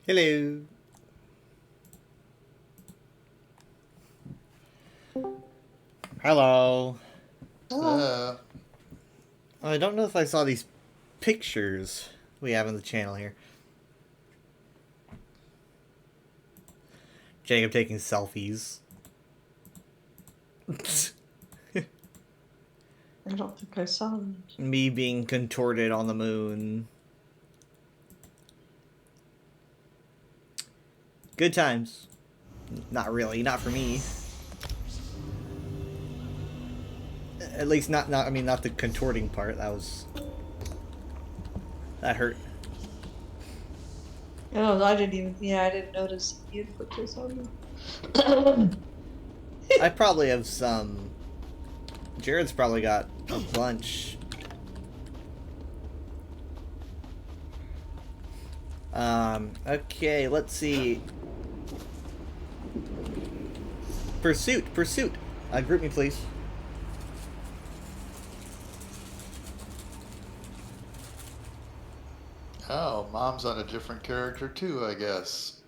Hello. Hello. Hello. I don't know if I saw these pictures we have on the channel here. Jacob taking selfies. I don't think I saw them. Me being contorted on the moon. Good times. Not really, not for me. At least not the contorting part. That hurt. Oh, I didn't notice you'd put this on I probably have some. Jared's probably got a bunch. Okay, let's see. Pursuit. Group me, please. Oh, Mom's on a different character too, I guess.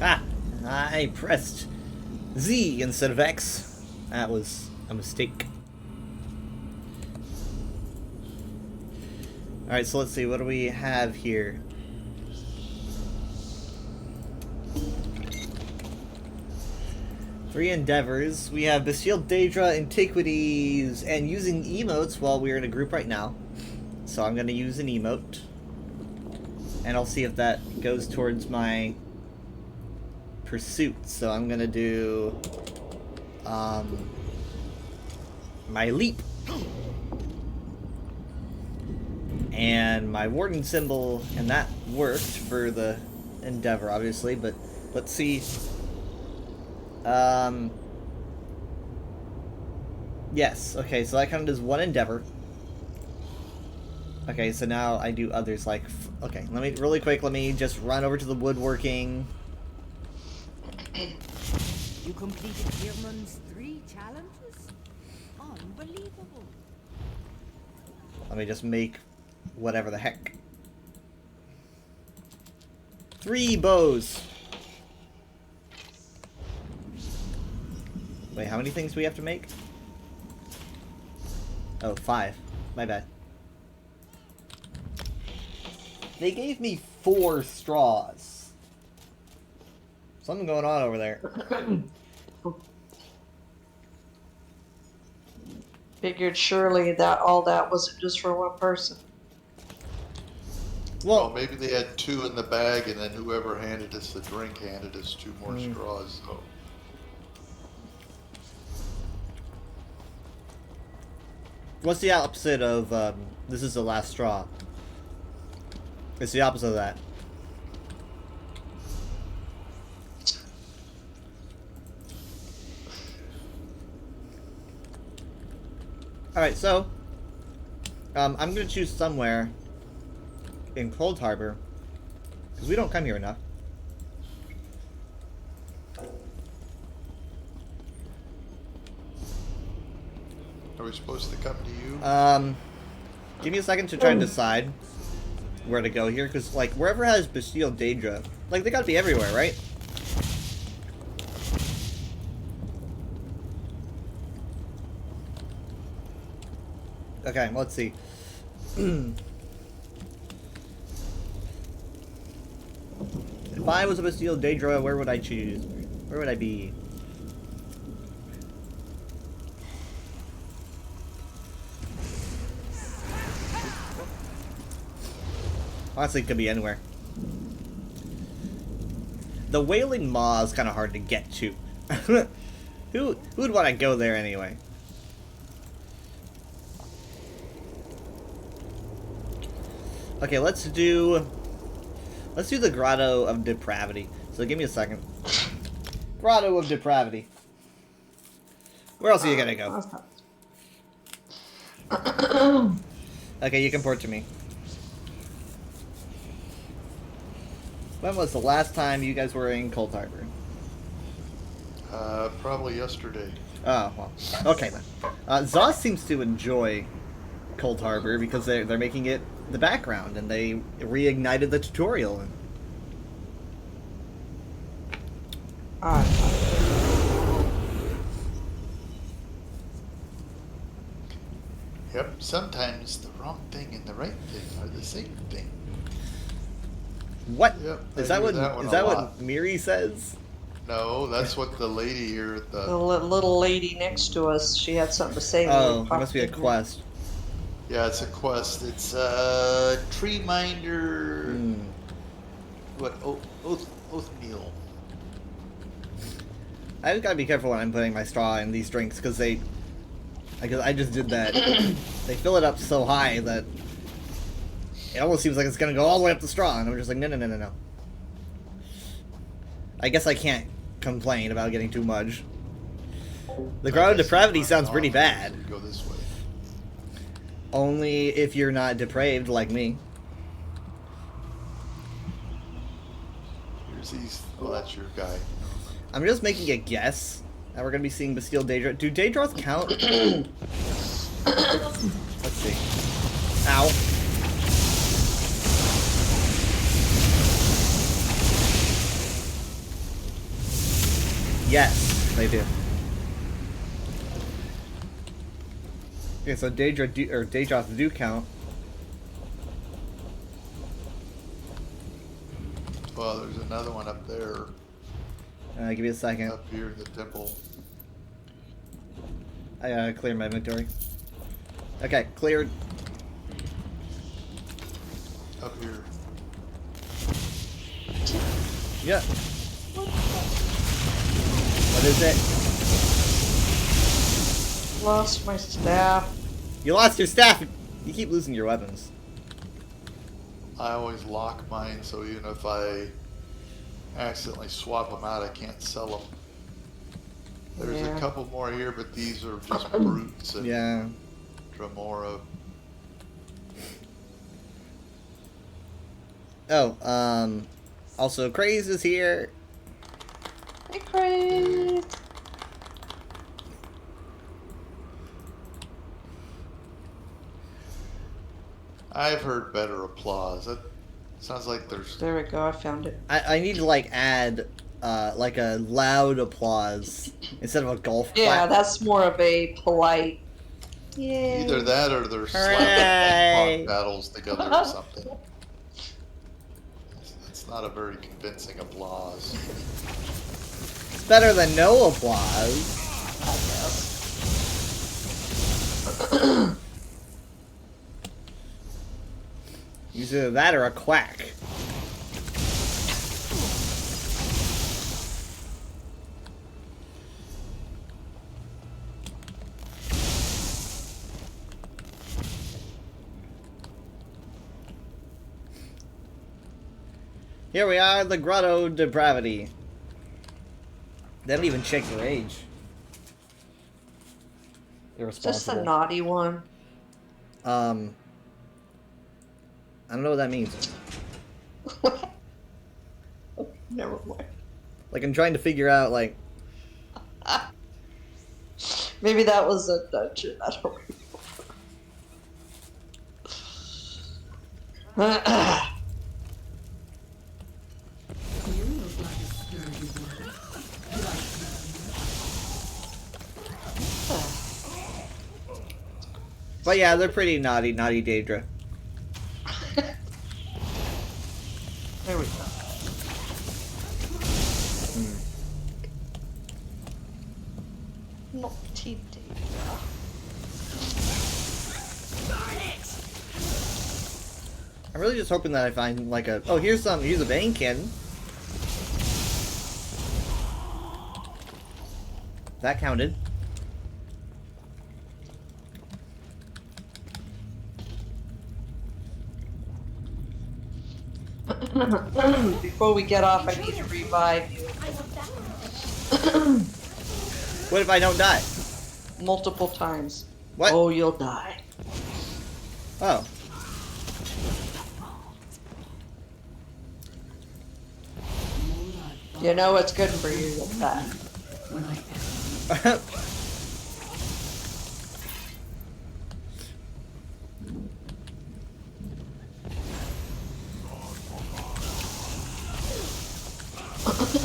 Ah! I pressed Z instead of X. That was a mistake. Alright, so let's see. What do we have here? Three endeavors. We have Bastille Daedra, Antiquities, and using emotes while we're in a group right now. So I'm going to use an emote. And I'll see if that goes towards my pursuit. So I'm going to do my leap. And my warden symbol, and that worked for the endeavor, obviously, but let's see. Yes, okay, so that counted as one endeavor. Okay, so now I do others like... Okay, let me just run over to the woodworking. You completed Irman's 3 challenges? Unbelievable. Let me just make whatever the heck. 3 bows. Wait, how many things do we have to make? Oh, 5. My bad. They gave me 4 straws. Something going on over there. Figured surely that all that wasn't just for one person. Well, maybe they had 2 in the bag, and then whoever handed us the drink handed us 2 more straws. So. What's the opposite of, this is the last straw? It's the opposite of that. Alright, so, I'm gonna choose somewhere in Coldharbour, because we don't come here enough. Are we supposed to come to you? Give me a second to try and decide where to go here, because, like, wherever has Bastille Daedra, like, they gotta be everywhere, right? Okay, let's see. If I was a Bastille Daedra, where would I choose? Where would I be? Honestly, it could be anywhere. The Wailing Maw is kind of hard to get to. Who would want to go there anyway? Okay, let's do the Grotto of Depravity. So give me a second. Grotto of Depravity. Where else are you gonna go? Okay, you can port to me. When was the last time you guys were in Coldharbour? Probably yesterday. Oh, well. Okay, then. Zoss seems to enjoy Cold Harbor because they're making it the background, and they reignited the tutorial. Yep, sometimes the wrong thing and the right thing are the same thing. What? Yep, I Is that hear what that one is a that lot. what Miri says? No, that's what the lady here at The the... little lady next to us, she had something to say. when we Oh, it popped must be a in there. quest. Yeah, it's a quest. It's Tree Minder... Hmm. What? Oathmeal. I've got to be careful when I'm putting my straw in these drinks because I just did that. They fill it up so high that it almost seems like it's gonna go all the way up the straw, and I'm just like, no. I guess I can't complain about getting too much. The Grotto Depravity sounds pretty bad. Go this way. Only if you're not depraved like me. Here's these... Oh, that's your guy. I'm just making a guess that we're gonna be seeing Bastille Daedra. Do Daedras count? Let's see. Ow. Yes, they do. Okay, so Daedras do count. Well, there's another one up there. Give me a second. Up here in the temple. I gotta clear my inventory. Okay, cleared. Up here. Yeah. What is it? Lost my staff. You lost your staff! You keep losing your weapons. I always lock mine, so even if I accidentally swap them out, I can't sell them. There's Yeah. a couple more here, but these are just brutes and Yeah. Dremora. Oh, also Craze is here. Hey, Craig. I've heard better applause. That sounds like there's... There we go. I found it. I need to like add like a loud applause instead of a golf Yeah, clap. that's more of a polite. Yeah. Either that or they're slapping Hooray! ping pong battles together or something. It's not a very convincing applause. It's better than no applause. I guess. Either that or a quack. Here we are, the Grotto Depravity. They haven't even checked your age. Just Irresponsible. a naughty one. I don't know what that means. Never mind. Like, I'm trying to figure out, like... Maybe that was a dungeon. I don't remember. But yeah, they're pretty naughty Daedra. There we go. Naughty Daedra. I'm really just hoping that I find, like, a... Oh, here's a Bane cannon. That counted. Before we get off, I need to revive you What if I don't die? multiple times. What? Oh, you'll die. Oh. You know what's good for you, you'll die.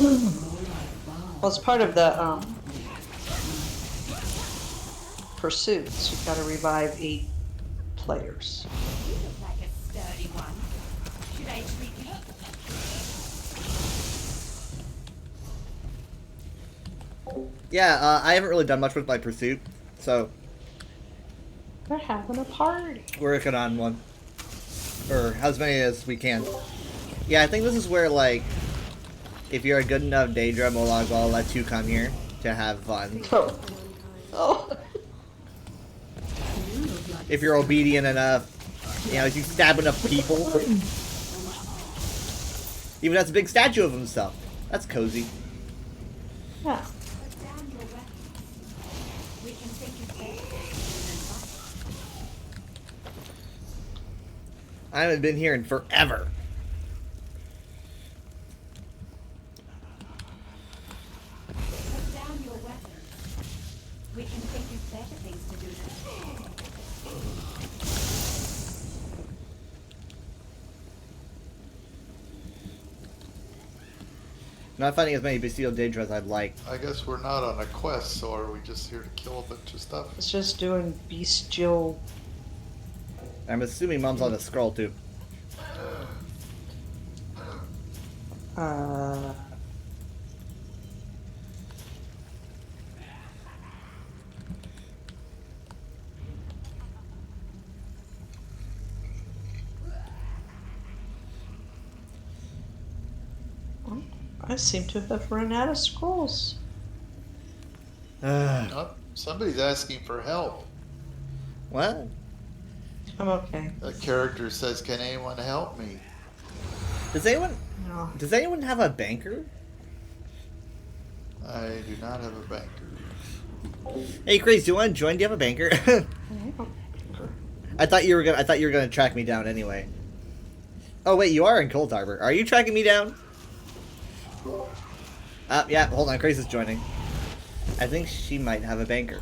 Well, it's part of the pursuits. You've got to revive 8 players. You look like a sturdy one. Should I treat you? Yeah, I haven't really done much with my pursuit, so They're having a party. we're working on one. Or as many as we can. Yeah, I think this is where, like, if you're a good enough Daedra, Molag will let you come here to have fun. Oh. Oh. If you're obedient enough, you know, if you stab enough people. Even has a big statue of himself. That's cozy. Yeah. Put down your weapons. We can think of better. I haven't been here in forever. Put down your weapons. We can think of better things to do than Not finding as many Bastille Daedra as I'd like. I guess we're not on a quest, so are we just here to kill a bunch of stuff? It's just doing bestial. I'm assuming Mom's on a scroll too. Uh. I seem to have run out of scrolls. Oh, somebody's asking for help. What? I'm okay. That character says, "Can anyone help me?" Does anyone have a banker? I do not have a banker. Hey Chris, do you want to join? Do you have a banker? I thought you were gonna track me down anyway. Oh wait, you are in Cold Harbor. Are you tracking me down? Yeah, hold on, Grace is joining. I think she might have a banker.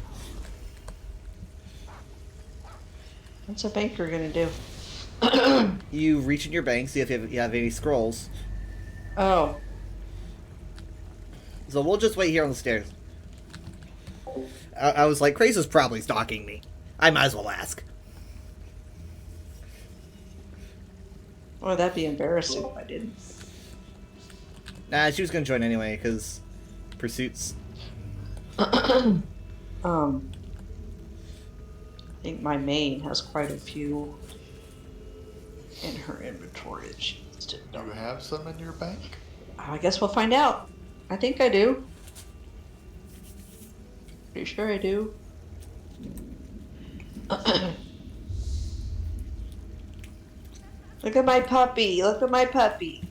What's a banker gonna do? You reach in your bank, see if you have any scrolls. Oh. So we'll just wait here on the stairs. I was like, Grace is probably stalking me. I might as well ask. Oh, that'd be embarrassing if I didn't. Nah, she was gonna join anyway, because pursuits. I think my main has quite a few in her inventory that she needs to Do you have some in your bank? I guess we'll find out. I think I do. Pretty sure I do. Look at my puppy. Look at my puppy.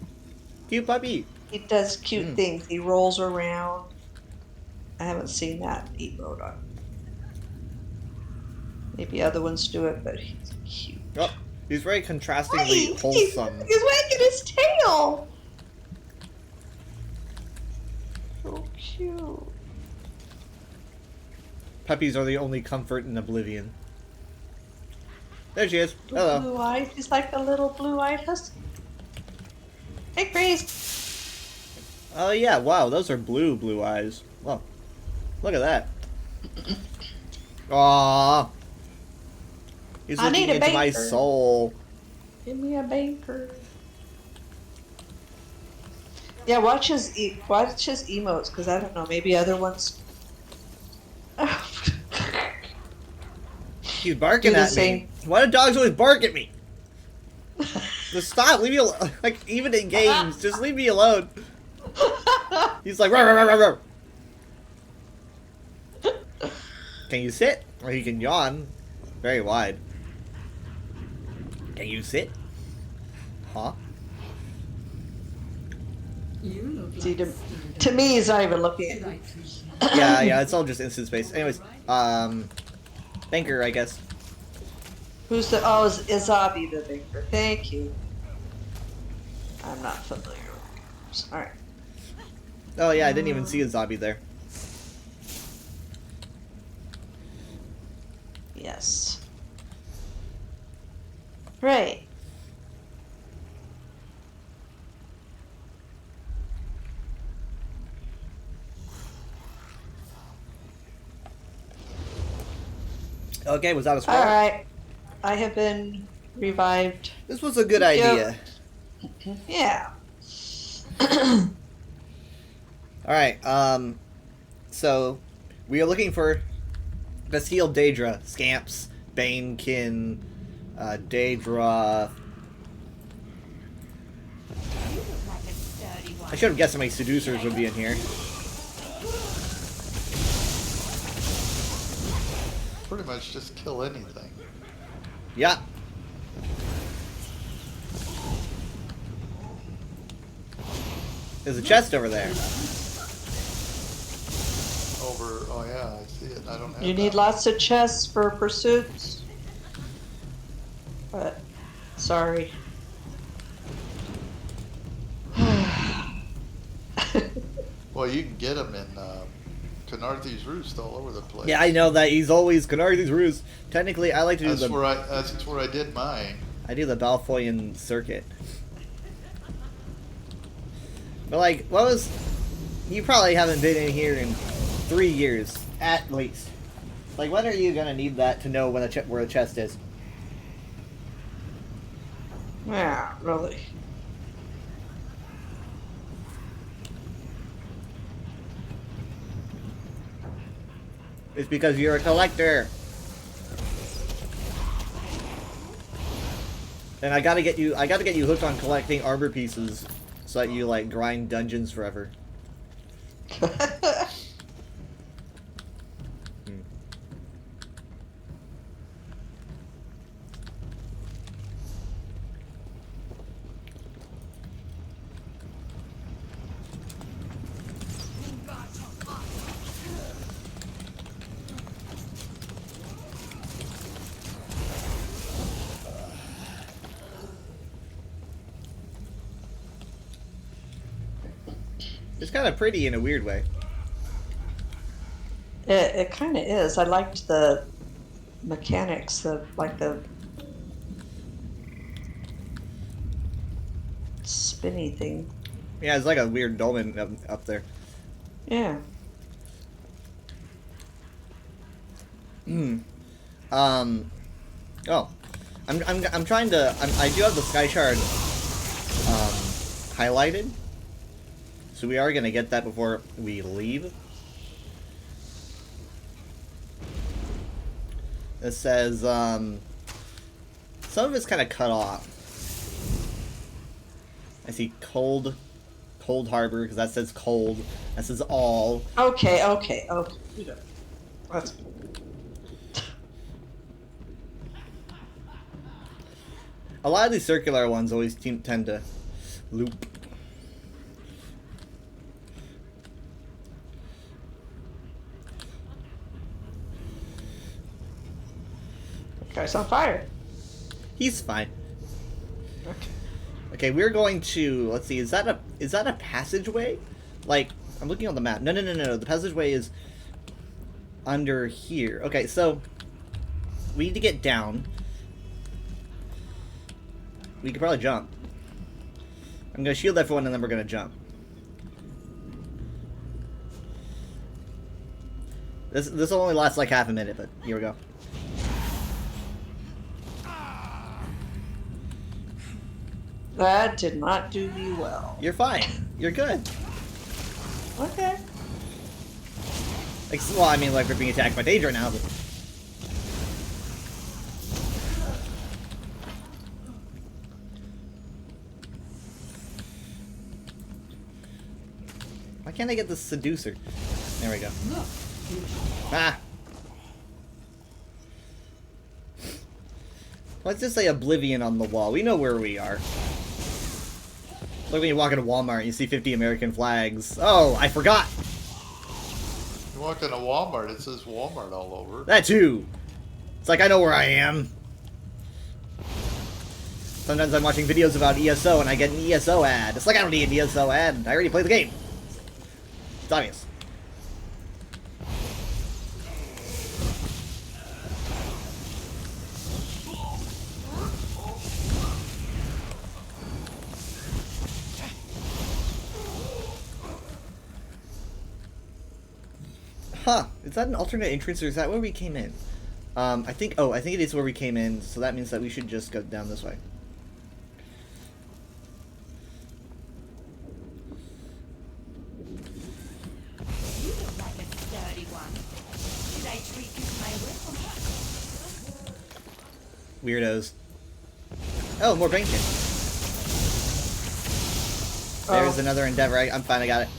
Cute puppy. He does cute things. He rolls around. I haven't seen that emote on. Maybe other ones do it, but he's cute. Oh, he's very contrastingly Hey, wholesome. He's wagging his tail. So cute. Puppies are the only comfort in Oblivion. There she is. Hello. Blue eyes. He's like a little blue-eyed husky. Hey, Grace. Oh yeah, wow, those are blue eyes. Well, look at that. Aww. He's I looking need a into my banker. soul. Give me a banker. Yeah, watch his emotes, because I don't know, maybe other ones. He's barking Do the at me. same. Why do dogs always bark at me? Just stop, leave me alone. Like, even in games, just leave me alone. He's like, rawr, rawr, rawr, rawr. Can you sit? Or you can yawn. Very wide. Can you sit? Huh? See, to me, he's not even looking at me. Yeah, it's all just instant space. Anyways, banker, I guess. Who's the? Oh, is Izabi the banker? Thank you. I'm not familiar with names. All right. Oh yeah, I didn't even see a zombie there. Yes. Right. Okay, was that a scroll? Alright. I have been revived. This was a good Yep. idea. Yeah. Alright, so we are looking for Bastille Daedra, Scamps, Banekin, Daedra. You look like a sturdy one. I should have guessed how many seducers would be in here. Pretty much just kill anything. Yeah. There's a chest over there. Over, oh yeah, I see it. I don't have You need that. lots of chests for pursuits. But, sorry. Well, you can get them in Canarthy's Roost all over the place. Yeah, I know that he's always Canarthy's Ruse. Technically, I like to do That's the where I did mine. I do the Balfoyan circuit. But like, what was? You probably haven't been in here in 3 years at least. Like, when are you gonna need that to know when where a chest is? Yeah, really. It's because you're a collector. And I gotta get you hooked on collecting armor pieces so that you like grind dungeons forever. It's kind of pretty in a weird way. It kind of is. I liked the mechanics, like the spinny thing. Yeah, it's like a weird dolmen up there. Yeah. Oh, I'm trying to. I do have the Sky Shard highlighted, so we are gonna get that before we leave. It says some of it's kind of cut off. I see Cold Harbor because that says cold. That says all. Okay. That's A lot of these circular ones always tend to loop. guy's on fire. He's fine. Okay. Okay, we're going to, let's see, is that a passageway? Like, I'm looking on the map. No, the passageway is under here. Okay, so we need to get down. We could probably jump. I'm gonna shield everyone and then we're gonna jump. This will only last like half a minute, but here we go. That did not do me well. You're fine. You're good. Okay. Like, well, I mean, like, we're being attacked by Daedra now, but... Why can't I get the seducer? There we go. Ah! Let's just say Oblivion on the wall. We know where we are. Like when you walk into Walmart and you see 50 American flags. Oh, I forgot! You walk into Walmart, it says Walmart all over. That too! It's like, I know where I am. Sometimes I'm watching videos about ESO and I get an ESO ad. It's like, I don't need an ESO ad. I already played the game. It's obvious. Huh. Is that an alternate entrance or is that where we came in? I think. Oh, I think it is where we came in. So that means that we should just go down this way. You look like a sturdy one. Should I treat you to my weapon? Weirdos. Oh, more banking. There's another endeavor. I'm fine. I got it.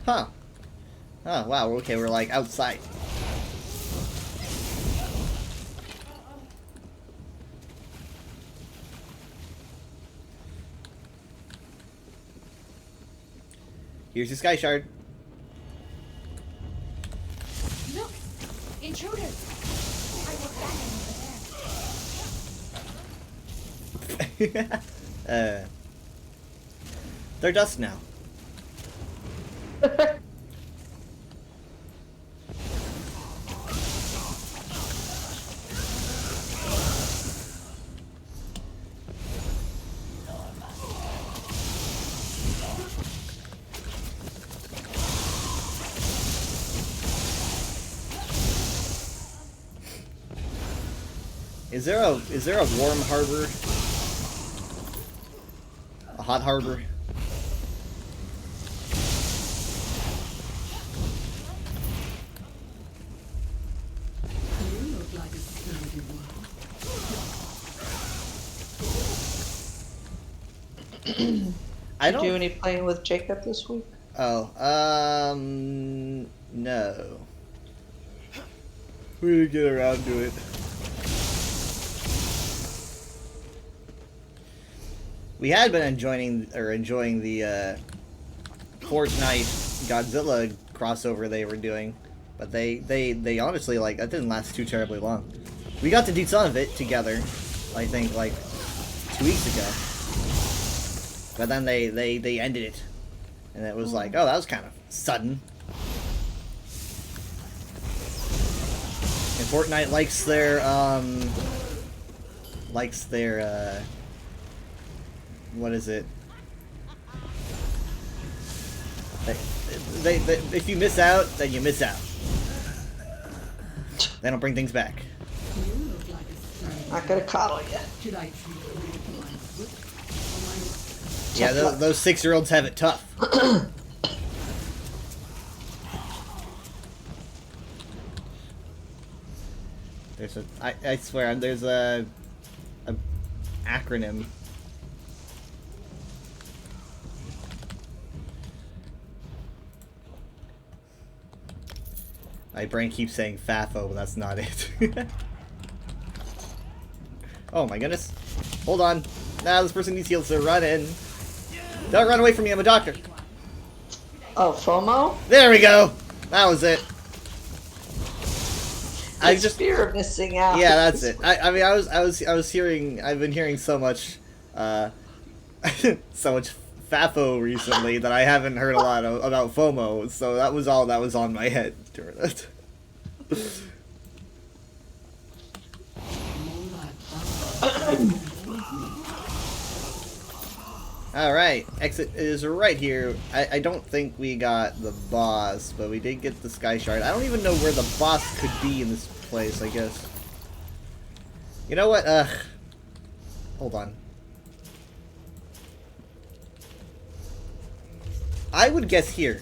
Huh. Oh, wow. Okay, we're like outside. Here's your sky shard. Look! Intruders! I will ban them. They're dust now. Is there a warm harbor? A hot harbor? You look like a sturdy one. I Do don't. any playing with Jacob this week? Oh, no. We didn't get around to it. We had been enjoying the Fortnite Godzilla crossover they were doing, but they honestly, like, that didn't last too terribly long. We got to do some of it together, I think, like 2 weeks ago. But then they ended it. And it was like, oh, that was kind of sudden. And Fortnite likes their what is it? They if you miss out, then you miss out. They don't bring things back. You look like a sturdy Not gonna coddle you. Should I treat you to my whip or my Yeah, those 6-year-olds have it tough. There's I swear, there's a acronym. My brain keeps saying FAFO, but that's not it. Oh my goodness. Hold on. Now this person needs heals, so run in. Don't run away from me, I'm a doctor. Oh, FOMO? There we go! That was it. I It's just fear of missing out. yeah, that's it. I mean, I was hearing, I've been hearing so much, so much FAFO recently that I haven't heard a lot about FOMO. So that was all that was on my head during it. All right, exit is right here. I don't think we got the boss, but we did get the sky shard. I don't even know where the boss could be in this place. I guess. You know what? Hold on. I would guess here.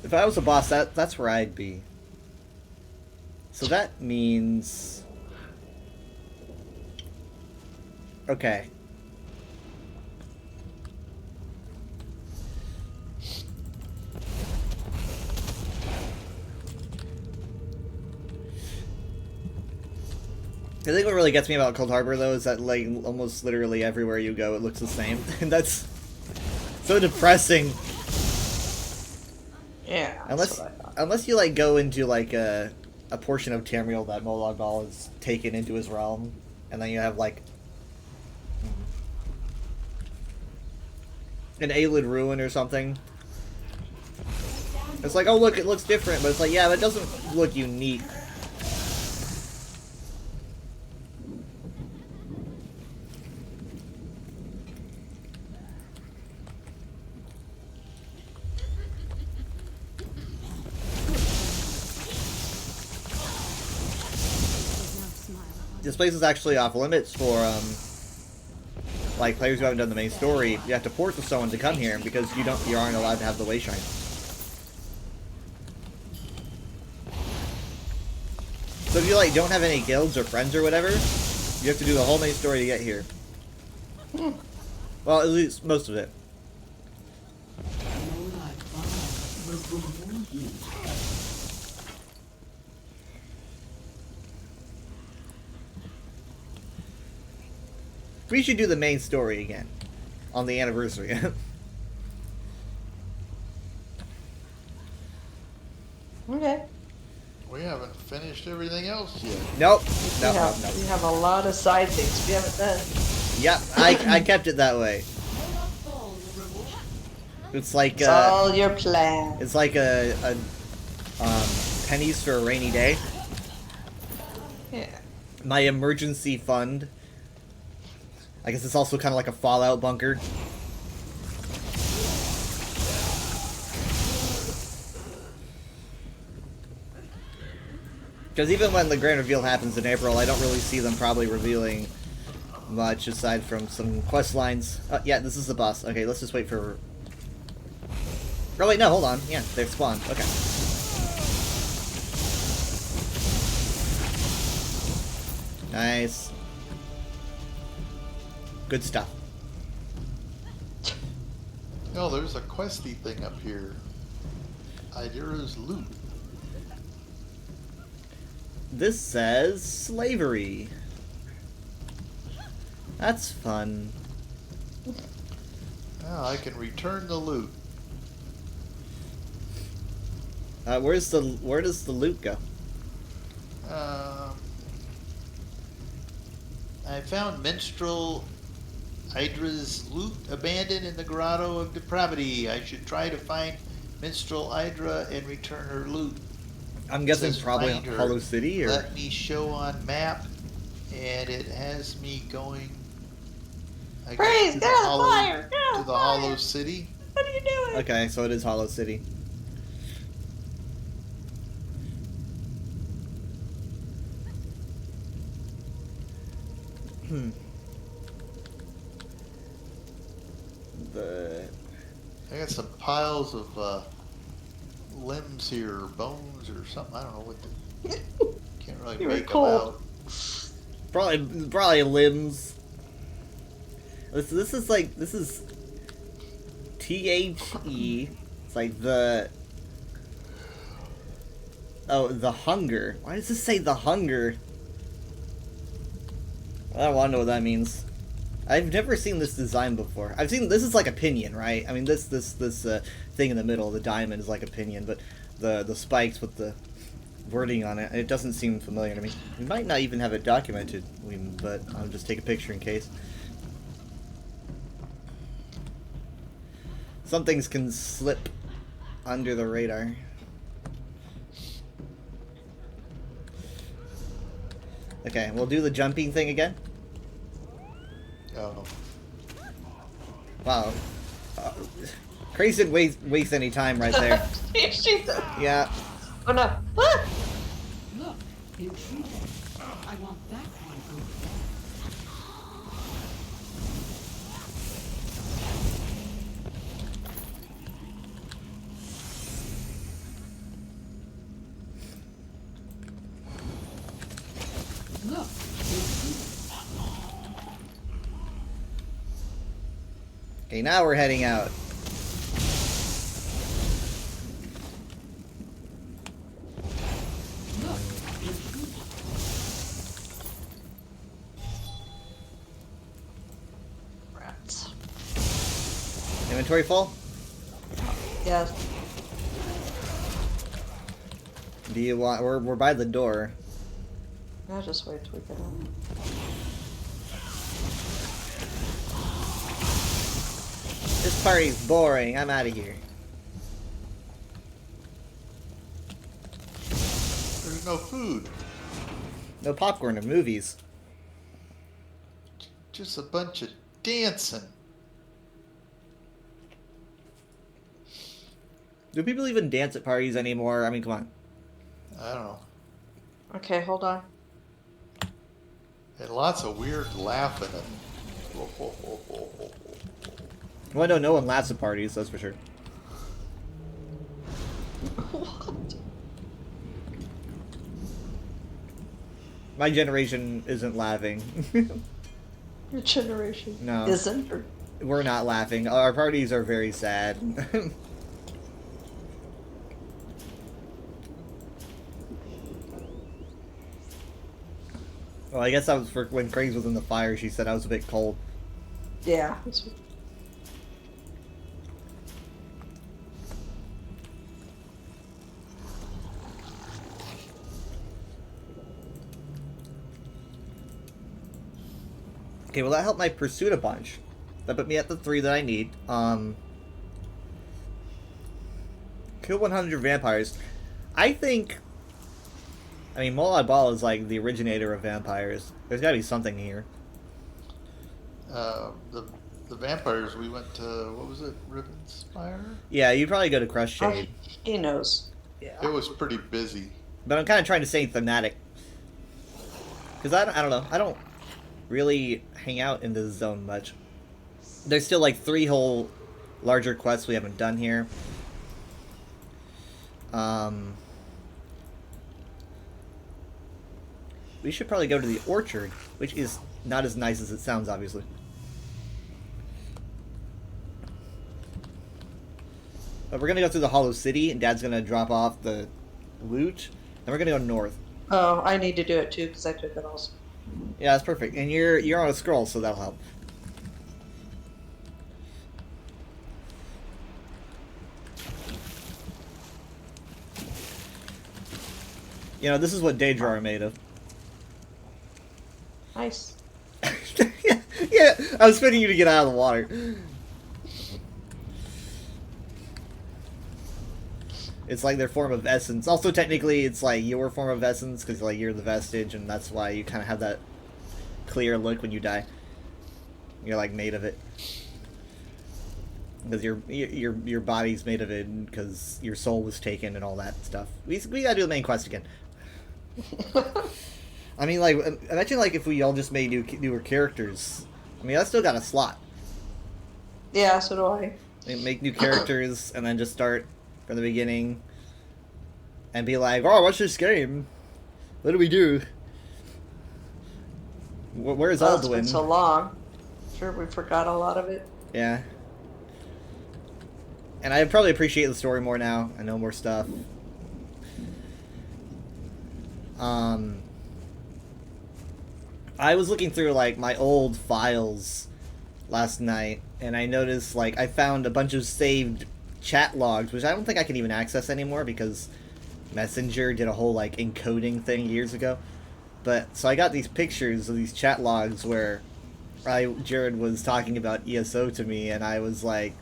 If I was a boss, that's where I'd be. So that means... Okay. I think what really gets me about Cold Harbor, though, is that, like, almost literally everywhere you go, it looks the same. And that's so depressing. Yeah. That's what I thought. Unless you, like, go into, like, a portion of Tamriel that Molag Bal has taken into his realm, and then you have, like... an Aelid ruin or something. It's like, oh look, it looks different, but it's like, yeah, but it doesn't look unique. This place is actually off limits for like players who haven't done the main story. You have to port to someone to come here because you aren't allowed to have the Wayshrine. So if you like don't have any guilds or friends or whatever, you have to do the whole main story to get here. Well, at least most of it. We should do the main story again on the anniversary. Okay. We haven't finished everything else yet. Nope. We No, have, no, no. we have a lot of side things we haven't done. Yep, I kept it that way. It's like It's all your plan. it's like a pennies for a rainy day. Yeah. My emergency fund. I guess it's also kind of like a Fallout bunker. Because even when the grand reveal happens in April, I don't really see them probably revealing much aside from some quest lines. Yeah, this is the boss. Okay, let's just wait for... Oh wait, no, hold on. Yeah, they've spawned. Okay. Nice. Good stuff. No, there's a questy thing up here. Idira's loot. This says slavery. That's fun. Now I can return the loot. Where does the loot go? I found Minstrel Hydra's loot abandoned in the Grotto of Depravity. I should try to find Minstrel Hydra and return her loot. I'm guessing Says probably find her. Hollow City, or Let me show on map, and it has me going. I guess, Praise, to get the out of the Hollow, fire! Get out to of the the fire! Hollow City. What are you doing? okay, so it is Hollow City. The I got some piles of limbs here, or bones, or something. I don't know what the. Can't really You were make them cold. out. probably limbs. This is like THE. It's like the hunger. Why does this say the hunger? I don't want to know what that means. I've never seen this design before. I've seen this is like a pinion, right? I mean this thing in the middle, the diamond is like a pinion, but the spikes with the wording on it doesn't seem familiar to me. We might not even have it documented, but I'll just take a picture in case. Some things can slip under the radar. Okay, we'll do the jumping thing again. Oh. Wow. Crazy didn't waste any time right there. She's Yeah. oh no. Ah! Look, intruder. I want that one over there. Look, intruder. Okay, now we're heading out. Look, intruder. Rats. Inventory full? Yes. Do you want... We're by the door. I'll just wait till we get out. Just This party's boring. I'm out of here. There's no food. No popcorn or movies. Just a bunch of dancing. Do people even dance at parties anymore? I mean, come on. I don't know. Okay, hold on. And lots of weird laughing and. Well, no one laughs at parties, that's for sure. What? My generation isn't laughing. Your generation No. isn't? Or... We're not laughing. Our parties are very sad. Well, I guess that was for when Craig's was in the fire. She said I was a bit cold. Yeah. Okay, well that helped my pursuit a bunch. That put me at the 3 that I need. Kill 100 vampires. I think... I mean, Molad Bal is like the originator of vampires. There's gotta be something here. The vampires, we went to, what was it, Rivenspire? Yeah, you'd probably go to Crush Shade. He knows. It Yeah. was pretty busy. But I'm kind of trying to stay thematic. Because I don't know. I don't really hang out in this zone much. There's still like 3 whole larger quests we haven't done here. We should probably go to the orchard, which is not as nice as it sounds, obviously. But we're gonna go through the Hollow City, and Dad's gonna drop off the loot, and we're gonna go north. Oh, I need to do it too because I took it also. Yeah, that's perfect. And you're on a scroll, so that'll help. You know, this is what Daedra are made of. Nice. Yeah, I was expecting you to get out of the water. It's like their form of essence. Also, technically, it's like your form of essence because like you're the vestige, and that's why you kind of have that clear look when you die. You're like made of it because your body's made of it because your soul was taken and all that stuff. We gotta do the main quest again. I mean, like, imagine like if we all just made newer characters. I mean, I still got a slot. Yeah, so do I. Make new characters and then just start from the beginning and be like, oh, what's this game? What do we do? Where's Well, it's been Alduin? so long. Sure, we forgot a lot of it. Yeah. And I probably appreciate the story more now. I know more stuff. I was looking through like my old files last night, and I noticed like I found a bunch of saved chat logs, which I don't think I can even access anymore because Messenger did a whole like encoding thing years ago. But so I got these pictures of these chat logs where Jared was talking about ESO to me, and I was like,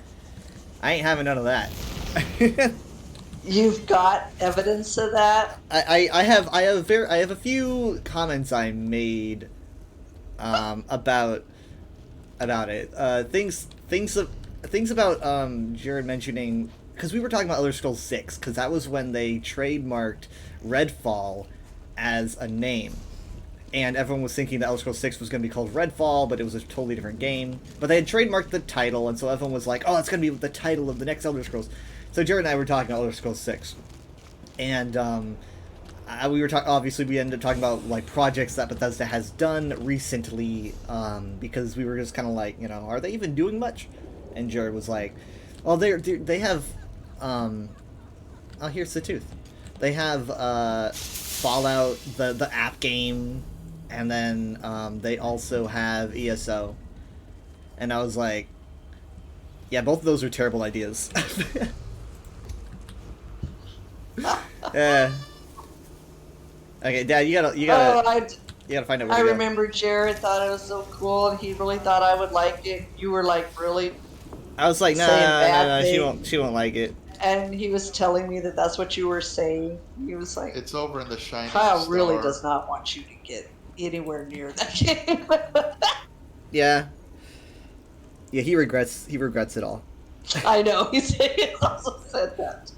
I ain't having none of that. You've got evidence of that? I have a few comments I made about it. Things about Jared mentioning, because we were talking about Elder Scrolls 6, because that was when they trademarked Redfall as a name. And everyone was thinking that Elder Scrolls 6 was going to be called Redfall, but it was a totally different game. But they had trademarked the title, and so everyone was like, oh, it's going to be the title of the next Elder Scrolls. So Jared and I were talking about Elder Scrolls 6. And we were obviously we ended up talking about like projects that Bethesda has done recently, because we were just kind of like, you know, are they even doing much? And Jared was like, well, they have, oh, here's the tooth. They have Fallout, the app game, and then they also have ESO. And I was like, yeah, both of those are terrible ideas. Yeah. Okay, Dad, you gotta find out where I to go. remember Jared thought it was so cool, and he really thought I would like it. You were like really I was like, no, Saying no, bad no, things. she won't like it. And he was telling me that that's what you were saying. He was like, It's over in the Shining Kyle Star. really does not want you to get anywhere near that game. Yeah. Yeah, he regrets it all. I know. He also said that.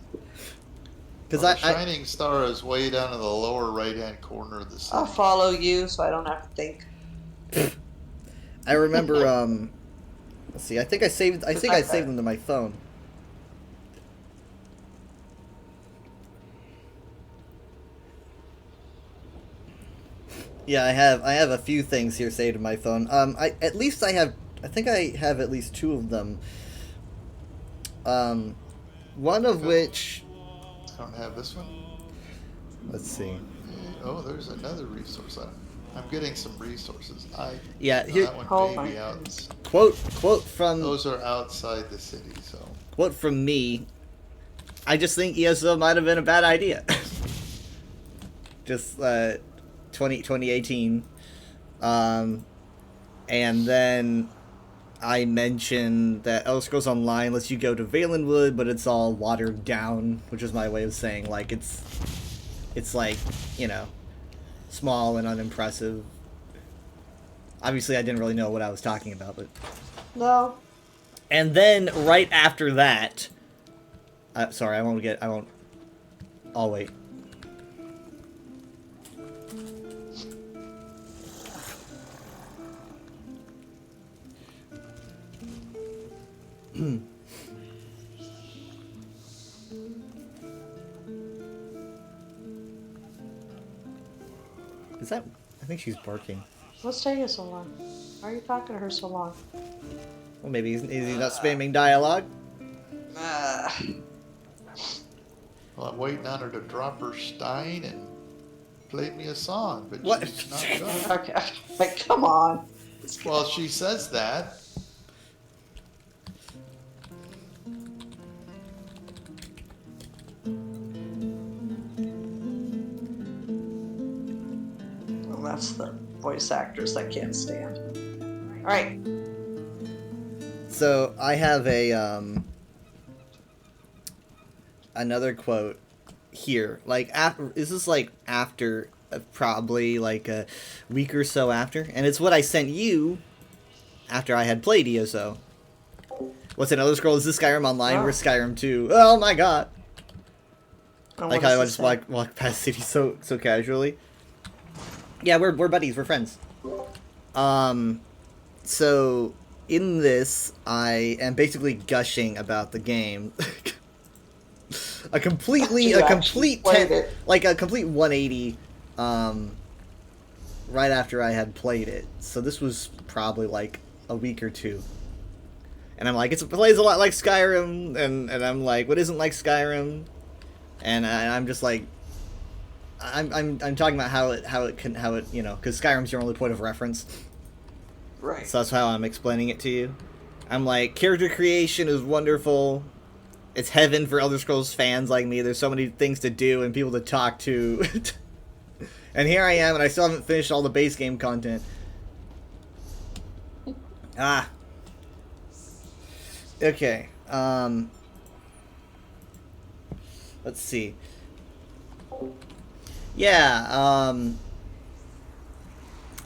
Because Well, the Shining Star is way down in the lower right-hand corner of the city. I'll follow you so I don't have to think. I remember let's see, I think I saved them to my phone. Yeah, I have a few things here saved to my phone. I think I have at least 2 of them. One of which, I don't have this one. let's see. Oh, there's another resource. I'm getting some resources. Yeah, here, that one Oh may my be out. goodness. quote from Those are outside the city, so. quote from me. I just think ESO might have been a bad idea. Just 2018. And then I mentioned that Elder Scrolls Online lets you go to Valenwood, but it's all watered down, which is my way of saying like it's like, you know, small and unimpressive. Obviously, I didn't really know what I was talking about, but No. and then right after that, sorry, I'll wait. Is that? I think she's barking. What's taking so long? Why are you talking to her so long? Well, maybe is he not spamming dialogue? Well, I'm waiting on her to drop her stein and play me a song, but What? she's not done. Okay. Like, come on. Well, she says that. Well, that's the voice actors I can't stand. Alright. So I have a another quote here. Like, is this like after probably like a week or so after, and it's what I sent you after I had played ESO. What's another scroll? Is this Skyrim Online or Skyrim 2? Oh my god! And Like what how I does just this say? walk past city so casually. Yeah, we're buddies. We're friends. So in this, I am basically gushing about the game. a complete played it. like a complete 180. Right after I had played it. So this was probably like a week or 2. And I'm like, it plays a lot like Skyrim, and I'm like, what isn't like Skyrim? And I'm just like, I'm talking about how it you know, because Skyrim's your only point of reference. Right. So that's how I'm explaining it to you. I'm like, character creation is wonderful. It's heaven for Elder Scrolls fans like me. There's so many things to do and people to talk to. And here I am, and I still haven't finished all the base game content. Okay. Let's see. Yeah,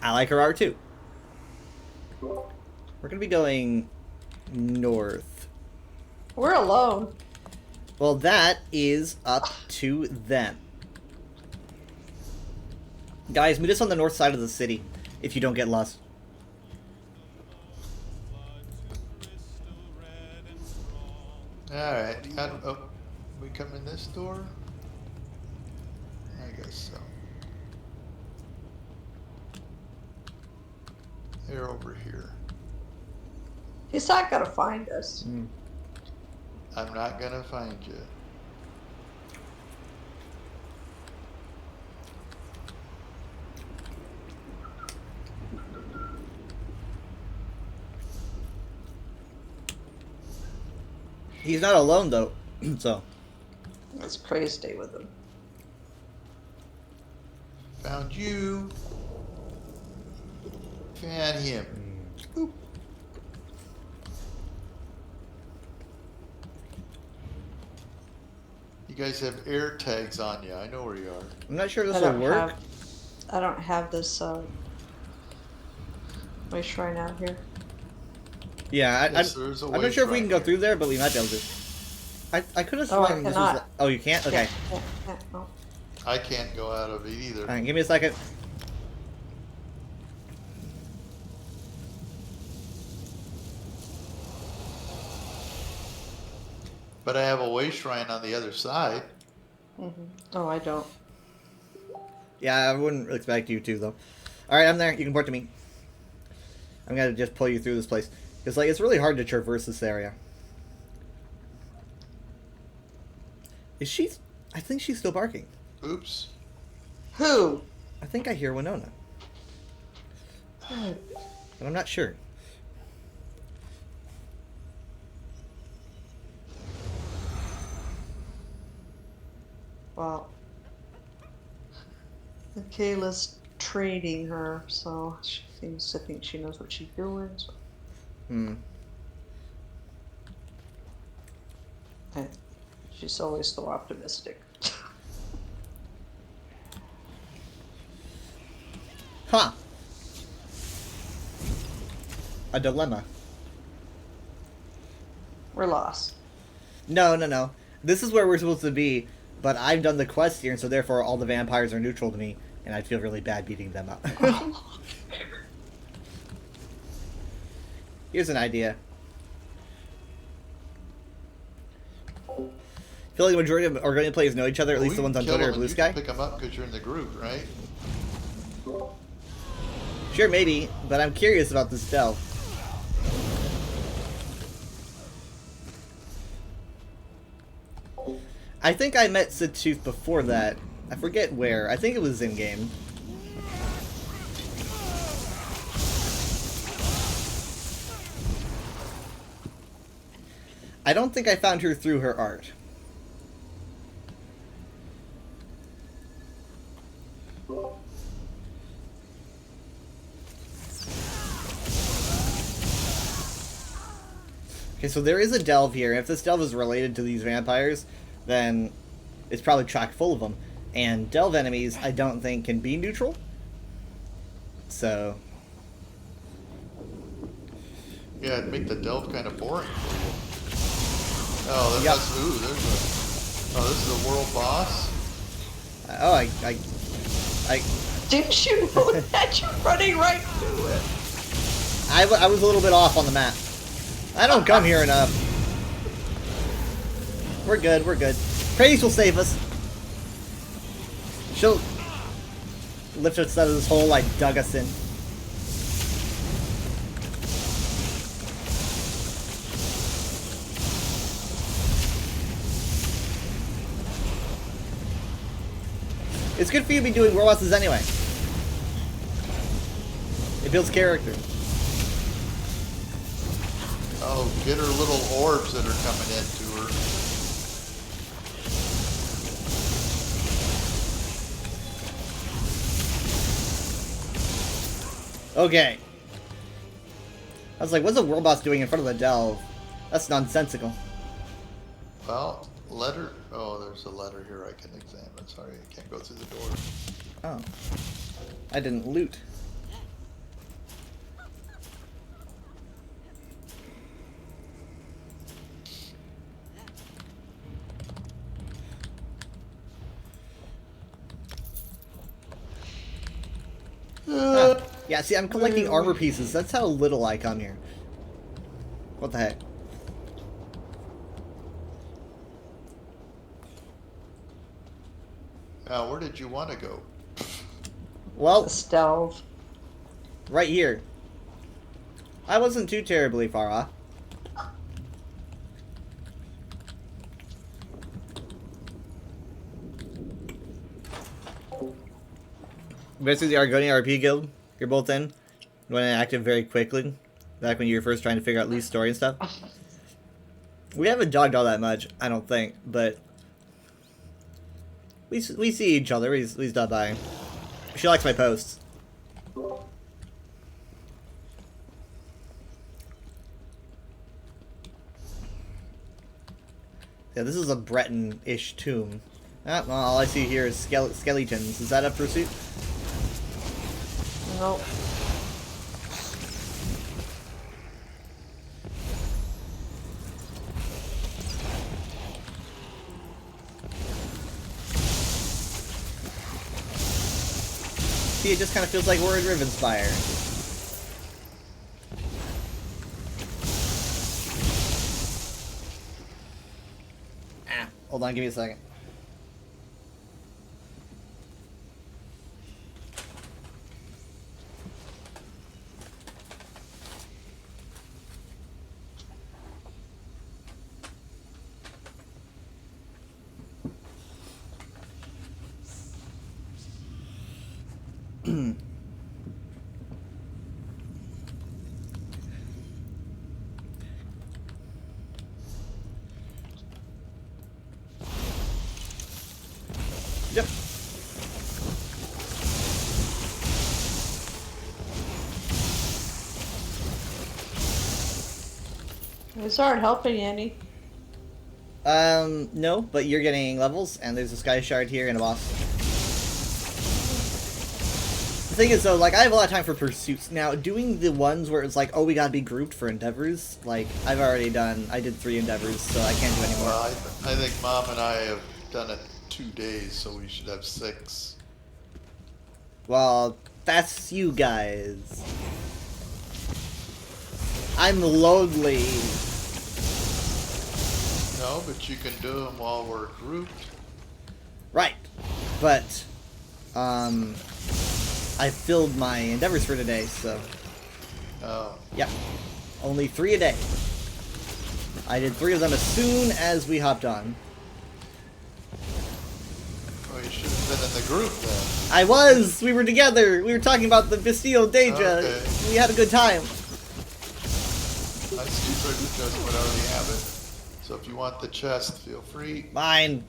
I like her art too. We're gonna be going north. We're alone. Well, that is up to them. Guys, meet us on the north side of the city if you don't get lost. Alright, we come in this door? I guess so. They're over here. He's not gonna find us. I'm not gonna find you. He's not alone though, so. Let's pray stay with him. Found you. Found him. Boop. You guys have air tags on you. I know where you are. I'm not sure if I this will don't work. have. I don't have this my shrine out here. Yeah, Yes, there is a I'm not sure if we can go waypoint through there, but we might be able to. I could have Oh, I sworn this was. cannot. Oh, you can't? Okay. Yeah, no. I can't go out of it either. Alright, give me a second. But I have a way shrine on the other side. Oh, I don't. Yeah, I wouldn't expect you to, though. Alright, I'm there. You can port to me. I'm gonna just pull you through this place. Because, like, it's really hard to traverse this area. Is she... I think she's still barking. Oops. Who? I think I hear Winona. But I'm not sure. Well, Kayla's training her, so she seems to think she knows what she's doing. So. Hmm. And she's always so optimistic. Huh. A dilemma. We're lost. No, no, no. This is where we're supposed to be, but I've done the quest here, and so therefore all the vampires are neutral to me, and I feel really bad beating them up. Here's an idea. I feel like the majority of Argonian players know each other, at least the ones on Twitter or Blue Sky. Pick them up because you're in the group, right? Sure, maybe, but I'm curious about this delve. I think I met Sitooth before that. I forget where. I think it was in-game. I don't think I found her through her art. Okay, so there is a delve here. If this delve is related to these vampires, then it's probably chock full of them. And delve enemies, I don't think, can be neutral. So... Yeah, it'd make the delve kind of boring for you. Oh, that Yep. must, ooh, there's a... Oh, this is a world boss? Oh, I Didn't you know that? You're running right through it. I was a little bit off on the map. I don't come here enough. We're good, we're good. Praise will save us. She'll lift us out of this hole I dug us in. It's good for you to be doing world bosses anyway. It builds character. Oh, get her little orbs that are coming into her. Okay. I was like, what's a world boss doing in front of the delve? That's nonsensical. Well, letter... Oh, there's a letter here I can examine. Sorry, I can't go through the door. Oh. I didn't loot. Ah. Yeah, see, I'm collecting armor pieces. That's how little I come here. What the heck? Now, where did you want to go? Well, The stealth. right here. I wasn't too terribly far off. Basically, the Argonian RP guild you're both in went inactive very quickly. Back when you were first trying to figure out Lee's story and stuff. We haven't dogged all that much, I don't think, but we see each other. We stop by. She likes my posts. Yeah, this is a Breton-ish tomb. Ah, well, all I see here is skeletons. Is that a pursuit? Nope. See, it just kind of feels like we're in Rivenspire. Ah, hold on, give me a second. Yep. These aren't helping any. No, but you're getting levels, and there's a Sky Shard here and a boss. The thing is, though, like, I have a lot of time for pursuits. Now, doing the ones where it's like, oh, we gotta be grouped for endeavors, like, I did 3 endeavors, so I can't do any more. Well, I think Mom and I have done it 2 days, so we should have 6. Well, that's you guys. I'm lonely. No, but you can do them while we're grouped. Right. But, I filled my endeavors for today, so... Oh. Yeah. Only 3 a day. I did 3 of them as soon as we hopped on. Well, you should have been in the group then. I was! We were together! We were talking about the Bastille Daedra. Okay. We had a good time. I see treasure chest, but I already have it. So if you want the chest, feel free. Mine.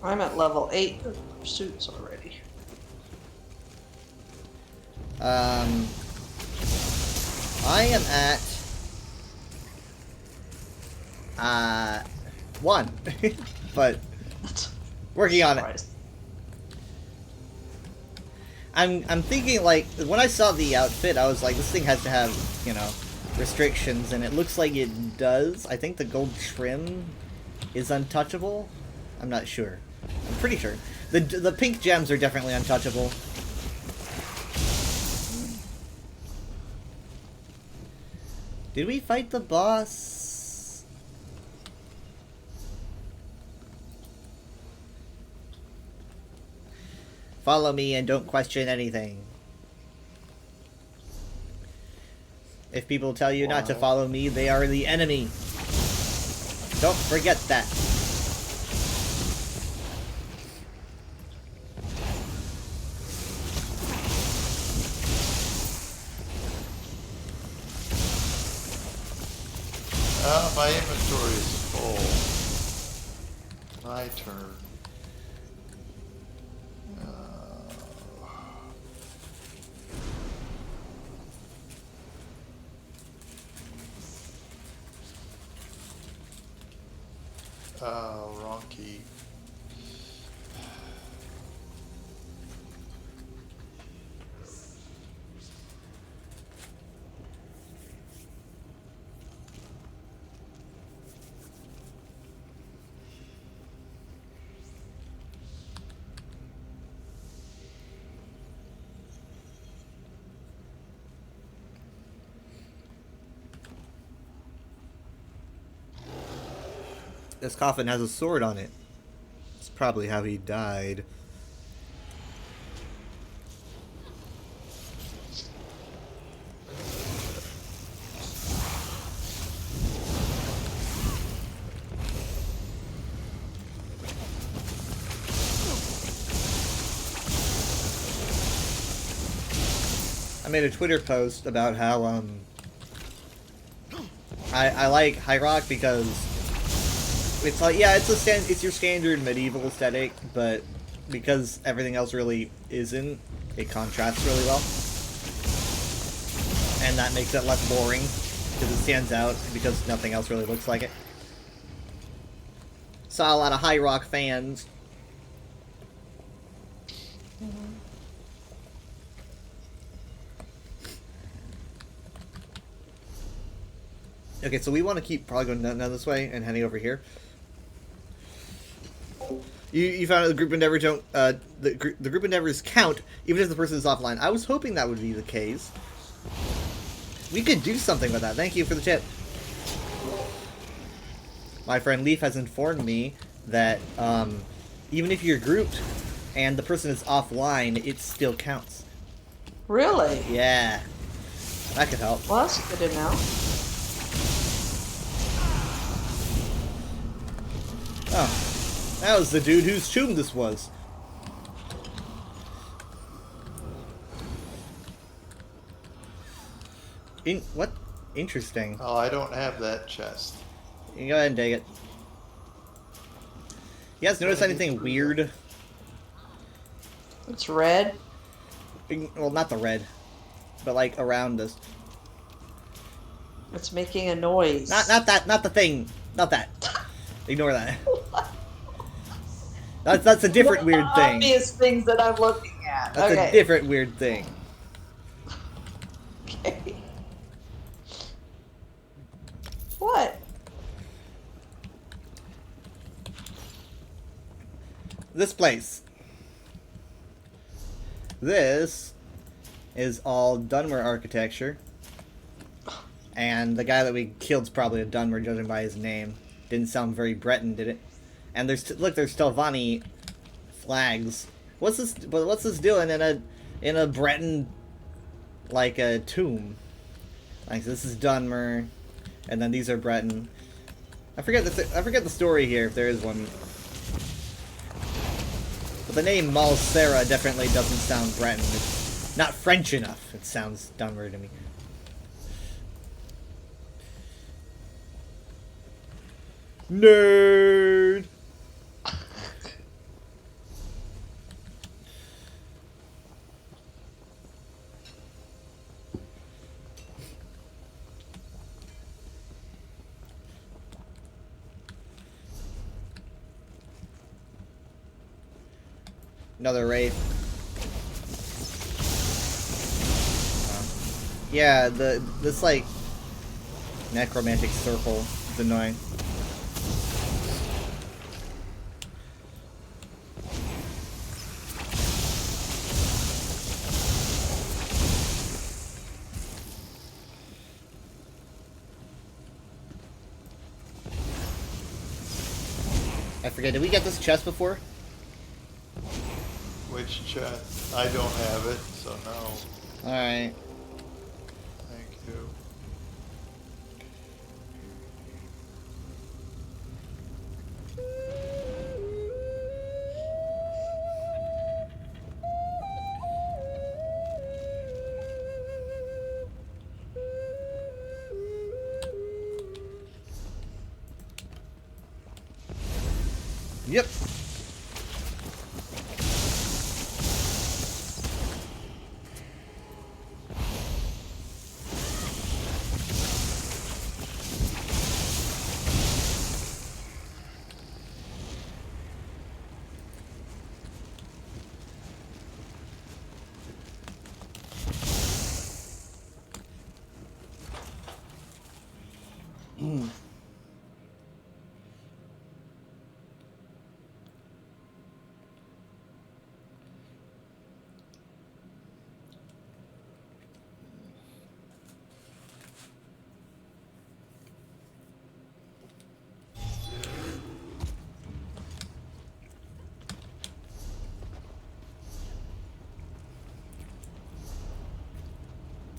I'm at level 8 of pursuits already. I am at 1. But working on it. Surprised. I'm thinking, like, when I saw the outfit, I was like, this thing has to have, you know, restrictions, and it looks like it does. I think the gold trim is untouchable. I'm not sure. I'm pretty sure. The pink gems are definitely untouchable. Did we fight the boss? Follow me and don't question anything. If people tell you not to follow me, they are the enemy. Don't forget that. My inventory is full. My turn. Wrong key. This coffin has a sword on it. It's probably how he died. I made a Twitter post about how I like High Rock because it's like, yeah, it's your standard medieval aesthetic, but because everything else really isn't, it contrasts really well. and that makes it less boring because it stands out because nothing else really looks like it. Saw a lot of High Rock fans. Okay, so we want to keep probably going down this way and heading over here. You found out the group endeavors don't the group endeavors count even if the person is offline. I was hoping that would be the case. We could do something with that. Thank you for the tip. My friend Leaf has informed me that even if you're grouped and the person is offline, it still counts. Really? Yeah, that could help. Well, that's good to know. Oh, that was the dude whose tomb this was. What? Interesting. Oh, I don't have that chest. You can go ahead and take it. You guys notice anything weird? It's red. Well, not the red, but like around us. It's making a noise. Not the thing. Not that. Ignore that. That's a different weird thing. Obvious things that I'm looking at. That's okay. a different weird thing. Okay. What? This place. This is all Dunmer architecture. And the guy that we killed's probably a Dunmer, judging by his name. Didn't sound very Breton, did it? And look, there's Stelvani flags. What's this? But what's this doing in a Breton, like a tomb? Like this is Dunmer, and then these are Breton. I forget the story here if there is one. But the name Malsera definitely doesn't sound Breton. It's not French enough. It sounds Dunmer to me. Nerd! Another wraith. Yeah, this like necromantic circle is annoying. I forget, did we get this chest before? Which chest? I don't have it, so no. Alright. Thank you. Yep.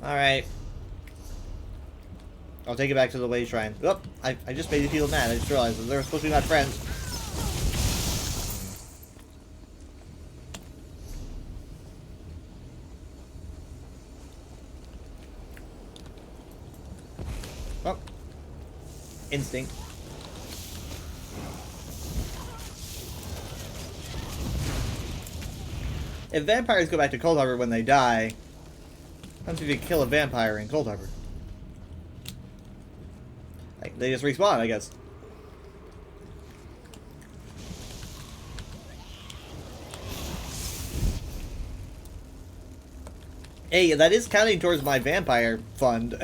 Alright. I'll take it back to the Way Shrine. Oh, I just made you feel mad. I just realized that they were supposed to be my friends. Oh. Instinct. If vampires go back to Cold Harbor when they die, That's if you kill a vampire in Cold Harbor. Like, they just respawn, I guess. Hey, that is counting towards my vampire fund.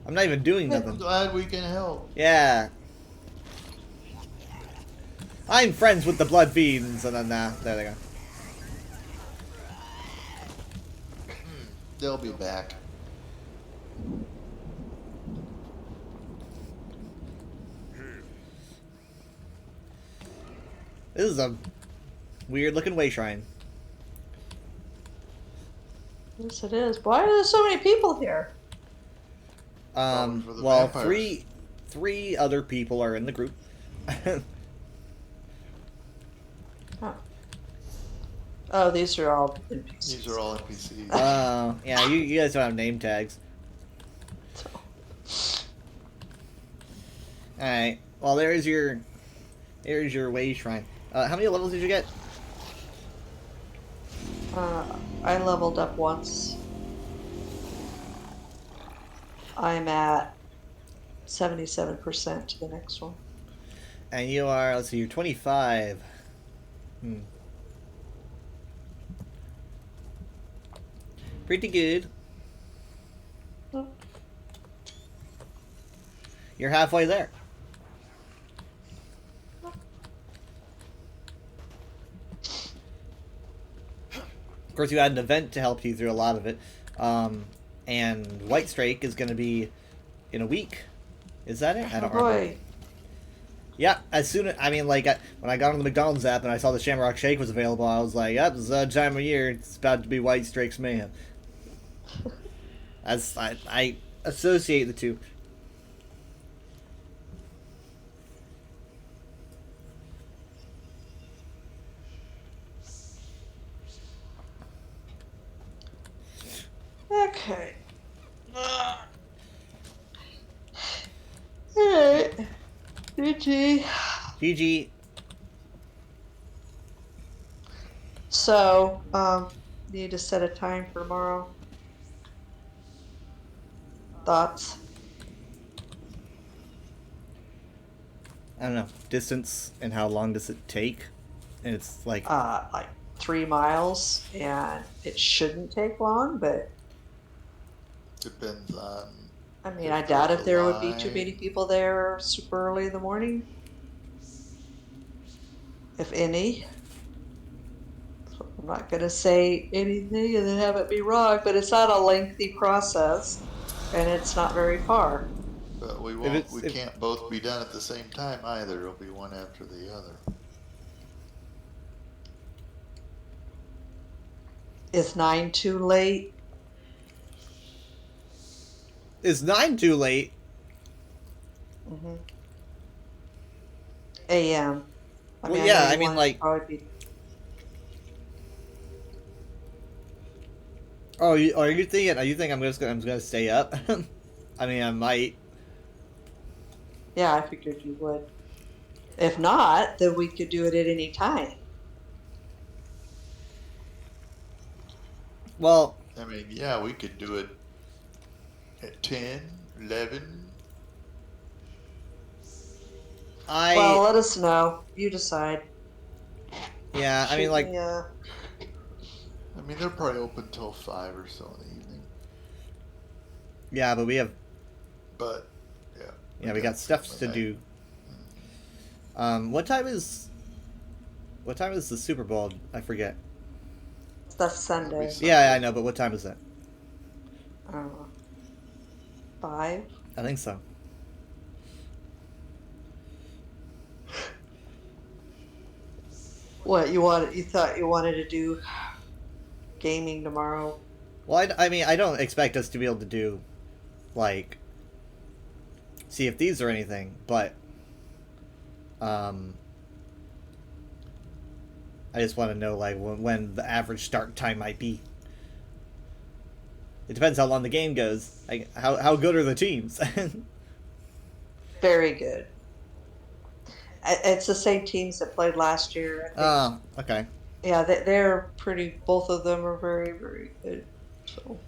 I'm not even doing I'm nothing. glad we can help. Yeah. I'm friends with the Blood Fiends, and then there they go. They'll be back. This is a weird looking way shrine. Yes, it is. Why are there so many people here? Probably for the Well, vampires. three other people are in the group. Huh. Oh, these are all NPCs. These are all NPCs. Yeah, you guys don't have name tags. Alright. Well, there's your way shrine. How many levels did you get? I leveled up once. I'm at 77% to the next one. And you are, let's see, you're 25. Pretty good. Hmm. You're halfway there. Of course, you had an event to help you through a lot of it. And White Strike is going to be in a week. Is that it? I don't remember. Boy, Yeah, as soon as, I mean, like, when I got on the McDonald's app and I saw the Shamrock Shake was available, I was like, yep, this is that time of year. It's about to be White Strike's mayhem. As I associate the two. okay. Alright. GG. GG. So, need to set a time for tomorrow. Thoughts? I don't know. Distance and how long does it take? And it's like, Like 3 miles, and it shouldn't take long, but Depends on. I mean, If I doubt there's if a there would be too line. many people there super early in the morning. If any. So I'm not gonna say anything and then have it be wrong, but it's not a lengthy process, and it's not very far. But we can't both be done at the same time either. It'll be one after the other. Is 9 too late? is 9 too late? Mm-hmm. AM. Well, yeah, know I you mean, wanted like- to probably be- Oh, are you think I'm gonna stay up? I mean, I might. Yeah, I figured you would. If not, then we could do it at any time. Well, I mean, yeah, we could do it at 10, 11. Well, let us know. You decide. yeah, I mean, like, Yeah. I mean, they're probably open till 5 or so in the evening. yeah, but we have, But, yeah. we got stuff to something do. What time is the Super Bowl? I forget. That's Sunday. Sunday. Yeah, I know, but what time is that? I don't know. 5? I think so. What you thought you wanted to do gaming tomorrow? Well, I mean, I don't expect us to be able to do, like, CFDs or anything, but, I just want to know, like, when the average start time might be. It depends how long the game goes. Like, how good are the teams? Very good. It's the same teams that played last year. I think. Oh, okay. yeah, they're pretty. Both of them are very, very good. So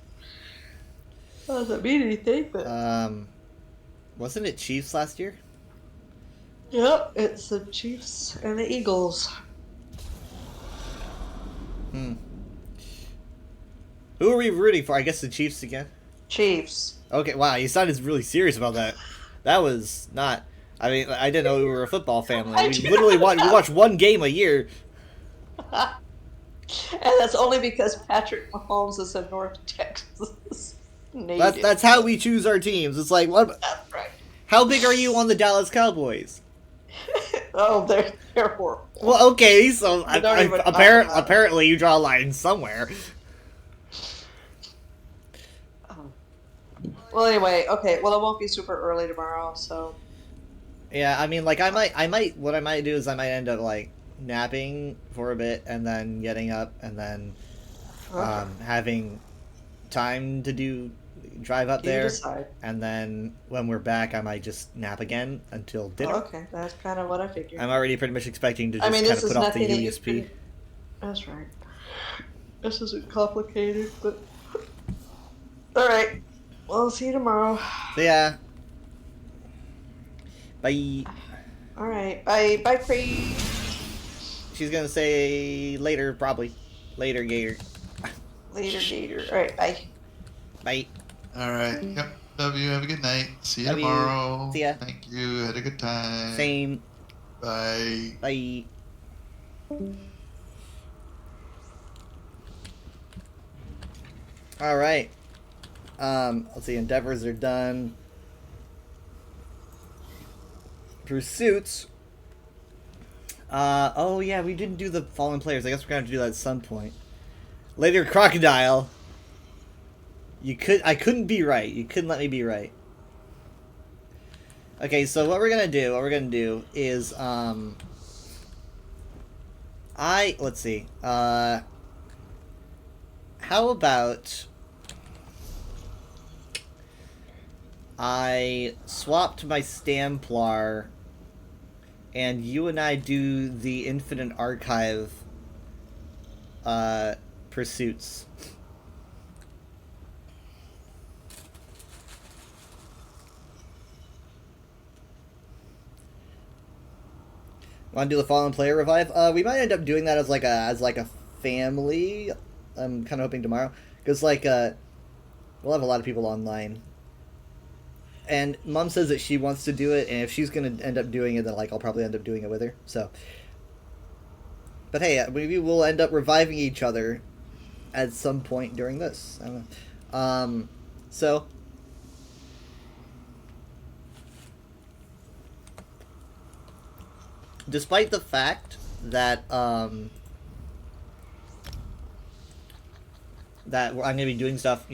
doesn't mean anything, but Wasn't it Chiefs last year? yep, it's the Chiefs and the Eagles. Hmm. Who are we rooting for? I guess the Chiefs again. Chiefs. Okay, wow, you sounded really serious about that. That was not. I mean, I didn't know we were a football family. I We do literally not know. watch one game a year. And that's only because Patrick Mahomes is a North Texas native. That's how we choose our teams. It's like, what? That's right. How big are you on the Dallas Cowboys? Oh, they're horrible. Well, okay, so We don't even talk about it. apparently you draw a line somewhere. Well, anyway, okay. Well, it won't be super early tomorrow, so Yeah, I mean, like what I might do is I might end up like napping for a bit and then getting up and then having time to drive up you there, decide. and then when we're back, I might just nap again until dinner. Okay, that's kind of what I figured. I'm already pretty much expecting to I just mean, kind this of is put off the nothing that you USP. can. That's right. This isn't complicated, but all right. Well, I'll see you tomorrow. Yeah. Bye. All right. Bye. Bye, Cree. She's gonna say later, probably. Later, Gator. Later, Gator. All right. Bye. Bye. All right. Yep. Love you. Have a good night. See you Love you. tomorrow. See ya. Thank you. Had a good time. Same. Bye. Bye. All right. Let's see. Endeavors are done. Pursuits. Oh yeah, we didn't do the fallen players. I guess we're gonna have to do that at some point. Later, Crocodile. I couldn't be right. You couldn't let me be right. Okay, so what we're gonna do is, let's see, how about I swapped my Stamplar and you and I do the Infinite Archive, pursuits. Want to do the Fallen Player revive? We might end up doing that as like a family. I'm kind of hoping tomorrow, because we'll have a lot of people online. And Mom says that she wants to do it, and if she's gonna end up doing it, then like I'll probably end up doing it with her. So, but hey, maybe we'll end up reviving each other at some point during this. I don't know. So. Despite the fact that that I'm gonna be doing stuff,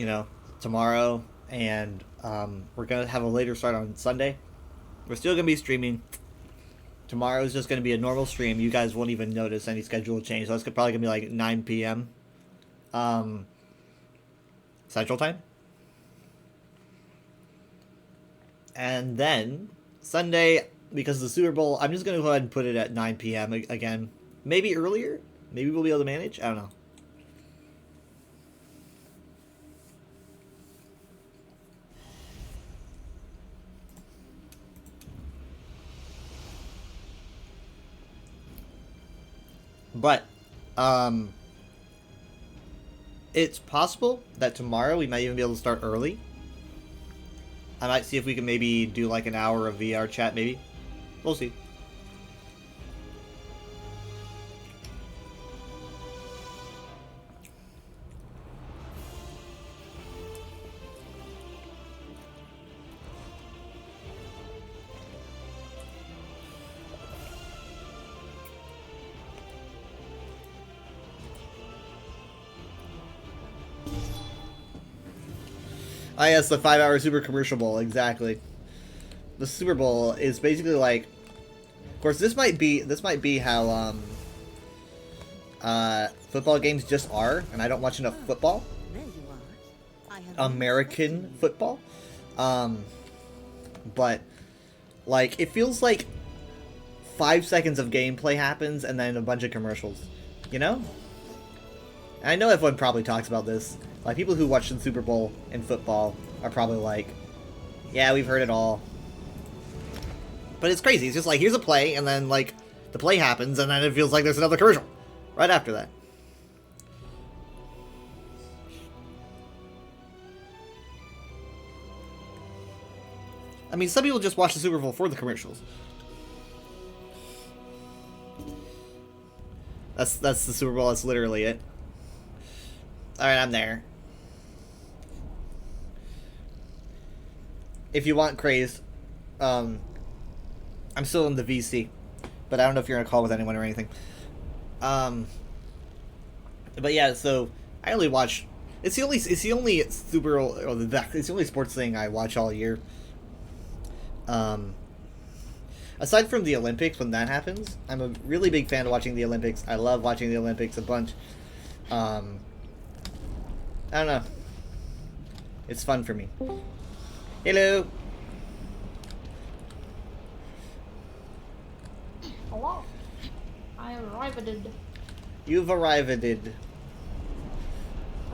tomorrow, and we're gonna have a later start on Sunday, we're still gonna be streaming. Tomorrow is just gonna be a normal stream. You guys won't even notice any schedule change. So it's probably gonna be like 9 p.m. Central Time, and then Sunday, because of the Super Bowl, I'm just going to go ahead and put it at 9 p.m. again. Maybe earlier? Maybe we'll be able to manage? I don't know. But, it's possible that tomorrow we might even be able to start early. I might see if we can maybe do like an hour of VR chat, maybe. We'll see. Ah, yes, the 5-hour Super Commercial Bowl, exactly. The Super Bowl is basically like, of course, this might be how football games just are, and I don't watch enough football. There you are. I have American football, but like it feels like 5 seconds of gameplay happens and then a bunch of commercials. You know? And I know everyone probably talks about this. Like, people who watch the Super Bowl in football are probably like, yeah, we've heard it all. But it's crazy. It's just like, here's a play, and then, like, the play happens, and then it feels like there's another commercial right after that. I mean, some people just watch the Super Bowl for the commercials. That's the Super Bowl. That's literally it. All right, I'm there. If you want crazed, I'm still in the VC, but I don't know if you're on a call with anyone or anything. But yeah, so I only watch. It's the only Super Bowl, or it's the only sports thing I watch all year. Aside from the Olympics, when that happens, I'm a really big fan of watching the Olympics. I love watching the Olympics a bunch. I don't know. It's fun for me. Hello. Hello. I arrived. You've arrived. Okay,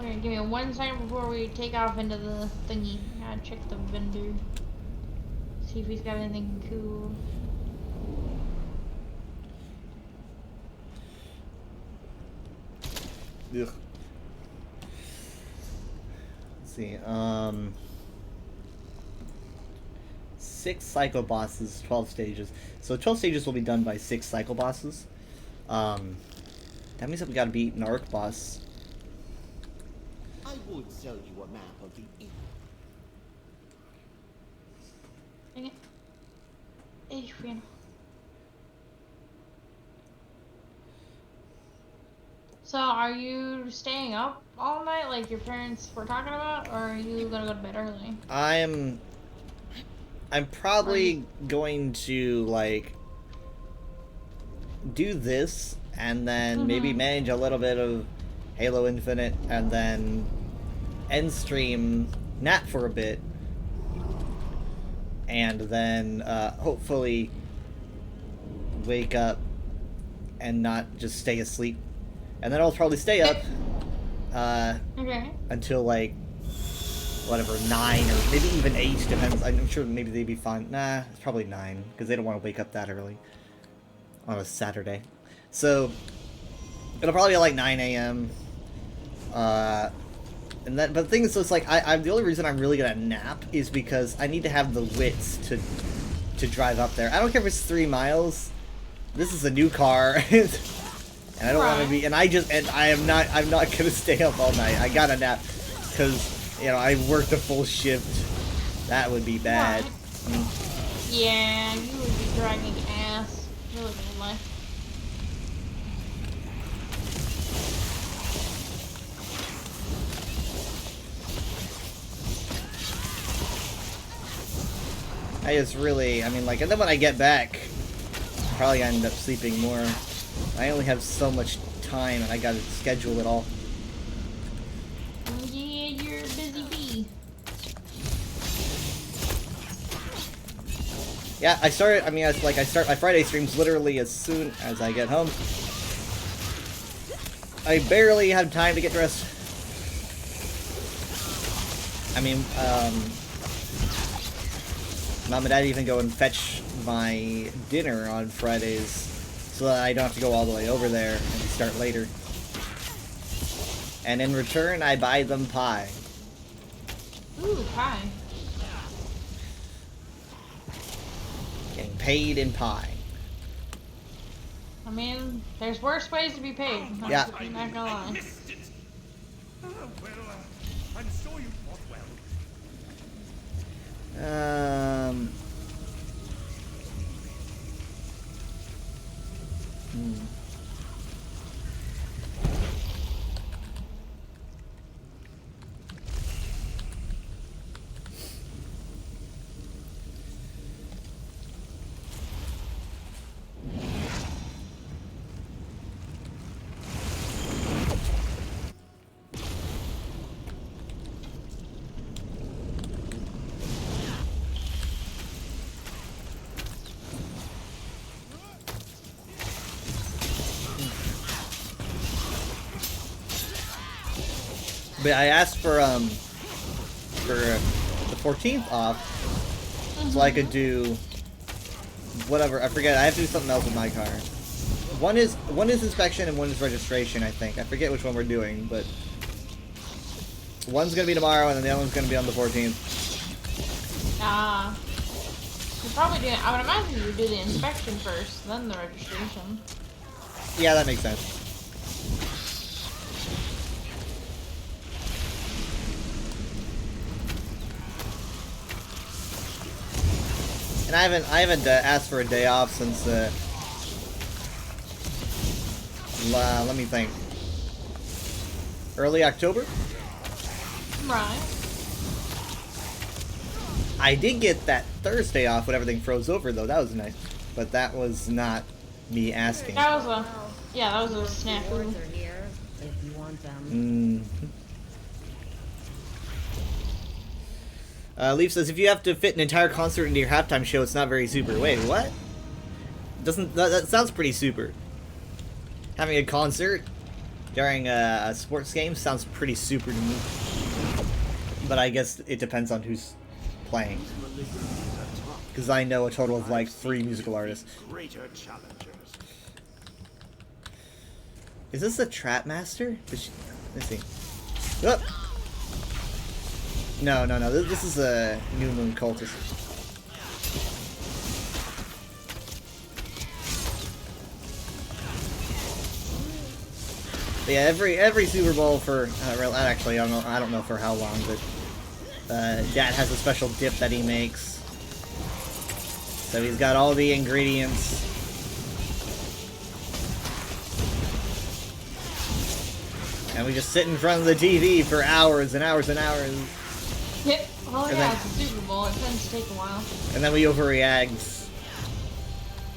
give me 1 second before we take off into the thingy. Gotta check the vendor. See if he's got anything cool. Ugh. Let's see. 6 cycle bosses, 12 stages. So 12 stages will be done by 6 cycle bosses. That means that we gotta beat an Arc boss. I would sell you a map of the Dang it. Adrian. So, are you staying up all night like your parents were talking about, or are you gonna go to bed early? I'm probably going to, like, do this, and then maybe manage a little bit of Halo Infinite, and then end stream, nap for a bit, and then hopefully wake up and not just stay asleep. And then I'll probably stay up Okay. until, like, whatever, 9 or maybe even 8, depends. I'm sure maybe they'd be fine. Nah, it's probably 9, because they don't want to wake up that early on a Saturday. So, it'll probably be like 9 a.m. And then, but the thing is, so it's like, I'm the only reason I'm really gonna nap is because I need to have the wits to drive up there. I don't care if it's 3 miles. This is a new car. And I don't want to be, and I'm not gonna stay up all night. I gotta nap, because, you know, I worked a full shift. That would be bad. Right. Yeah, you would be dragging ass. Really gonna lie. I just really, I mean, like, and then when I get back, I'll probably end up sleeping more. I only have so much time, and I gotta schedule it all. Yeah, you're a busy bee. Yeah, I start my Friday streams literally as soon as I get home. I barely have time to get dressed. I mean, Mom and Dad even go and fetch my dinner on Fridays, so that I don't have to go all the way over there and start later. And in return, I buy them pie. Ooh, pie. Getting paid in pie. I mean, there's worse ways to be paid. Yeah. I'm not gonna lie. Missed it. Well, I'm sure you fought well. But I asked for the 14th off so I could do whatever. I forget. I have to do something else with my car. One is inspection and one is registration, I think. I forget which one we're doing, but one's gonna be tomorrow and then the other one's gonna be on the 14th. You're probably doing. I would imagine you would do the inspection first, then the registration. Yeah, that makes sense. And I haven't asked for a day off since let me think. Early October? Right. I did get that Thursday off when everything froze over though. That was nice. But that was not me asking. That was a. Yeah, that was a snafu. Rewards are here if you want them. Leaf says, if you have to fit an entire concert into your halftime show, it's not very super. Wait, what? Doesn't that sounds pretty super. Having a concert during a sports game sounds pretty super to me. But I guess it depends on who's playing. Because I know a total of like 3 musical artists. Greater challengers. Is this a Trap Master? Let's see. Oh! No. This is a New Moon Cultist. But yeah, every Super Bowl for actually I don't know for how long, but Dad has a special dip that he makes. So he's got all the ingredients. And we just sit in front of the TV for hours and hours and hours. Yep. Well, And yeah, then- it's a Super Bowl. It tends to take a while. And then we overreact,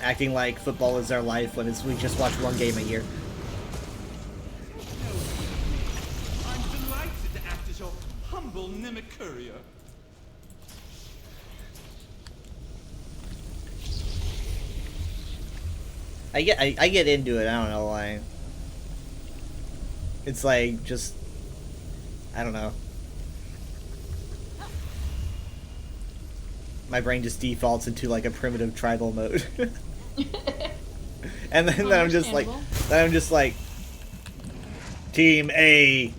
acting like football is our life when we just watch one game a year. I'm delighted to act as your humble Nimicuria. I get into it. I don't know why. It's like just I don't know. My brain just defaults into like a primitive tribal mode. And then I'm just like Team A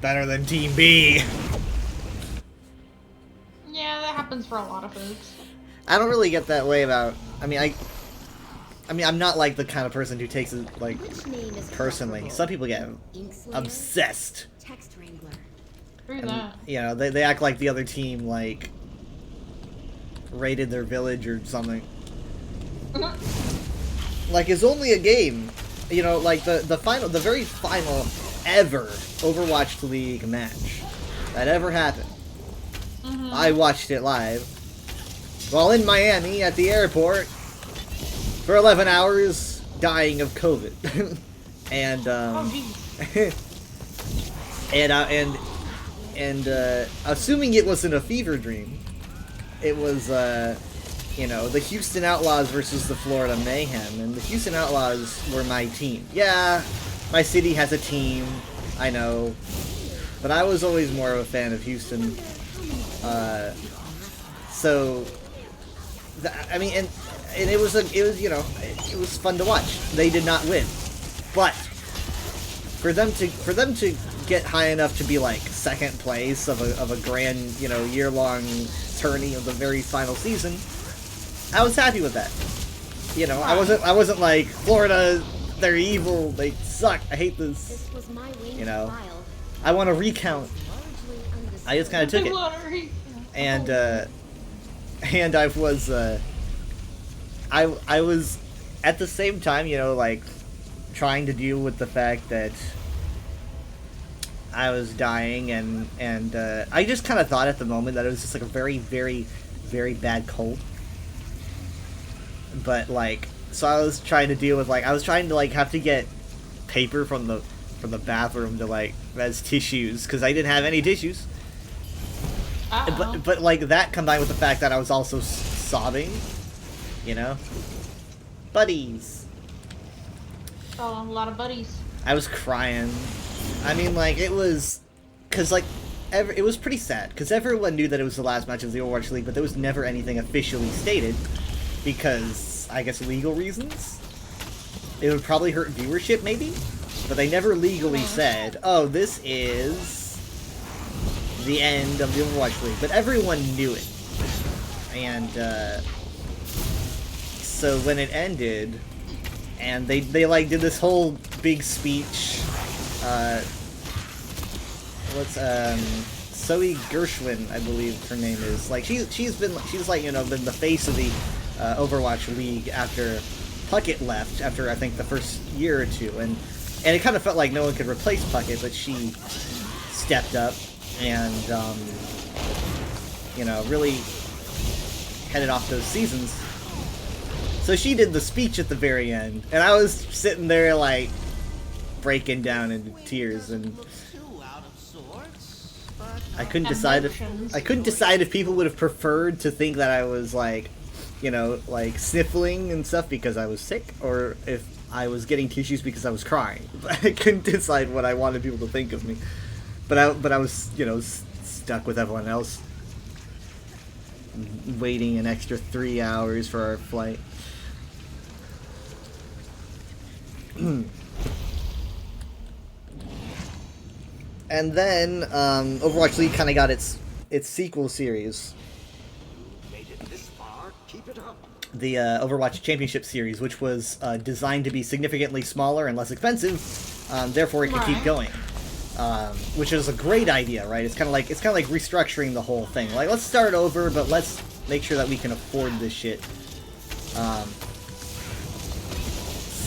better than Team B. Yeah, that happens for a lot of folks. I don't really get that way about I mean I'm not like the kind of person who takes it like Which name is personally. preferable? Some people get Inkslayer? obsessed. Text Wrangler. Through And, that. you know, they act like the other team like raided their village or something. Like it's only a game. You know, like the very final ever Overwatch League match that ever happened. I watched it live while in Miami at the airport for 11 hours dying of COVID. And Oh, jeez. and assuming it wasn't a fever dream, it was you know, the Houston Outlaws versus the Florida Mayhem, and the Houston Outlaws were my team. Yeah, my city has a team, I know, but I was always more of a fan of Houston. So, I mean, and it was you know, it was fun to watch. They did not win, but for them to get high enough to be like second place of a grand, you know, year-long tourney of the very final season, I was happy with that. You know, I wasn't like Florida, they're evil, they suck, I hate this. This was my winged You know, file. I want to recount. Largely undisturbed. I just kind of took it, Lottery. and I was I was at the same time, you know, like trying to deal with the fact that I was dying, and I just kind of thought at the moment that it was just like a very, very, very bad cold. But like, so I was trying to deal with like, I was trying to like have to get paper from the bathroom to like as tissues because I didn't have any tissues. But like that combined with the fact that I was also sobbing, you know, buddies. Oh, a lot of buddies. I was crying. I mean, like, it was because like, it was pretty sad because everyone knew that it was the last match of the Overwatch League, but there was never anything officially stated because I guess legal reasons. It would probably hurt viewership, maybe, but they never legally said, "Oh, this is the end of the Overwatch League." But everyone knew it, and so when it ended, and they like did this whole big speech. Zoe Gershwin, I believe her name is. Like she's like, you know, been the face of the Overwatch League after Puckett left, after I think the first year or two, and it kind of felt like no one could replace Puckett, but she stepped up and you know, really headed off those seasons. So she did the speech at the very end, and I was sitting there like breaking down into tears, and I couldn't decide if people would have preferred to think that I was like, you know, like sniffling and stuff because I was sick, or if I was getting tissues because I was crying. But I couldn't decide what I wanted people to think of me. But I was, you know, stuck with everyone else, waiting an extra 3 hours for our flight. And then Overwatch League kind of got its sequel series, Made it this far. Keep it up. the Overwatch Championship Series, which was designed to be significantly smaller and less expensive, therefore it could keep going, which is a great idea, right? It's kind of like restructuring the whole thing. Like, let's start over, but let's make sure that we can afford this shit.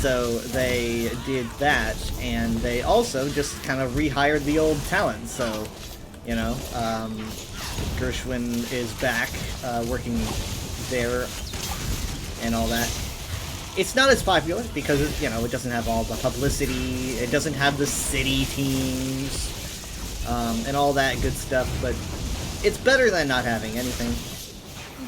So they did that, and they also just kind of rehired the old talent. So, you know, Gershwin is back working there and all that. It's not as popular because, you know, it doesn't have all the publicity, it doesn't have the city teams, and all that good stuff, but it's better than not having anything.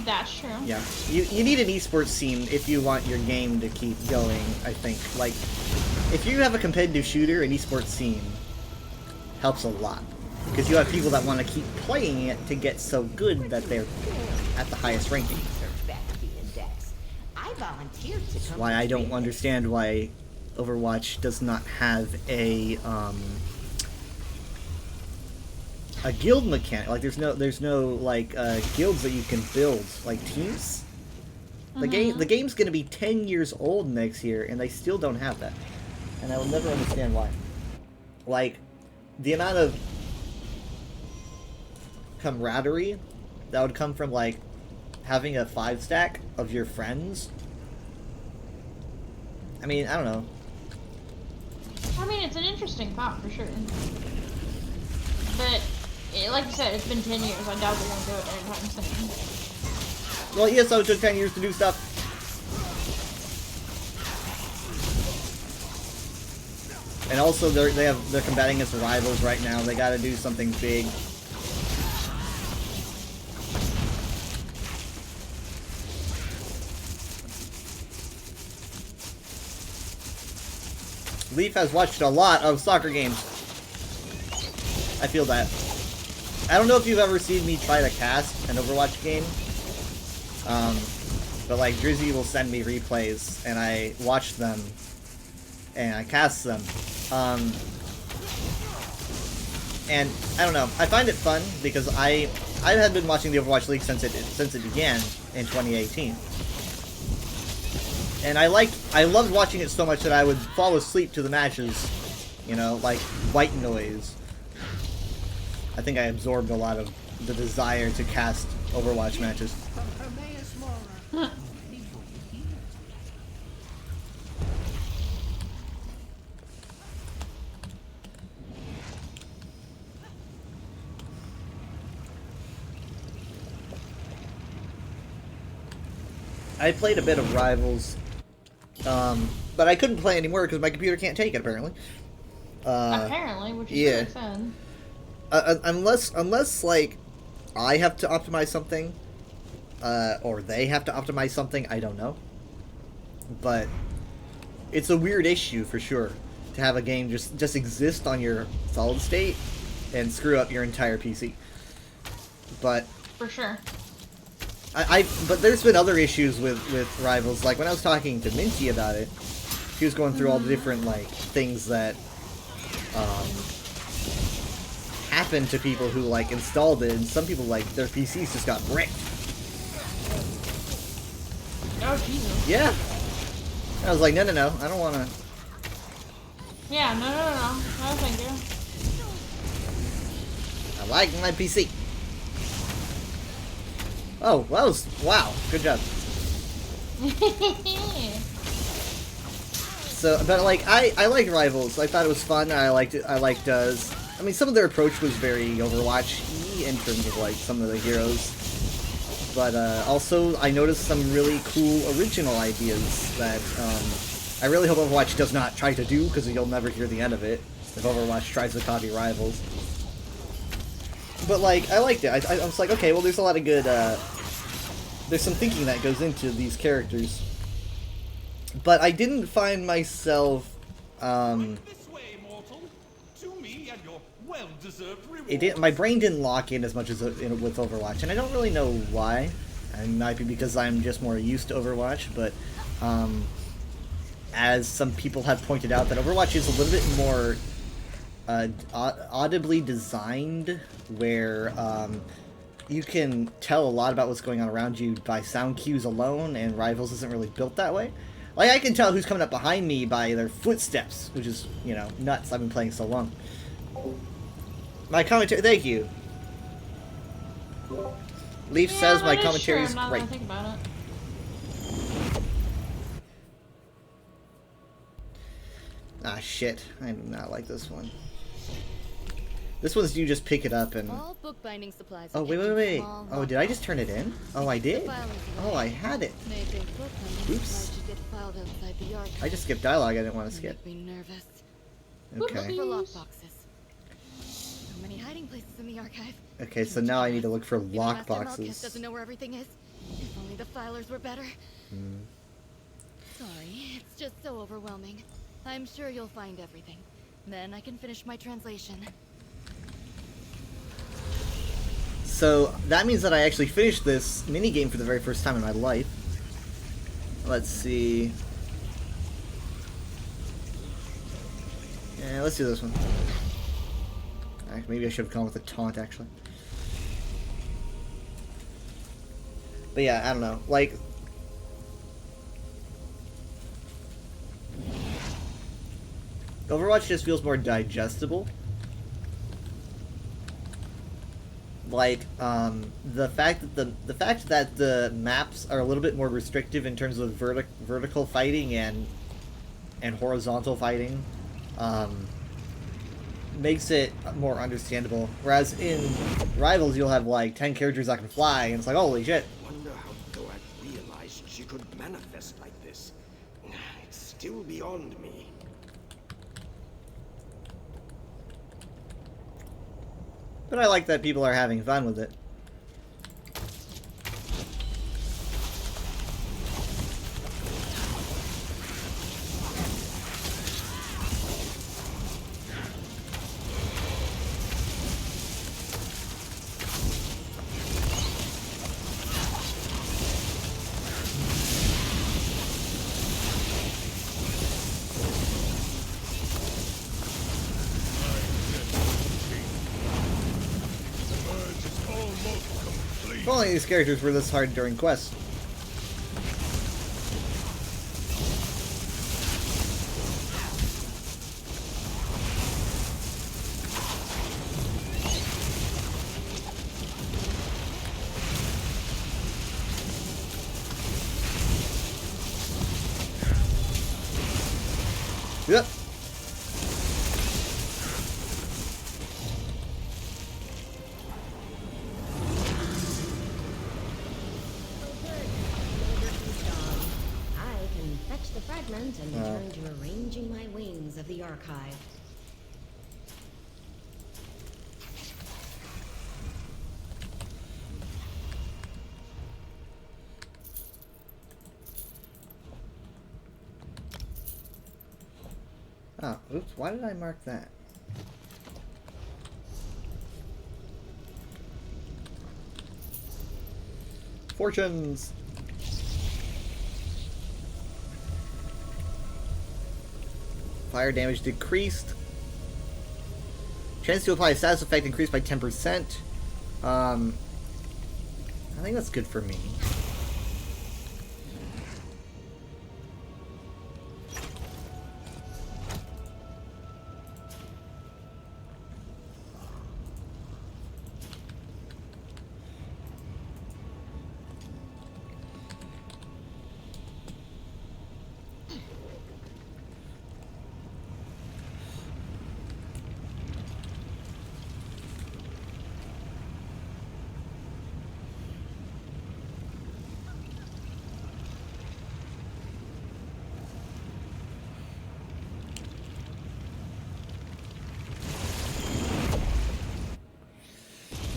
That's true. Yeah, you need an esports scene if you want your game to keep going, I think. Like, if you have a competitive shooter, an esports scene helps a lot. Because you have people that want to keep playing it to get so good that they're at the highest ranking. That's why I don't understand why Overwatch does not have a guild mechanic. Like, there's no like guilds that you can build, like teams. The game's gonna be 10 years old next year, and they still don't have that. And I will never understand why. Like, the amount of camaraderie that would come from like having a 5-stack of your friends. I mean, I don't know. I mean, it's an interesting thought for sure. But like you said, it's been 10 years. I doubt they're gonna do it anytime soon. Well, ESO took 10 years to do stuff. And also, they're combating against rivals right now. They got to do something big. Leaf has watched a lot of soccer games. I feel that. I don't know if you've ever seen me try to cast an Overwatch game, but like Drizzy will send me replays, and I watch them, and I cast them, and I don't know. I find it fun because I have been watching the Overwatch League since it began in 2018, and I loved watching it so much that I would fall asleep to the matches, you know, like white noise. I think I absorbed a lot of the desire to cast Overwatch matches. I played a bit of Rivals, but I couldn't play anymore because my computer can't take it, apparently. Apparently, which is yeah. really sad. Unless like I have to optimize something, or they have to optimize something, I don't know. But it's a weird issue for sure to have a game just exist on your solid state and screw up your entire PC. But For sure. but there's been other issues with Rivals. Like when I was talking to Minty about it, she was going through all the different like things that happened to people who like installed it, and some people like their PCs just got bricked. Oh Jesus. Yeah. I was like, no, I don't want to. Yeah, no. No, thank you. I like my PC. Oh, that was wow. Good job. So, but like, I liked Rivals. I thought it was fun. I liked it. I liked. I mean, some of their approach was very Overwatch-y in terms of like some of the heroes. But also, I noticed some really cool original ideas that I really hope Overwatch does not try to do, because you'll never hear the end of it if Overwatch tries to copy Rivals. But like, I liked it. I was like, okay, well, there's a lot of good. There's some thinking that goes into these characters. But I didn't find myself. This way, mortal. To me and your well-deserved reward. It didn't. My brain didn't lock in as much as with Overwatch, and I don't really know why. It might be because I'm just more used to Overwatch, but as some people have pointed out, that Overwatch is a little bit more audibly designed, where you can tell a lot about what's going on around you by sound cues alone, and Rivals isn't really built that way. Like, I can tell who's coming up behind me by their footsteps, which is, you know, nuts. I've been playing so long. My commentary, thank you. Leaf says my commentary is great. Think about it. Ah, shit. I do not like this one. This one's you just pick it up and... All bookbinding supplies. Oh, wait. Oh, did I just turn it in? Oh, I did? Oh, I had it. Oops. I just skipped dialogue I didn't want to skip. Make me nervous. Okay. For lockboxes. So many hiding places in the archive. Okay, so now I need to look for Even Master Malkuth lockboxes. doesn't know where everything is. If only the filers were better. Sorry, it's just so overwhelming. I'm sure you'll find everything. Then I can finish my translation. So, that means that I actually finished this minigame for the very first time in my life. Let's see. Yeah, let's do this one. Maybe I should have gone with a taunt, actually. But yeah, I don't know. Like... Overwatch just feels more digestible. Like, the fact that the maps are a little bit more restrictive in terms of vertical fighting and horizontal fighting, makes it more understandable. Whereas in Rivals, you'll have like 10 characters that can fly, and it's like, holy shit. Wonder how Doak realized she could manifest like this. It's still beyond me. But I like that people are having fun with it. If only these characters were this hard during quests. Yep. And return to arranging my wings of the archive. Oh, oops, why did I mark that? Fortunes! Fire damage decreased. Chance to apply a status effect increased by 10%. I think that's good for me.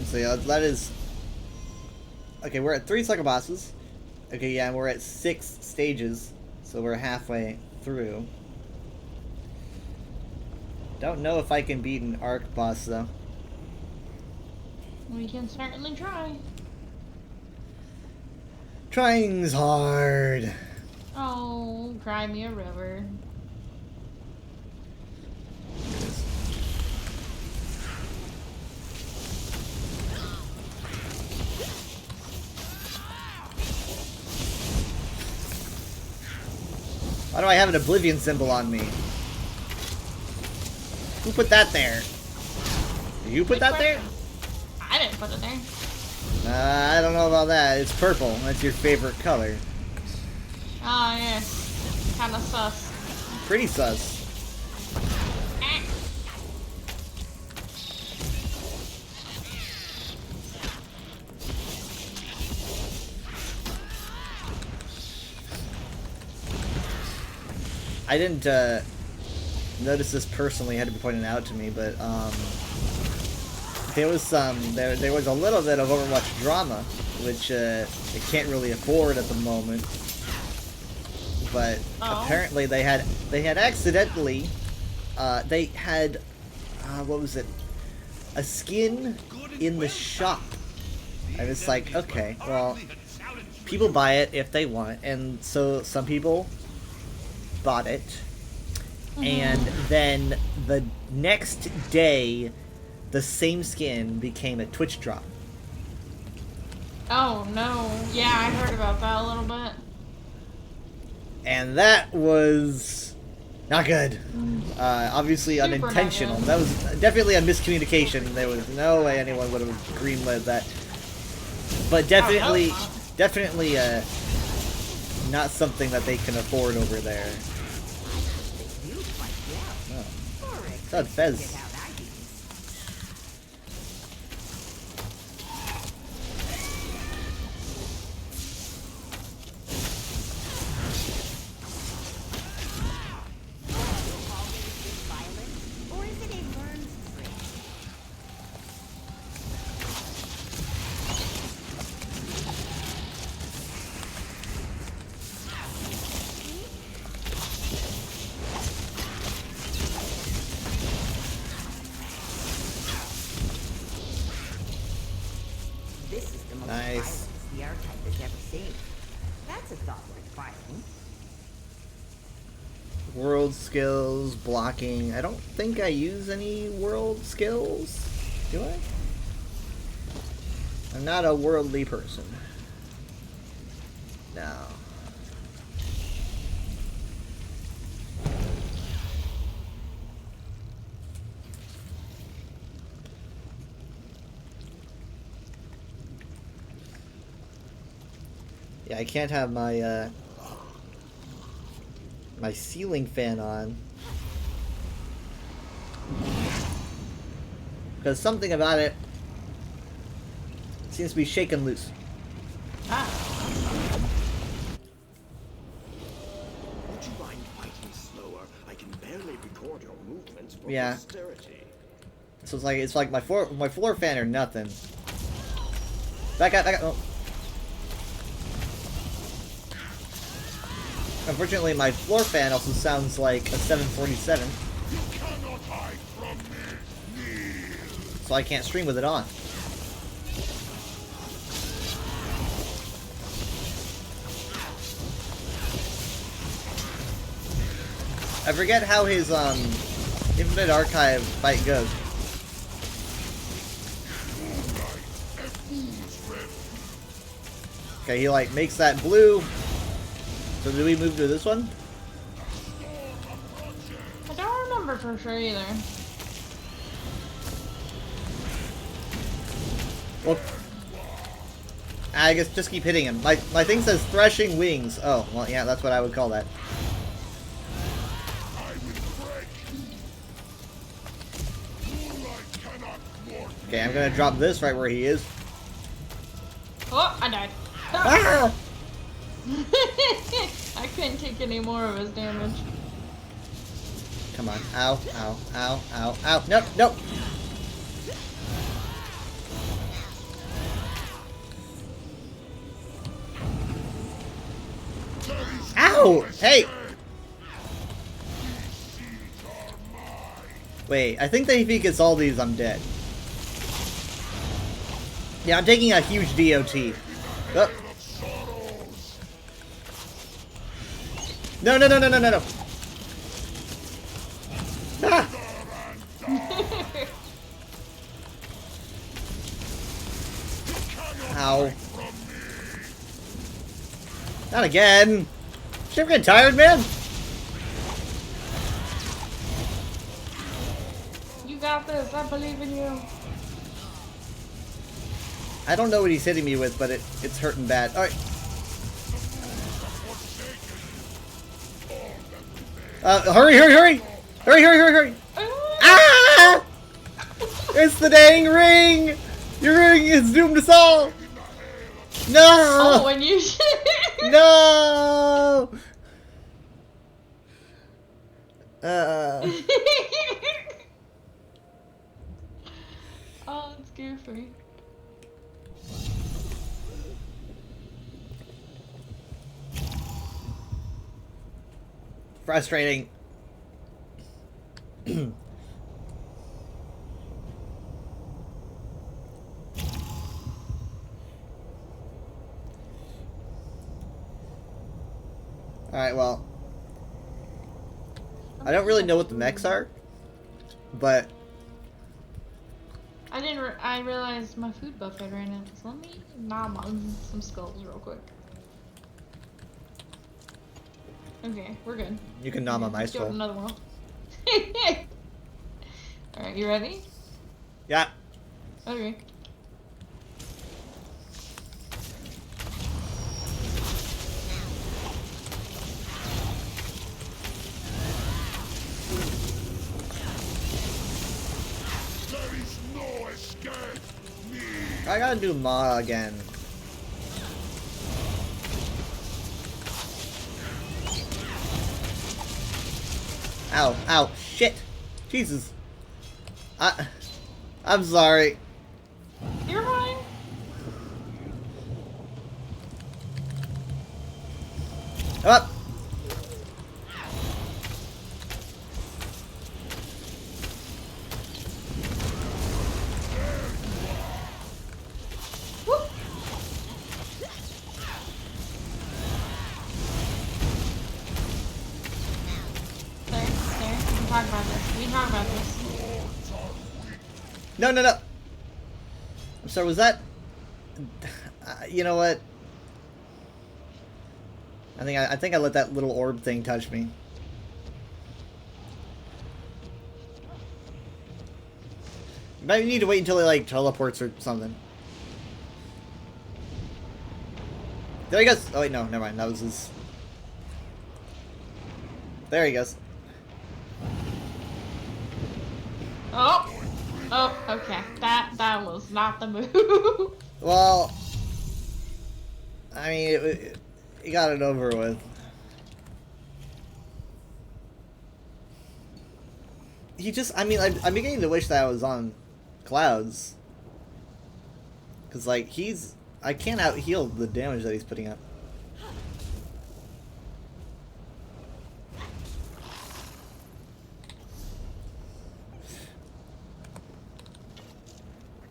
So yeah, that is... Okay, we're at 3 sucker bosses. Okay, yeah, and we're at 6 stages. So we're halfway through. Don't know if I can beat an arc boss, though. We can certainly try. Trying's hard. Oh, cry me a river. Why do I have an Oblivion symbol on me? Who put that there? Did you put that there? I didn't put it there. I don't know about that. It's purple. That's your favorite color. Oh, yes. Kinda sus. Pretty sus. I didn't notice this personally. It had to be pointed out to me, but there was there was a little bit of Overwatch drama, which it can't really afford at the moment. But apparently they had accidentally they had what was it? A skin in the shop. I was like, okay, well, people buy it if they want, and so some people bought it, and then the next day the same skin became a Twitch drop. Oh no. Yeah, I heard about that a little bit. And that was not good. Obviously Super unintentional. not That was definitely a miscommunication. There was no way anyone would have greenlit that. But definitely not something that they can afford over there. Oh, Fez. Nice. The archive has ever seen. That's a thought worth fighting. World skills, blocking. I don't think I use any world skills. Do I? I'm not a worldly person. No. Yeah, I can't have my my ceiling fan on because something about it seems to be shaken loose. Would you mind fighting slower? I can barely record your movements for Yeah. posterity. So it's like my floor fan or nothing. Back up. Oh. Unfortunately, my floor fan also sounds like a 747. You cannot hide from me. So I can't stream with it on. I forget how his Infinite Archive fight goes. Okay, he like makes that blue. So do we move to this one? I don't remember for sure either. Well, I guess just keep hitting him. My thing says threshing wings. Oh, well, yeah, that's what I would call that. Okay, I'm gonna drop this right where he is. Oh, I died. Ah! I couldn't take any more of his damage. Come on. Ow, ow, ow, ow, ow. Nope, nope. Ow! Hey! Wait, I think that if he gets all these, I'm dead. Yeah, I'm taking a huge DOT. Oh. No, no, no, no, no, no, no. Ah! Ow. Not again. Should get tired, man. You got this. I believe in you. I don't know what he's hitting me with, but it's hurting bad. All right. Hurry, hurry, hurry! Hurry, hurry, hurry, hurry! Ah! It's the dang ring! Your ring is doomed us all! No! Oh, and you No! Oh, it's goofy. Frustrating. Alright, well. I don't really know what the mechs are, but I realized my food buff had ran out, so let me nom on some skulls real quick. Okay, we're good. you can nom on my Let's do skull. another one. Alright, you ready? Yeah. Okay. I gotta do Ma again. Ow, ow, shit. Jesus. I'm sorry. You're fine. Up. Talk about this. We can talk about this. No, no, no. I'm sorry, was that... you know what? I think I let that little orb thing touch me. Maybe need to wait until it like teleports or something. There he goes. Oh wait, no, never mind. That was his. There he goes. Oh. Oh, okay. That was not the move. Well, I mean, he got it over with. He just, I mean, I'm beginning to wish that I was on Clouds. Because, like, I can't out-heal the damage that he's putting up.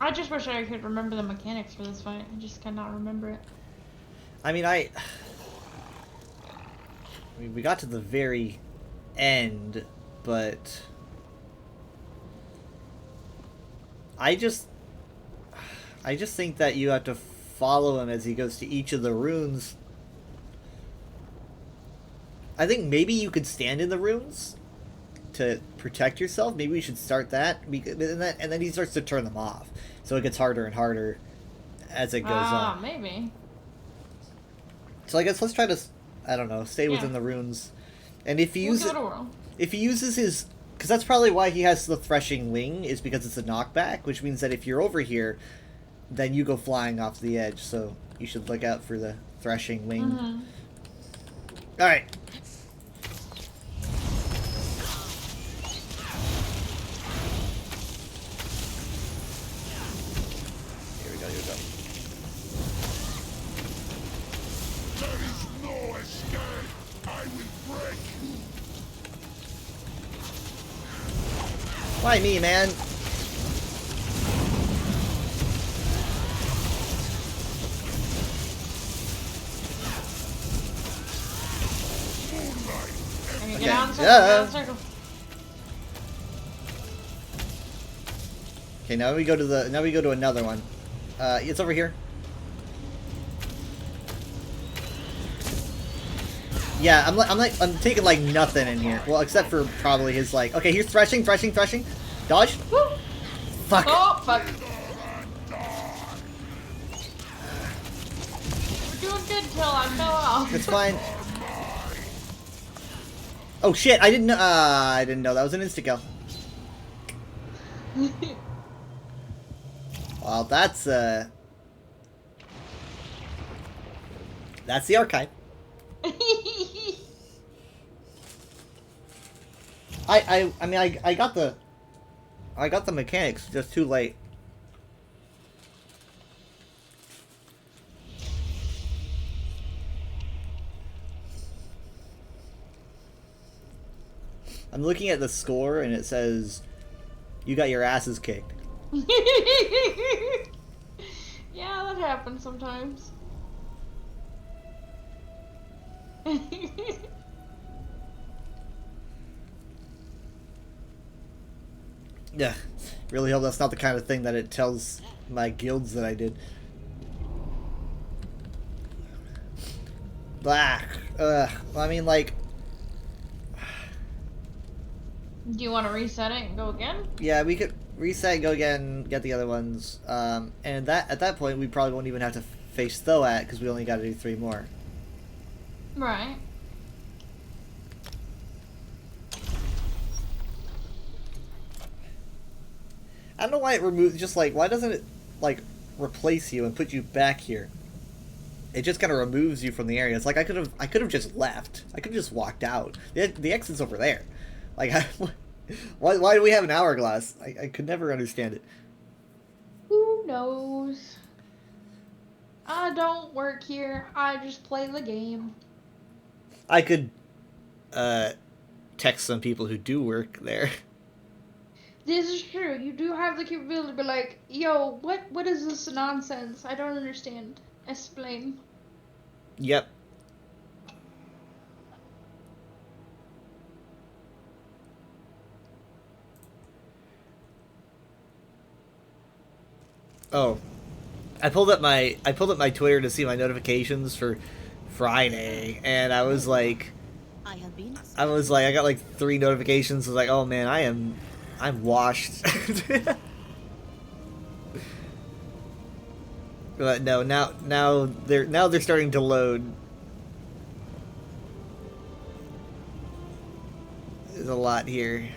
I just wish I could remember the mechanics for this fight. I just cannot remember it. I mean, we got to the very end, but I just think that you have to follow him as he goes to each of the runes. I think maybe you could stand in the runes to protect yourself. Maybe we should start that, and then he starts to turn them off, so it gets harder and harder as it goes on. Maybe. So I guess let's try to, I don't know, stay within the runes, and if he uses his, because that's probably why he has the threshing wing, is because it's a knockback, which means that if you're over here, then you go flying off the edge. So you should look out for the threshing wing. All right. Here we go. There is no escape. I will break you. Why me, man? Get out in circle, Yeah. get out in circle. Okay, now we go to another one. It's over here. Yeah, I'm taking like nothing in here. Well, except for probably his like. Okay, here's threshing. Dodge. Woo. Fuck. Oh, fuck. We're doing good till I fell off. It's fine. Oh shit! I didn't know. I didn't know that was an insta kill. Well, that's the archive. I mean I got the mechanics, just too late. I'm looking at the score and it says you got your asses kicked. Yeah, that happens sometimes. Yeah, really hope that's not the kind of thing that it tells my guilds that I did. Black. Well, I mean, like. Do you want to reset it and go again? Yeah, we could reset, go again, get the other ones, and at that point we probably won't even have to face Thoat because we only got to do 3 more. Right. I don't know why it removes. Just like, why doesn't it like replace you and put you back here? It just kind of removes you from the area. It's like I could have just left. I could have just walked out. The exit's over there. Like, why do we have an hourglass? I could never understand it. Who knows? I don't work here. I just play the game. I could text some people who do work there. This is true. You do have the capability to be like, yo, what is this nonsense? I don't understand. Explain. Yep. Oh, I pulled up my Twitter to see my notifications for Friday, and I was like, I got like 3 notifications. I was like, oh man, I'm washed. But no, now they're starting to load. There's a lot here.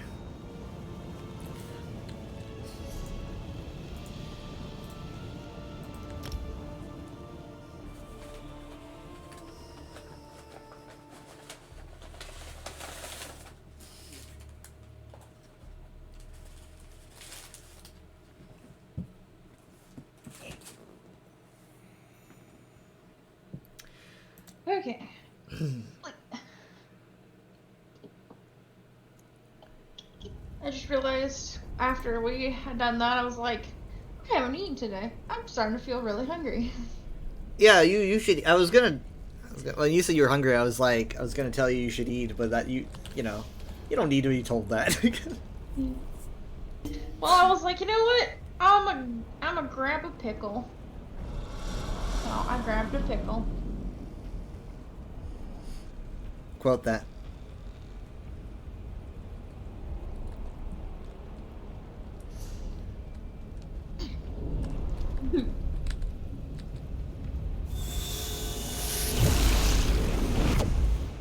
Okay. I just realized after we had done that, I was like, I haven't eaten today. I'm starting to feel really hungry. Yeah, you should. I was gonna when you said you were hungry, I was gonna tell you should eat, but that you know. You don't need to be told that. Well, I was like, you know what? I'm a grab a pickle. So I grabbed a pickle. Quote that.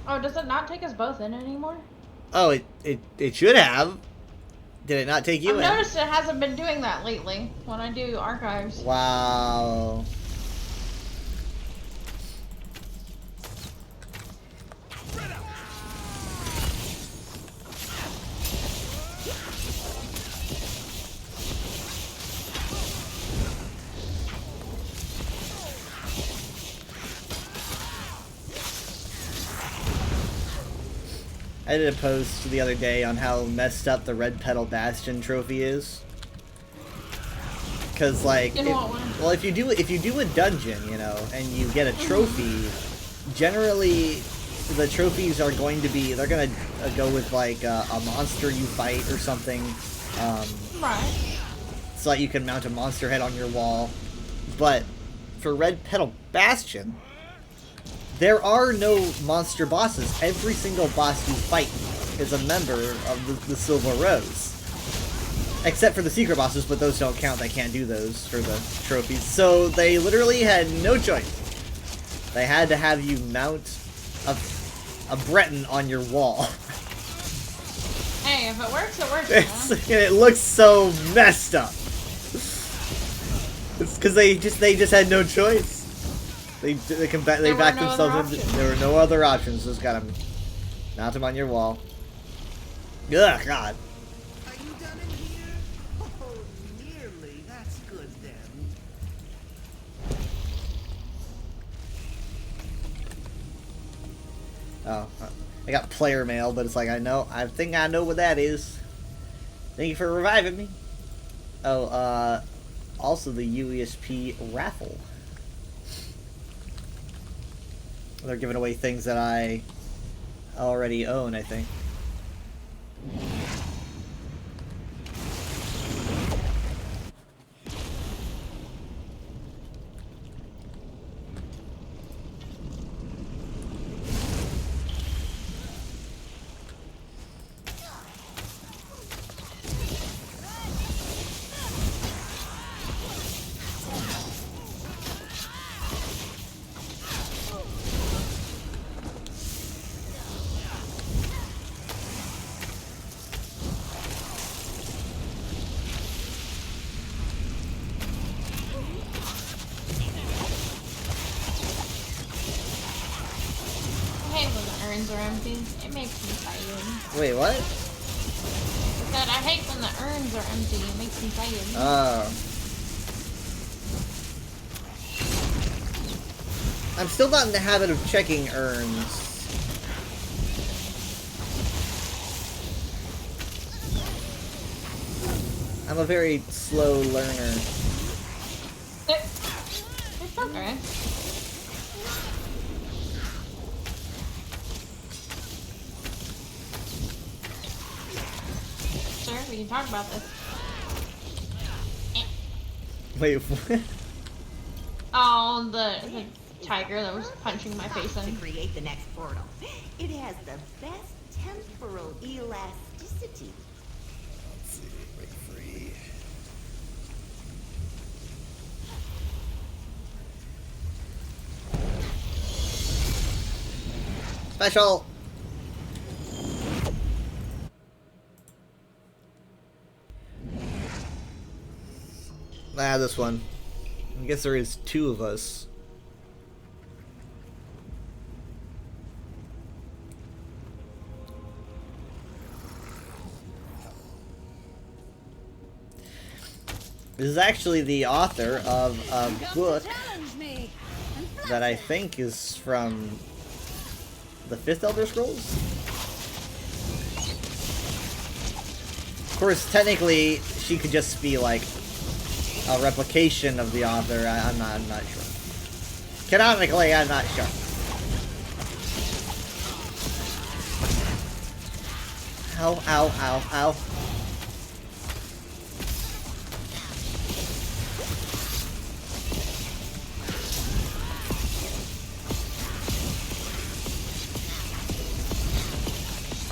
Oh, does it not take us both in anymore? Oh, it should have. Did it not take you I've in? noticed it hasn't been doing that lately when I do archives. Wow. I did a post the other day on how messed up the Red Petal Bastion trophy is. Cause like, well, if you do a dungeon, you know, and you get a trophy, generally the trophies are going to be, they're gonna go with like a monster you fight or something, right? So that you can mount a monster head on your wall. But for Red Petal Bastion, there are no monster bosses. Every single boss you fight is a member of the Silver Rose. Except for the secret bosses, but those don't count. They can't do those for the trophies. So they literally had no choice. They had to have you mount a Breton on your wall. Hey, if it works, it works. And it looks so messed up. It's because they just had no choice. They backed themselves in. There were no other options. Just gotta mount them on your wall. Ugh, God. Are you done in here? Oh, nearly. That's good then. Oh, I got player mail, but it's like I think I know what that is. Thank you for reviving me. Oh, also the UESP raffle. They're giving away things that I already own, I think. Are empty. It makes me tired. Wait, what? I said I hate when the urns are empty. It makes me tired. Oh. I'm still not in the habit of checking urns. I'm a very slow learner. It's okay. Sure, we can talk about this. Wait, what? Oh, the tiger that was punching my face in. To create the next portal. It has the best temporal elasticity. Let's see, break free. Special! Ah, this one. I guess there is two of us. This is actually the author of a book that I think is from the 5th Elder Scrolls? Of course, technically, she could just be like a replication of the author. I'm not sure. Canonically, I'm not sure. Ow, ow, ow, ow.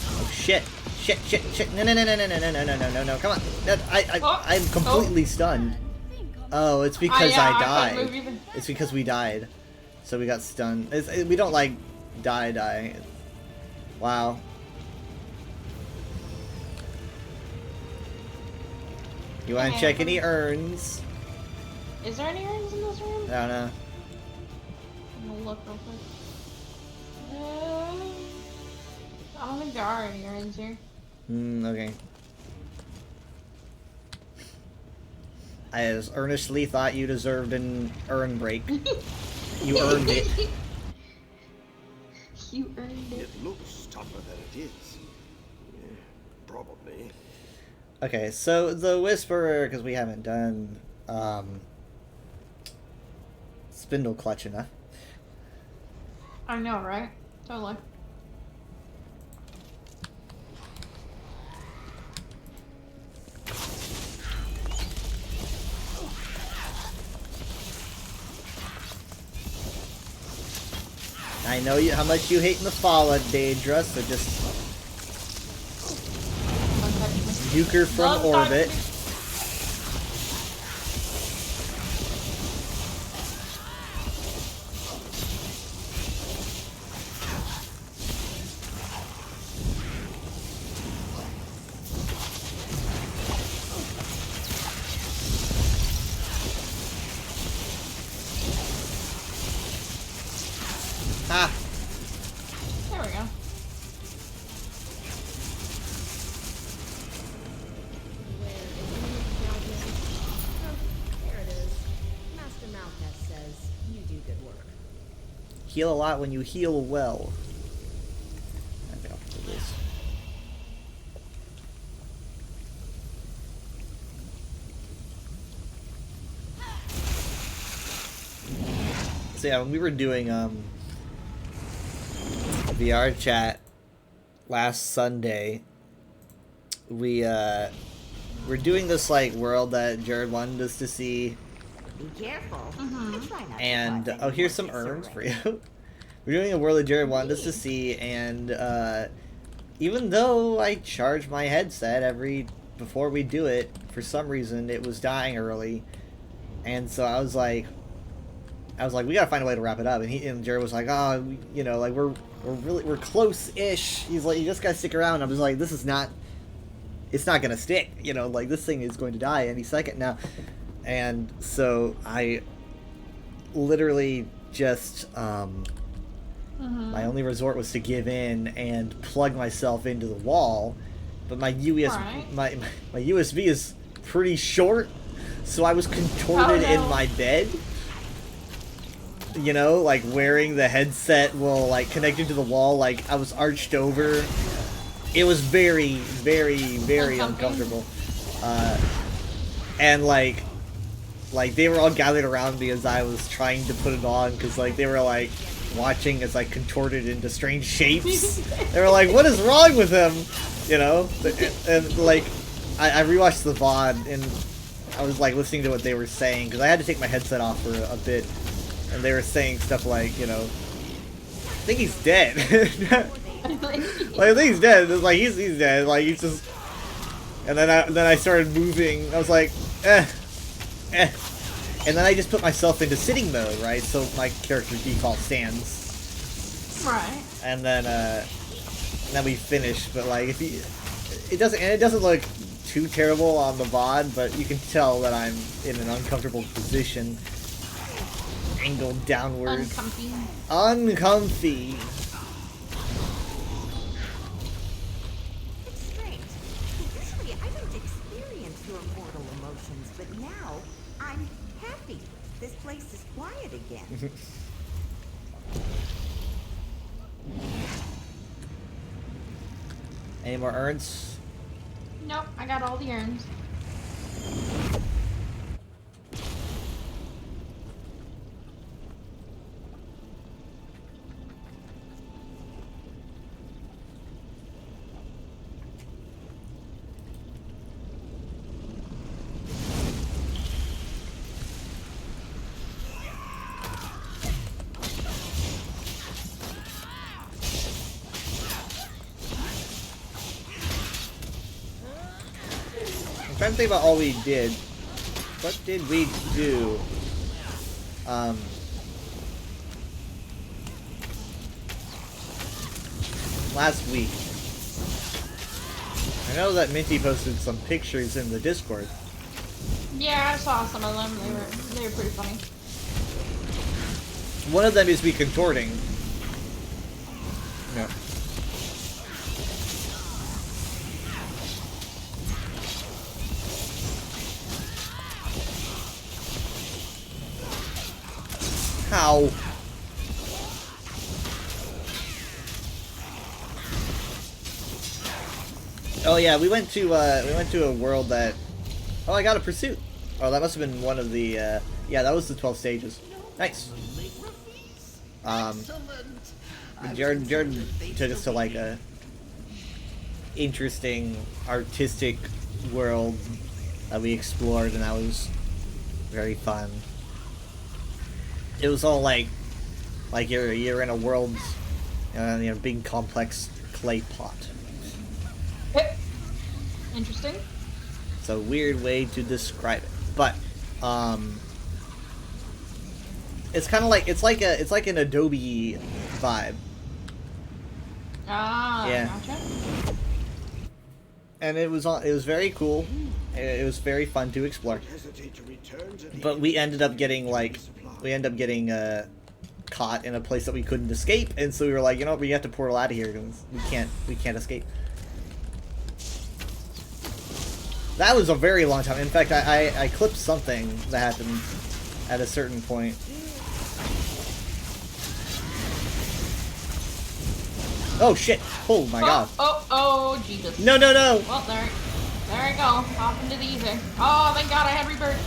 Oh shit. Shit, shit, shit. No, no, no, no, no, no, no, no, no, no, no. Come on. No, I'm completely stunned. Oh, it's because I died. It's because we died. So we got stunned. We don't like die. Wow. You want to check any urns? Is there any urns in this room? I don't know. I'm gonna look real quick. I don't think there are any urns here. Okay. I as earnestly thought you deserved an urn break. You earned it. You earned it. It looks tougher than it is. Yeah, probably. Okay, so the Whisperer, because we haven't done Spindle Clutch enough. I know, right? Totally. I know how much you hate Mephala, Daedra, so just nuke her from orbit. Ah. There we go. There it is. Master Malphas says you do good work. Heal a lot when you heal well. I think I'll do this. So yeah, when we were doing VR chat last Sunday, we're doing this like world that Jared wanted us to see. Be careful. And oh, here's some urns for you. We're doing a world that Jared wanted us to see, and even though I charge my headset before we do it, for some reason it was dying early, and so I was like, we gotta find a way to wrap it up. And Jared was like, oh, you know, like we're close-ish. He's like, you just gotta stick around. I was like, it's not gonna stick. You know, like this thing is going to die any second now. And so I literally just my only resort was to give in and plug myself into the wall. But my my USB is pretty short, so I was contorted in my bed. You know, like wearing the headset while like connected to the wall, like I was arched over. It was very, very, very uncomfortable. And like they were all gathered around me as I was trying to put it on, because like they were like watching as I contorted into strange shapes. They were like, "What is wrong with him?" You know, and like I rewatched the VOD and I was like listening to what they were saying, because I had to take my headset off for a bit. And they were saying stuff like, you know, I think he's dead. Like, I think he's dead. It's like he's dead. Like he's just. And then I started moving. I was like, eh. And then I just put myself into sitting mode, right? So my character default stands. Right. And then we finished. But like, it doesn't look too terrible on the VOD, but you can tell that I'm in an uncomfortable position. Angled downwards. Uncomfy. It's strange. Usually I don't experience your mortal emotions, but now I'm happy. This place is quiet again. Any more urns? Nope, I got all the urns. trying to think about all we did. What did we do? Last week. I know that Minty posted some pictures in the Discord. Yeah, I saw some of them. They were pretty funny. One of them is me contorting. No. How? Oh yeah, we went to a world that. Oh, I got a pursuit. Oh, that must have been one of the. Yeah, that was the 12 stages. Nice. Jared took us to like a interesting artistic world that we explored, and that was very fun. It was all like you're in a world, big complex clay pot. Interesting. It's a weird way to describe it, but it's kind of like it's like an Adobe vibe. Ah, yeah. Gotcha. And it was very cool. It was very fun to explore. But we ended up getting caught in a place that we couldn't escape, and so we were like, you know what, we have to portal out of here because we can't escape. That was a very long time. In fact, I clipped something that happened at a certain point. Oh shit! Oh my god! Oh Jesus! No! Well, there I go. Off into the ether. Oh, thank God I had rebirth.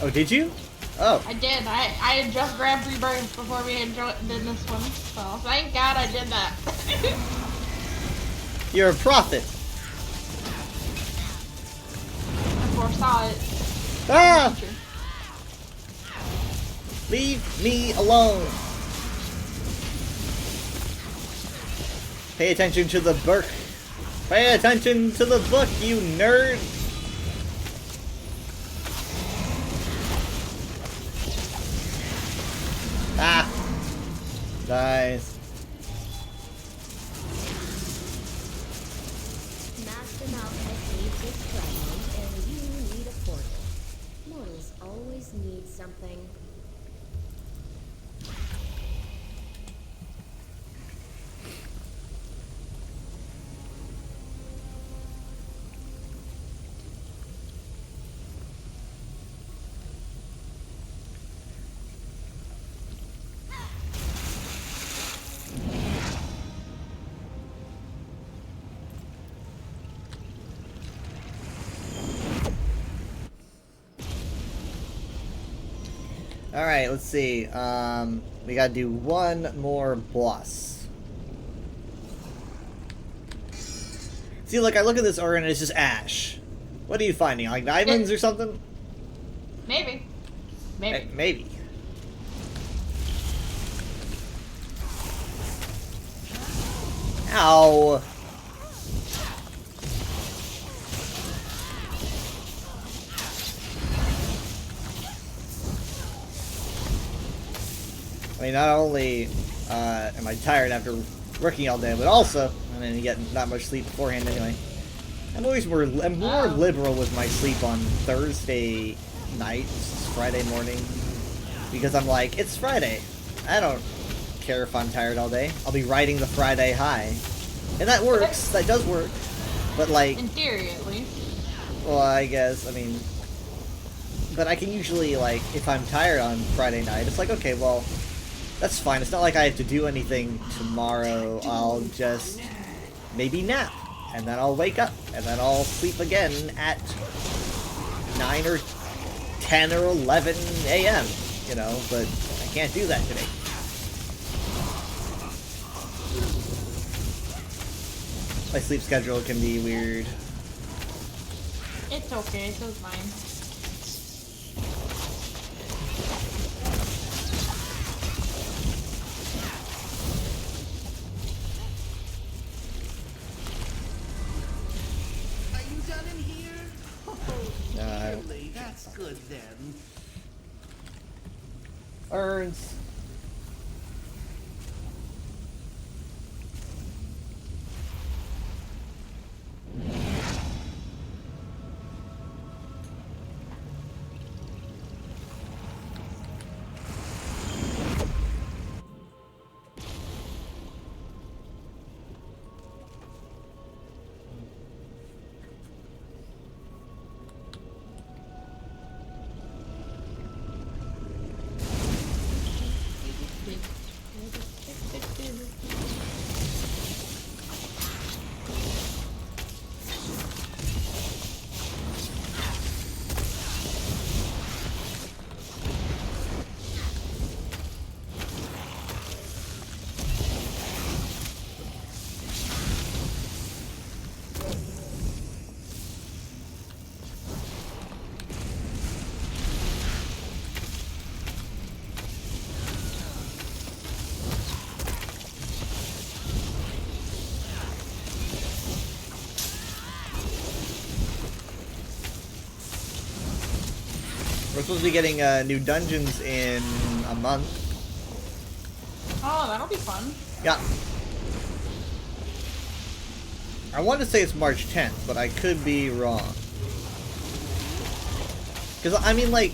Oh, did you? Oh. I did. I had just grabbed rebirth before we had did this one. So thank God I did that. You're a prophet. I foresaw it. Ah! Leave me alone. Pay attention to the book. Pay attention to the book, you nerd. Ah. Dies. Master Malphite needs this fragment, and you need a portal. Mortals always need something. Alright, let's see. We gotta do one more boss. See, look, I look at this urn and it's just ash. What are you finding? Like diamonds or something? Maybe. Maybe. Ow. I mean, not only am I tired after working all day, but also, I mean, you get not much sleep beforehand anyway. I'm more liberal with my sleep on Thursday nights, Friday morning, because I'm like, it's Friday. I don't care if I'm tired all day. I'll be riding the Friday high. And that works. That does work. But like... in theory, at least. Well, I guess, I mean... But I can usually, like, if I'm tired on Friday night, it's like, okay, well... That's fine. It's not like I have to do anything tomorrow. I'll just maybe nap, and then I'll wake up, and then I'll sleep again at 9 or 10 or 11 a.m., you know, but I can't do that today. My sleep schedule can be weird. It's okay. So is mine. good then. Urns. We're supposed to be getting new dungeons in a month. Oh, that'll be fun. Yeah. I want to say it's March 10th, but I could be wrong. Because, I mean, like...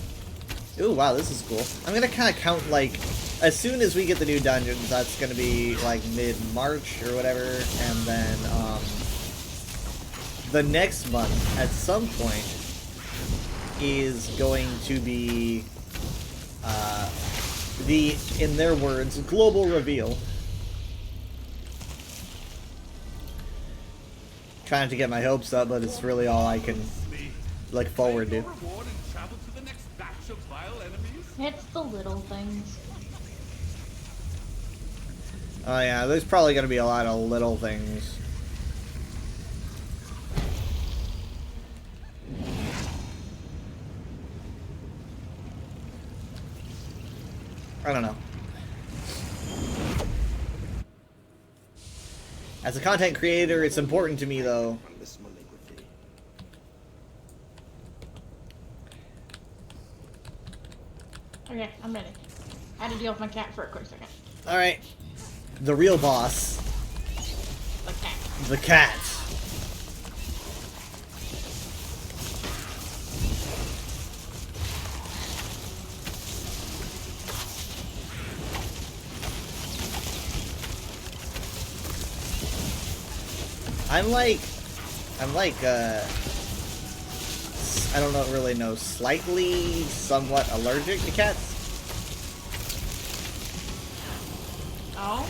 Ooh, wow, this is cool. I'm going to kind of count, like... As soon as we get the new dungeons, that's going to be, like, mid-March or whatever. And then, the next month, at some point, is going to be, the, in their words, global reveal. Trying to get my hopes up, but it's really all I can look forward to. It's the little things. Oh yeah, there's probably going to be a lot of little things. I don't know. As a content creator, it's important to me, though. Okay, I'm ready. I had to deal with my cat for a quick second. Alright. The real boss. The cat. The cat. I'm like, I don't know, really know, slightly, somewhat allergic to cats. Oh?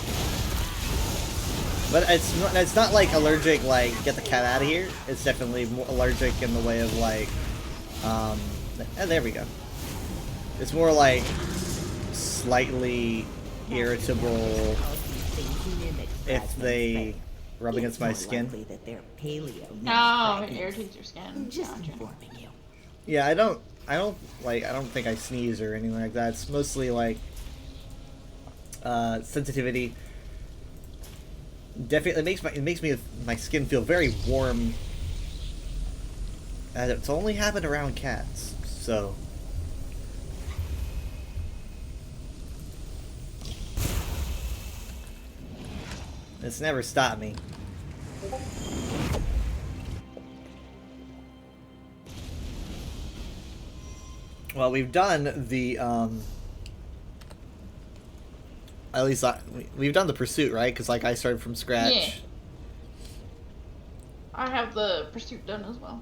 But it's not like allergic, like, get the cat out of here. It's definitely more allergic in the way of, like, and there we go. It's more like slightly irritable if they rub against my skin. Oh, it irritates your skin. Just Gotcha. informing you. Yeah, I don't think I sneeze or anything like that. It's mostly like sensitivity. Definitely, it makes my skin feel very warm. And it's only happened around cats, so. It's never stopped me. Well, we've done the, at least we've done the pursuit, right? Because, like, I started from scratch. Yeah. I have the pursuit done as well.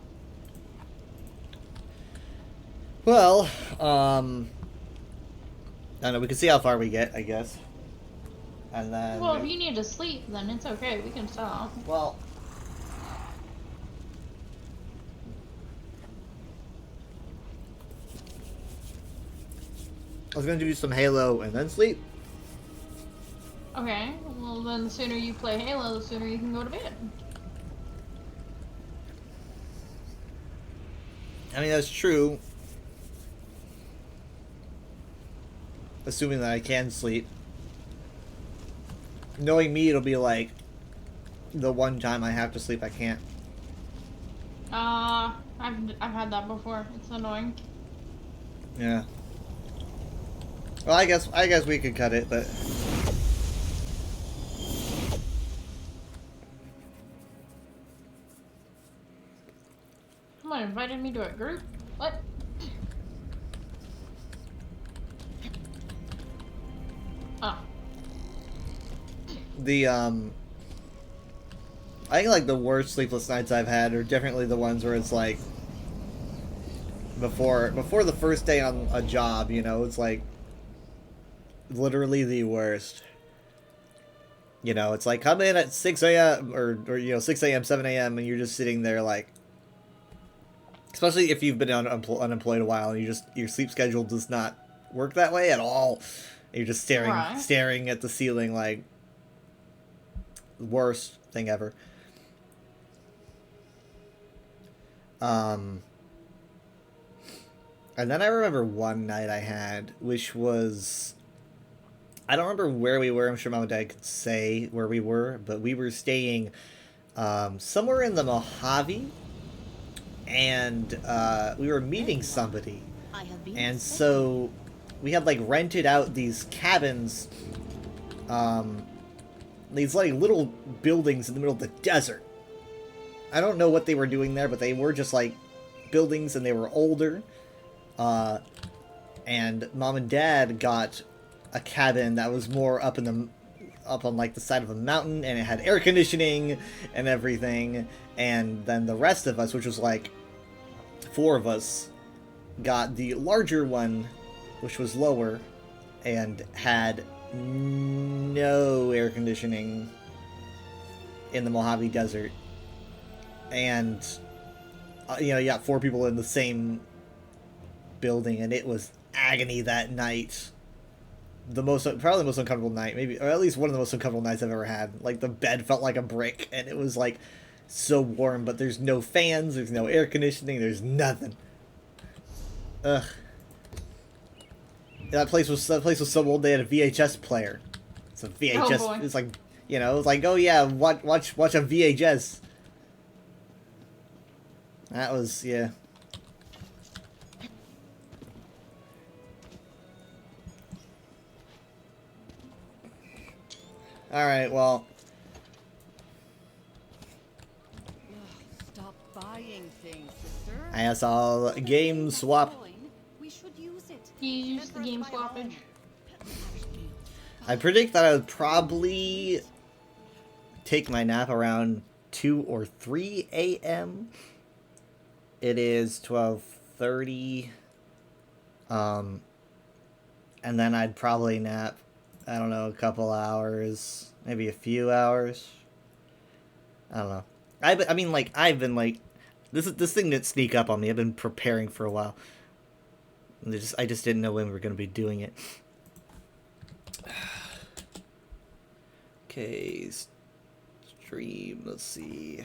Well, I don't know, we can see how far we get, I guess. And then... Well, if you need to sleep, then it's okay. We can stop. Well... I was gonna do some Halo and then sleep. Okay, well then the sooner you play Halo, the sooner you can go to bed. I mean, that's true. Assuming that I can sleep. Knowing me, it'll be like the one time I have to sleep, I can't. I've had that before. It's annoying. Yeah. Well, I guess we could cut it, but Someone invited me to a group? What? Oh. the I think like the worst sleepless nights I've had are definitely the ones where it's like before the first day on a job, you know, it's like literally the worst. You know, it's like come in at 6 a.m. or you know 6 a.m. 7 a.m. and you're just sitting there like, especially if you've been unemployed a while and your sleep schedule does not work that way at all. You're just staring at the ceiling like worst thing ever. And then I remember one night I had, which was, I don't remember where we were. I'm sure Mom and Dad could say where we were, but we were staying somewhere in the Mojave, and we were meeting somebody. And so we had like rented out these cabins, these like little buildings in the middle of the desert. I don't know what they were doing there, but they were just like buildings, and they were older. And Mom and Dad got a cabin that was more up on like the side of a mountain, and it had air conditioning and everything. And then the rest of us, which was like 4 of us, got the larger one, which was lower and had no air conditioning in the Mojave Desert. And you know, you got 4 people in the same building, and it was agony that night. Probably the most uncomfortable night, maybe, or at least one of the most uncomfortable nights I've ever had. Like, the bed felt like a brick, and it was like so warm, but there's no fans, there's no air conditioning, there's nothing. Ugh. That place was so old they had a VHS player. It's a VHS. Oh, boy. It's like, you know, it's like, oh yeah, watch a VHS. That was, yeah. Alright, well. Stop buying things, sister. I guess I'll game swap. We should use it. You use the game swappage. I predict that I would probably take my nap around 2 or 3 a.m. It is 12:30. And then I'd probably nap, I don't know, a couple hours, maybe a few hours. I don't know. I mean, like, I've been like, this thing didn't sneak up on me. I've been preparing for a while. I just didn't know when we were going to be doing it. Okay, stream, let's see.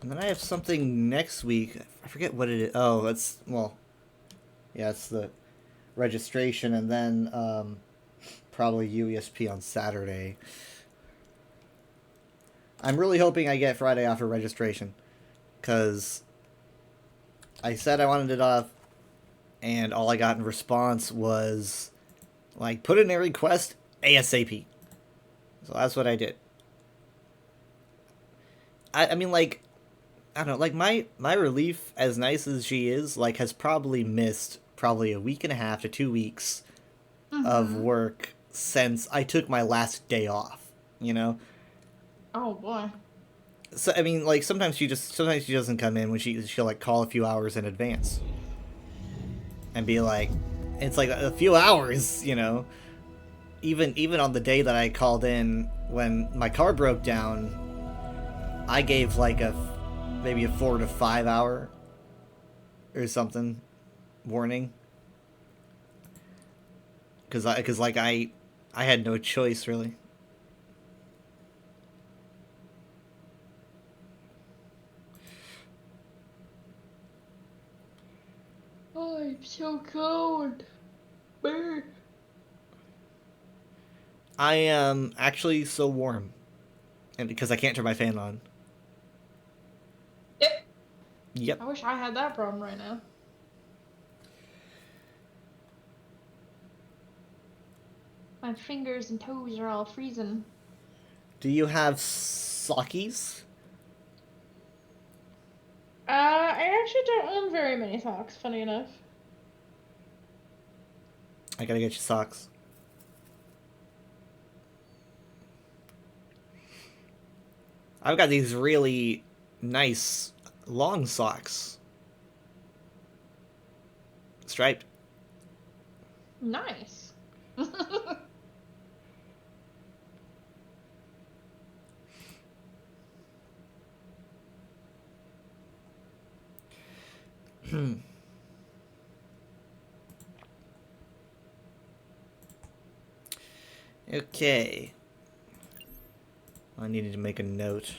And then I have something next week. I forget what it is. Oh, that's, well, yeah, it's the registration, and then probably UESP on Saturday. I'm really hoping I get Friday off for registration, because I said I wanted it off, and all I got in response was, like, put in a request ASAP. So that's what I did. I mean, like, I don't know, like, my relief, as nice as she is, like, has probably missed probably a week and a half to 2 weeks of work since I took my last day off, you know? Oh, boy. So, I mean, like, sometimes she doesn't come in when she'll, like, call a few hours in advance. And be like, it's like a few hours, you know? Even on the day that I called in when my car broke down, I gave, like, maybe a 4 to 5 hour or something warning. Because I had no choice, really. Oh, I'm so cold. I am actually so warm. And because I can't turn my fan on. Yep. Yep. I wish I had that problem right now. My fingers and toes are all freezing. Do you have sockies? I actually don't own very many socks, funny enough. I gotta get you socks. I've got these really nice long socks. Striped. Nice. Okay. I needed to make a note.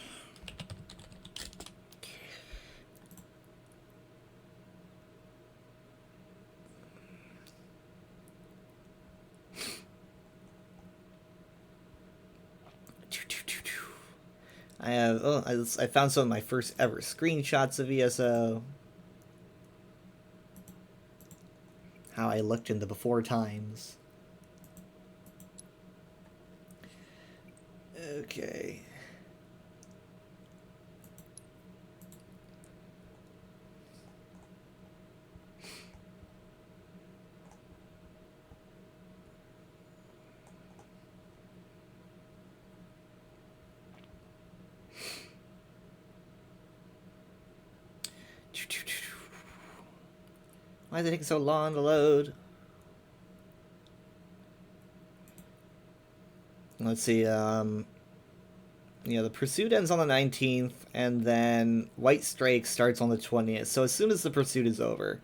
I have. Oh, I found some of my first ever screenshots of ESO. How I looked in the before times. Okay. Why is it taking so long to load? Let's see, yeah, the pursuit ends on the 19th, and then White Strake starts on the 20th. So as soon as the pursuit is over,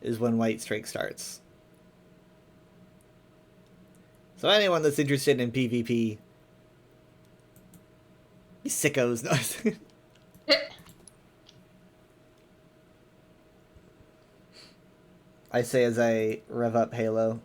is when White Strake starts. So anyone that's interested in PvP, you sickos. No. I say as I rev up Halo.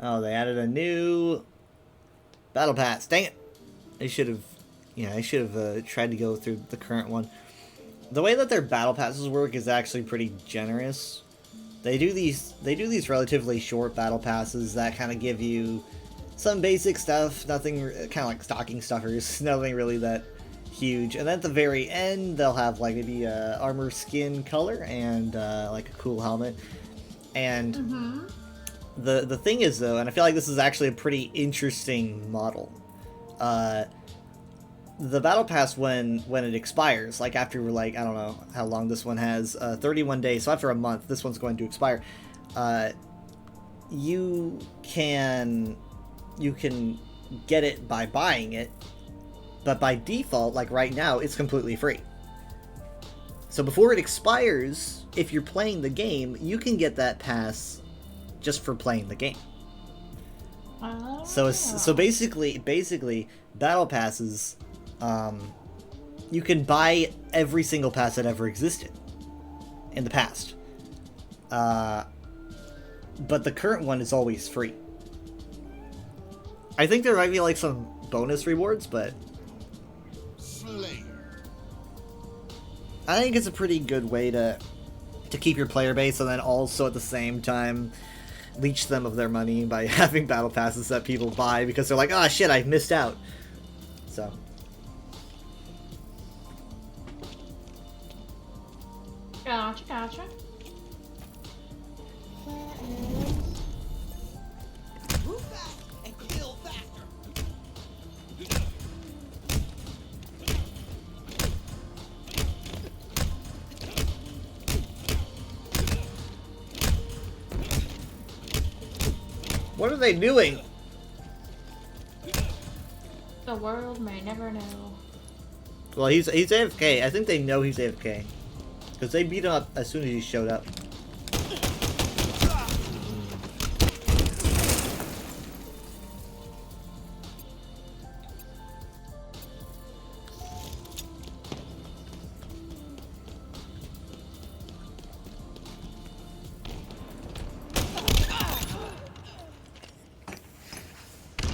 Oh, they added a new battle pass. Dang it! I should have, yeah, I should have tried to go through the current one. The way that their battle passes work is actually pretty generous. They do these relatively short battle passes that kind of give you some basic stuff, nothing kind of like stocking stuffers, nothing really that huge. And then at the very end, they'll have like maybe armor skin color and like a cool helmet. And the thing is though, and I feel like this is actually a pretty interesting model. The battle pass when it expires, like after like, I don't know how long this one has, 31 days, so after a month this one's going to expire. You can get it by buying it, but by default, like right now, it's completely free. So before it expires, if you're playing the game, you can get that pass just for playing the game. So basically battle passes, you can buy every single pass that ever existed in the past, but the current one is always free. I think there might be like some bonus rewards, but I think it's a pretty good way to keep your player base, and then also at the same time leech them of their money by having battle passes that people buy because they're like, oh shit, I missed out. So Gotcha. Move fast and kill faster. What are they doing? The world may never know. Well, he's AFK. I think they know he's AFK. Because they beat him up as soon as he showed up.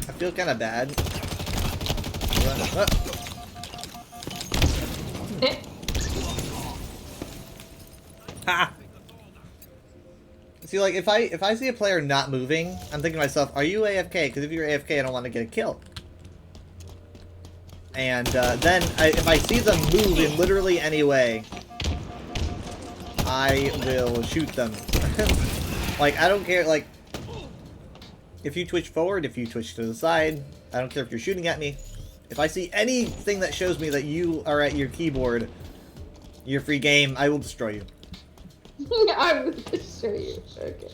I feel kind of bad. Ha! See, like, if I see a player not moving, I'm thinking to myself, are you AFK? Because if you're AFK, I don't want to get a kill. And then, if I see them move in literally any way, I will shoot them. Like, I don't care, like, if you twitch forward, if you twitch to the side, I don't care if you're shooting at me. If I see anything that shows me that you are at your keyboard, your free game, I will destroy you. I will destroy you. Okay.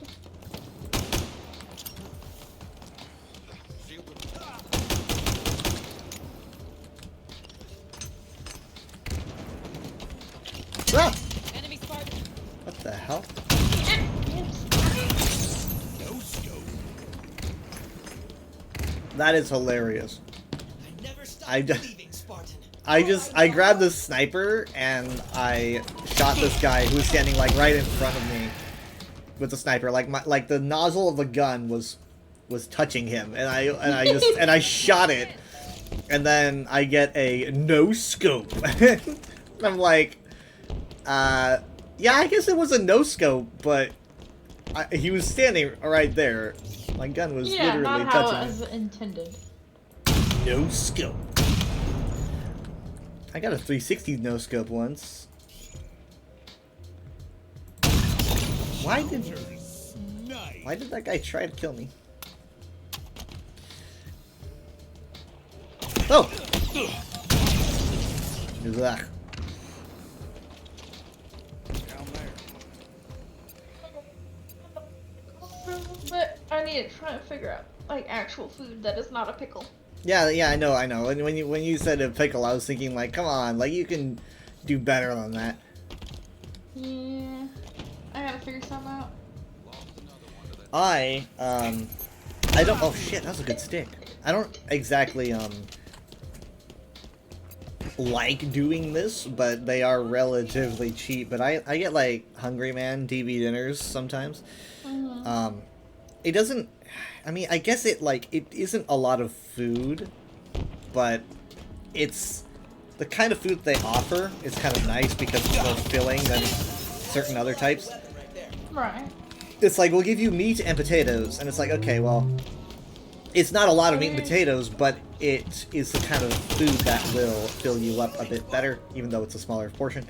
Ah! What the hell? That is hilarious. I grabbed the sniper and I shot this guy who was standing like right in front of me with the sniper. Like the nozzle of the gun was touching him, and I shot it, and then I get a no scope. I'm like, yeah, I guess it was a no scope, but he was standing right there. My gun was literally not touching how it him. was intended. No scope. I got a 360 no scope once. Why did that guy try to kill me? Oh! Ugh. But I need to try and figure out like actual food that is not a pickle. Yeah, I know. And when you said a pickle, I was thinking like, come on, like you can do better than that. Yeah, I gotta figure something out. I don't. Oh shit, that was a good stick. I don't exactly like doing this, but they are relatively cheap. But I get like Hungry Man TV dinners sometimes. Mm-hmm. It doesn't. I mean, I guess it isn't a lot of food, but it's the kind of food they offer is kind of nice because it's more filling than certain other types. Right. It's like, we'll give you meat and potatoes, and it's like, okay, well, it's not a lot of meat and potatoes, but it is the kind of food that will fill you up a bit better, even though it's a smaller portion.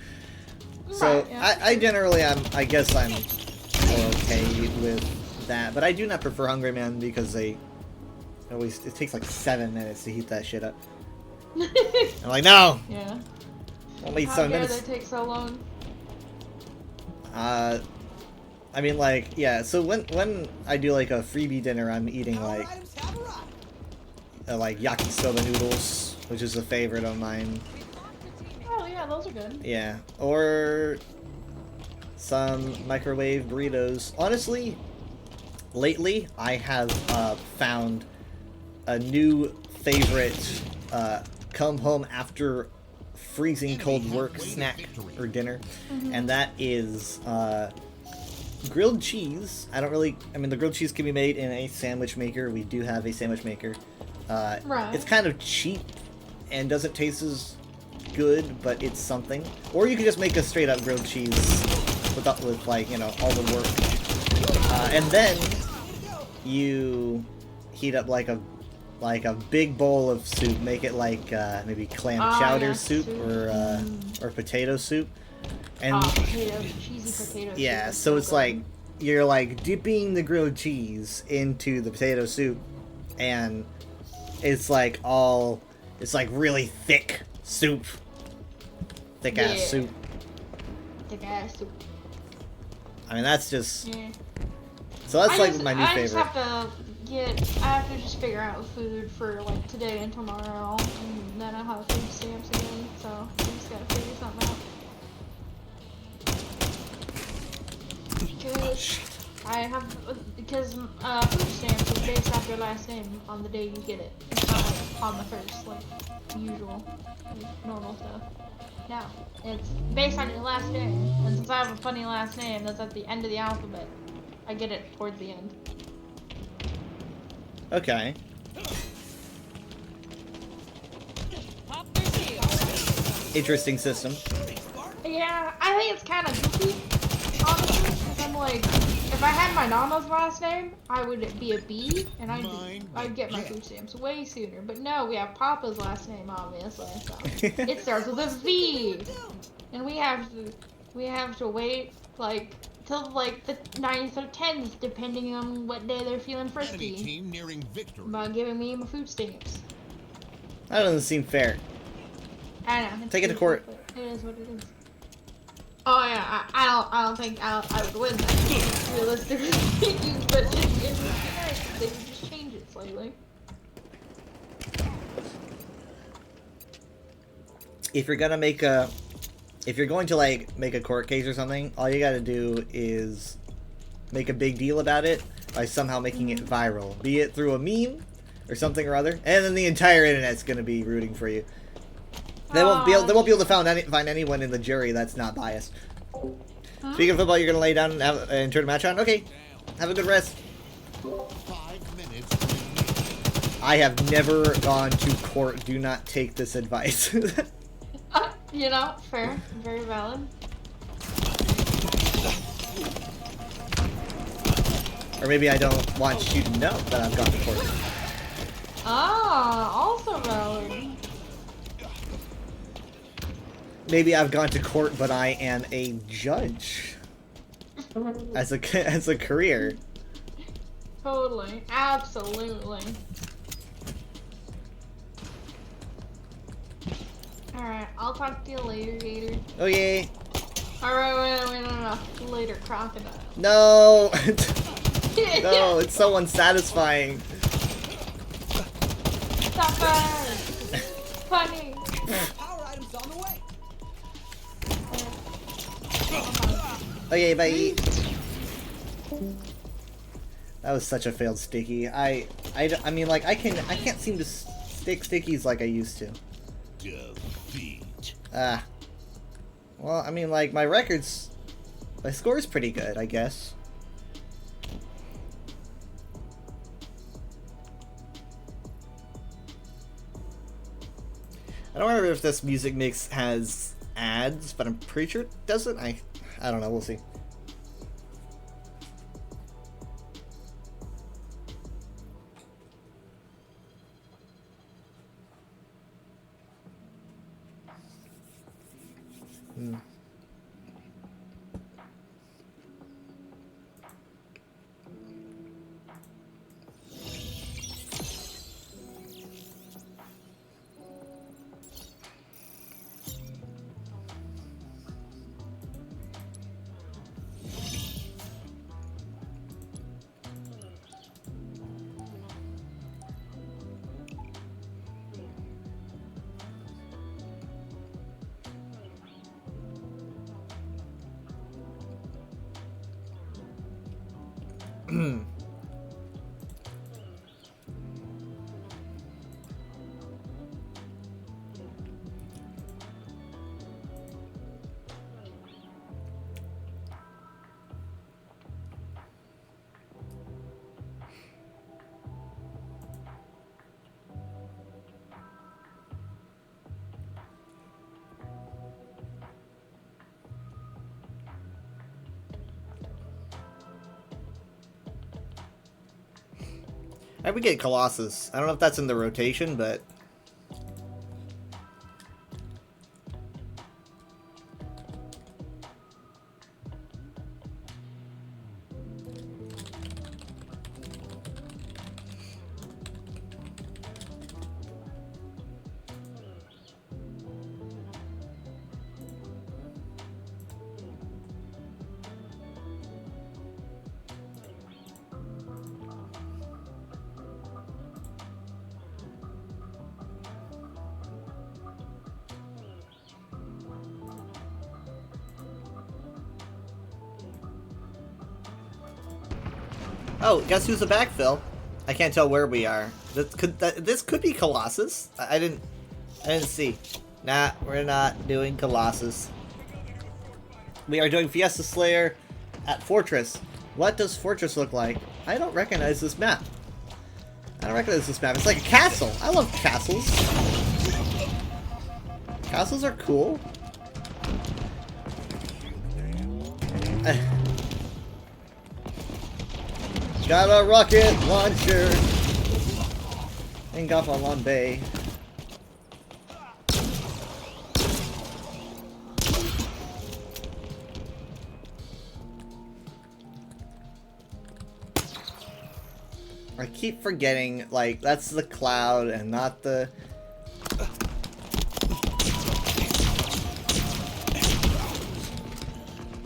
So, Right, yeah. I generally, I guess I'm okay with that, but I do not prefer Hungry Man because it takes like 7 minutes to heat that shit up. I'm like, no! Yeah. Only How 7 dare minutes. they take so long? I mean, like, yeah, so when I do, like, a freebie dinner, I'm eating, like yakisoba noodles, which is a favorite of mine. Oh yeah, those are good. Yeah, or some microwave burritos. Honestly, lately, I have found a new favorite come home after freezing cold work snack or dinner, and that is grilled cheese. I mean, the grilled cheese can be made in a sandwich maker. We do have a sandwich maker. Right. It's kind of cheap and doesn't taste as good, but it's something. Or you can just make a straight up grilled cheese with like, you know, all the work. And then you heat up like a big bowl of soup. Make it like maybe clam chowder soup or potato soup. And cheesy potato yeah, soup. so it's like you're like dipping the grilled cheese into the potato soup, and it's like really thick soup, thick ass soup. Thick ass soup. I mean, that's just Yeah. so that's like my new I just favorite. have to I have to just figure out food for like today and tomorrow, and then I'll have food stamps again. So I just gotta figure something out. Because food stamps is based off your last name on the day you get it. It's not like on the first, like usual, like normal stuff. No, it's based on your last name, and since I have a funny last name that's at the end of the alphabet, I get it towards the end. Okay. Interesting system. Yeah, I think it's kind of goofy, honestly, because I'm like, if I had my Nana's last name, I would be a B, and I'd get my food stamps way sooner. But no, we have Papa's last name, obviously, so it starts with a V, and we have to wait like till like the 9th or 10th, depending on what day they're feeling frisky, about giving me my food stamps. That doesn't seem fair. I know. Take it to court. It is what it is. Oh yeah, I don't think I would win that, realistically speaking, but it would be nice if they would just change it slightly. If you're gonna make a, if you're going to like make a court case or something, all you gotta do is make a big deal about it by somehow making it viral, be it through a meme or something or other, and then the entire internet's gonna be rooting for you. They won't be able to find anyone in the jury that's not biased. Huh? Speaking of football, you're gonna lay down and turn the match on. Okay, have a good rest. 5 minutes. I have never gone to court. Do not take this advice. You know, fair, very valid. Or maybe I don't want you to know that I've gone to court. Ah, also valid. Maybe I've gone to court, but I am a judge as a career. Totally, absolutely. Alright, I'll talk to you later, Gator. Okay. Alright, wait, no. Later, Crocodile. No! No, it's so unsatisfying. Stop it! Funny. Power items on the way. Okay, bye. That was such a failed sticky. I mean, like, I can't seem to stick stickies like I used to. Defeat. Well, I mean, like, my score's pretty good, I guess. I don't remember if this music mix has ads, but I'm pretty sure it doesn't. I don't know, we'll see. I would get Colossus. I don't know if that's in the rotation, but... Oh, guess who's the backfill? I can't tell where we are. This could be Colossus. I didn't see. Nah, we're not doing Colossus. We are doing Fiesta Slayer at Fortress. What does Fortress look like? I don't recognize this map. I don't recognize this map. It's like a castle. I love castles. Castles are cool. Got a rocket launcher in Gafalon Bay. I keep forgetting, like, that's the cloud and not the...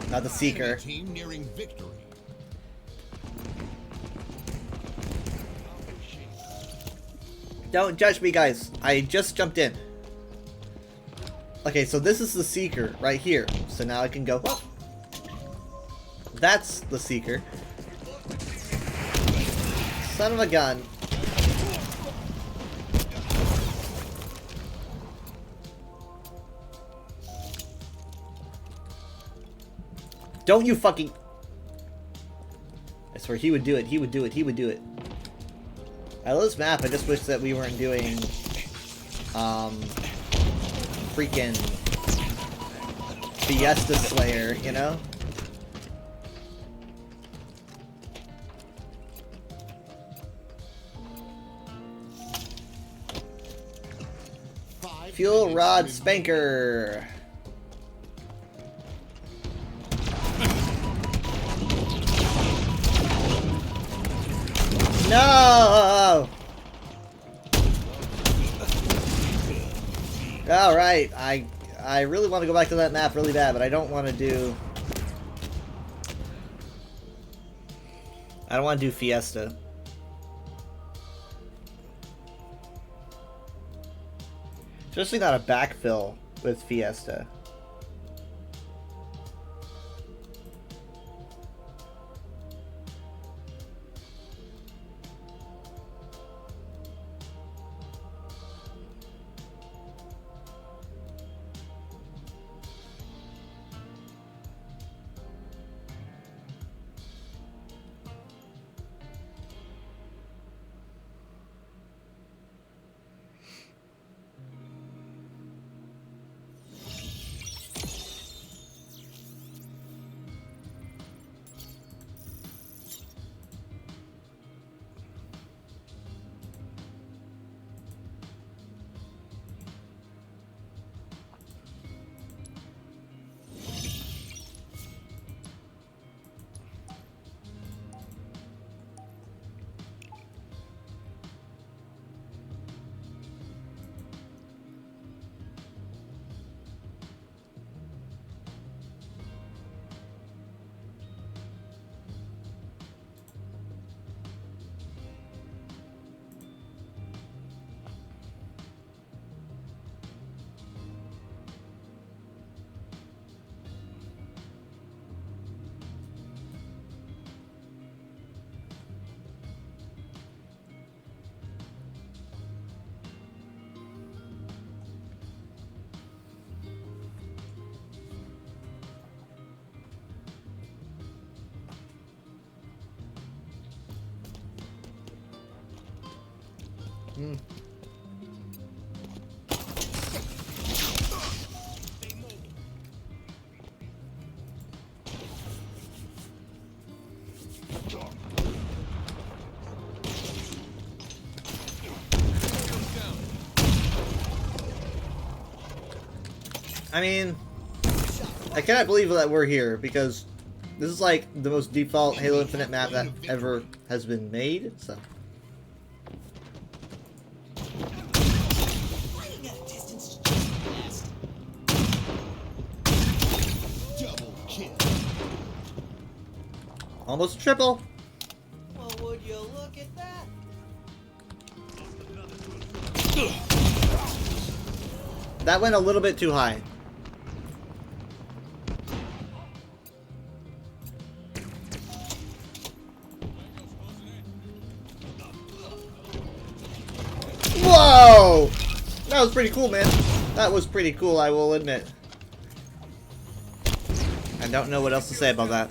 Not the Seeker. Team nearing victory. Don't judge me, guys. I just jumped in. Okay, so this is the Seeker right here. So now I can go up. That's the Seeker. Son of a gun. Don't you fucking... I swear he would do it. He would do it. He would do it. I love this map. I just wish that we weren't doing freaking Fiesta Slayer, you know? Fuel Rod Spanker. No! Alright, I really want to go back to that map really bad, but I don't want to do... I don't want to do Fiesta. Especially not a backfill with Fiesta. I mean, I cannot believe that we're here, because this is like the most default Halo Infinite map that ever has been made, so... Almost a triple! Well, would you look at that? That went a little bit too high. That was pretty cool, man. That was pretty cool, I will admit. I don't know what else to say about that.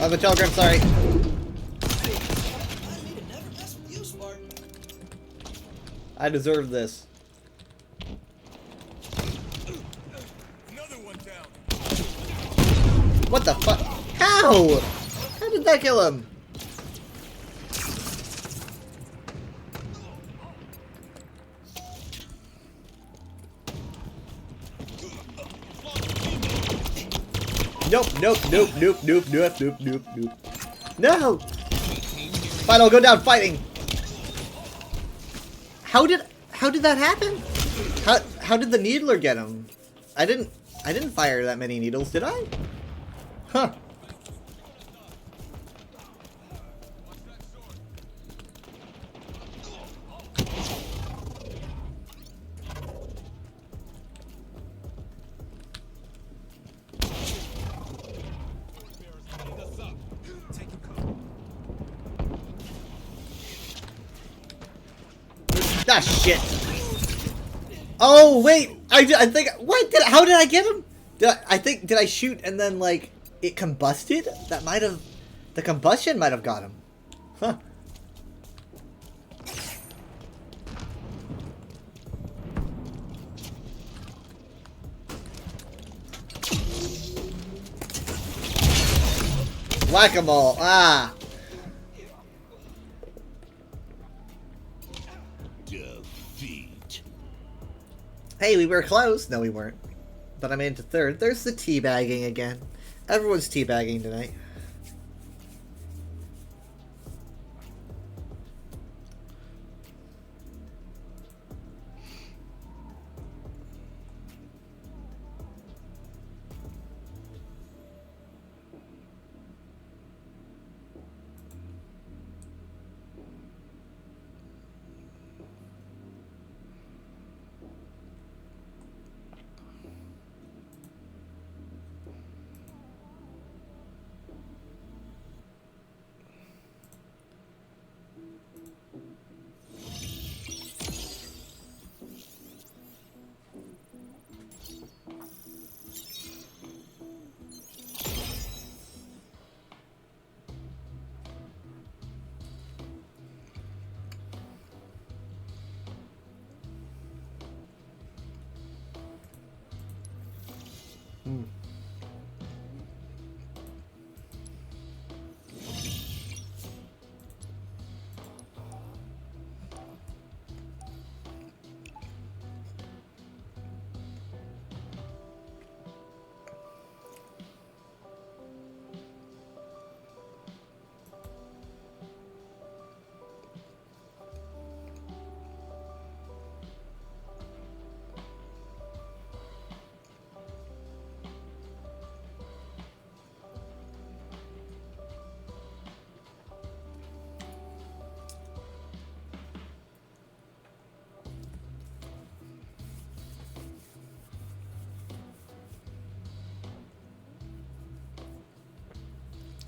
Oh, the telegram, sorry. I need to never mess with you, Spartan. I deserve this. What the fuck? How? How did that kill him? Nope, nope, nope, nope, nope, nope, nope, nope, nope. No! Fine, I'll go down fighting. How did that happen? How did the needler get him? I didn't fire that many needles, did I? Huh. Ah, shit. Oh, wait. I think, what? How did I get him? Did I shoot and then, like, it combusted? That might have, the combustion might have got him. Huh. Whack-a-mole. Ah. Defeat. Hey, we were close. No, we weren't. But I made it to third. There's the teabagging again. Everyone's teabagging tonight.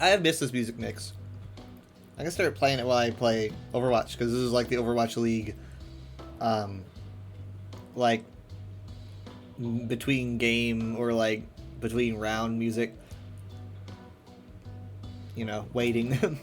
I have missed this music mix. I'm gonna start playing it while I play Overwatch, because this is like the Overwatch League, like, between game or like between round music. You know, waiting.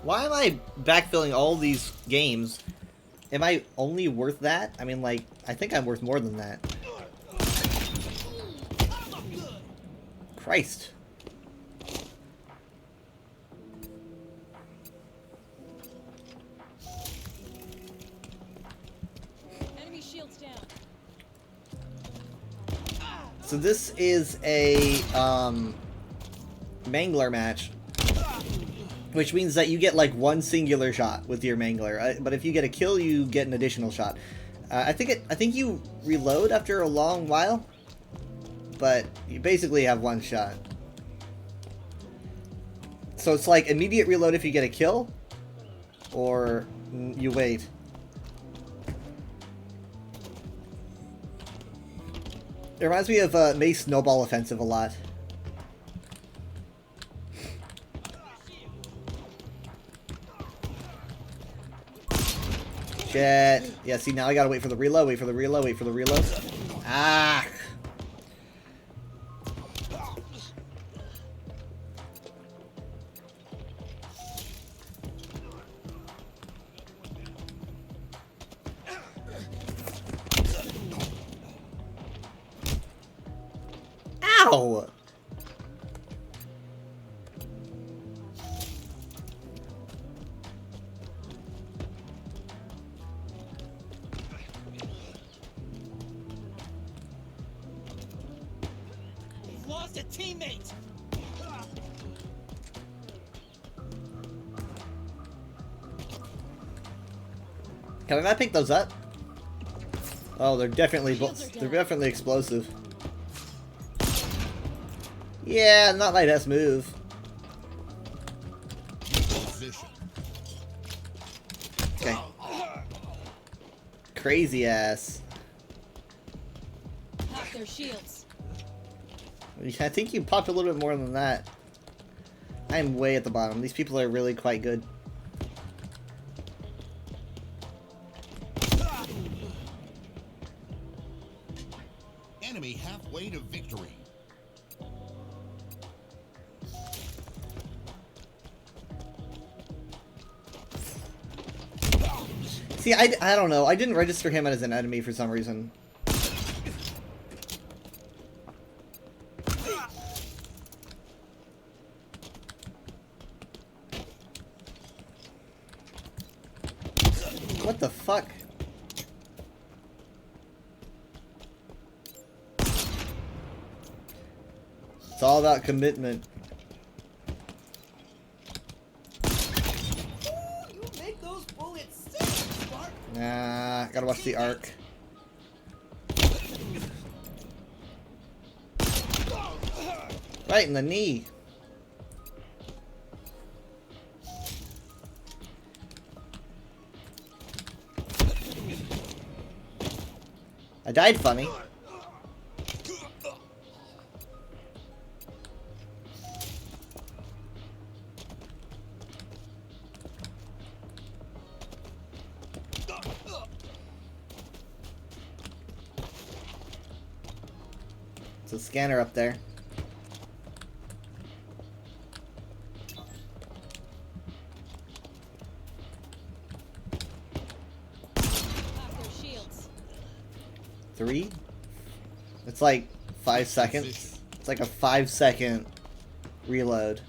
Why am I backfilling all these games? Am I only worth that? I mean, like, I think I'm worth more than that. Christ. Enemy shields down. So this is a Mangler match, which means that you get like one singular shot with your Mangler, but if you get a kill, you get an additional shot. I think you reload after a long while, but you basically have one shot. So it's like immediate reload if you get a kill, or you wait. It reminds me of Mace Snowball Offensive a lot. Shit. Yeah, see, now I gotta wait for the reload, wait for the reload, wait for the reload. Ah! Ow! We've lost a teammate. Can I not pick those up? Oh, they're definitely explosive. Yeah, not my best move. Okay. Crazy ass. Pop their shields. I think you popped a little bit more than that. I'm way at the bottom. These people are really quite good. Enemy halfway to victory. See, I don't know. I didn't register him as an enemy for some reason. What the fuck? It's all about commitment. You make those bullets sick, Spark. Nah, gotta watch the arc. Right in the knee. I died funny. There's a scanner up there. Three? It's like 5 seconds. It's like a 5-second reload.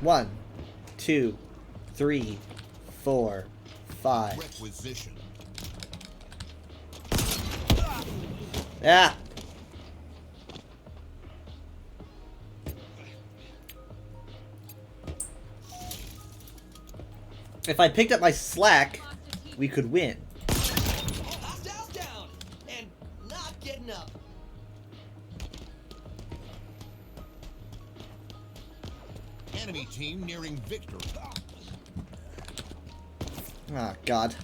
1, 2, 3, 4, 5. Requisition. Yeah. If I picked up my slack, we could win. Hostiles down and not getting up. Enemy team nearing victory. Oh, God.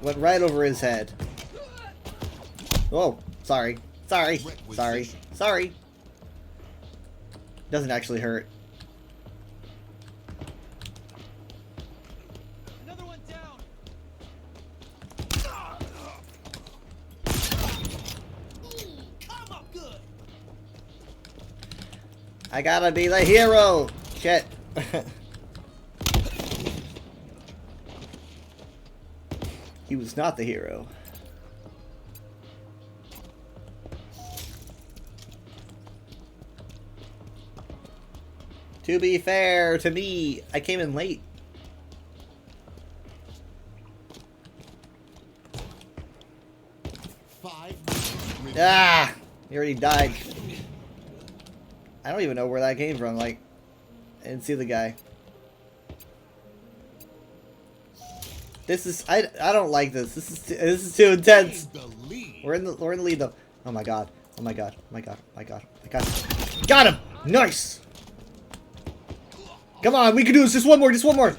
Went right over his head. Oh, sorry. Sorry. Sorry. Sorry. Doesn't actually hurt. Another one down. Come up good. I gotta be the hero. Shit. He was not the hero. To be fair to me, I came in late. Ah! He already died. I don't even know where that came from. Like, I didn't see the guy. This is I don't like this. This is too intense. We're in the lead though. Oh my god. Oh my god. Oh my god. Oh my god. Oh my god. Got him. Nice. Come on, we can do this. Just one more. Just one more.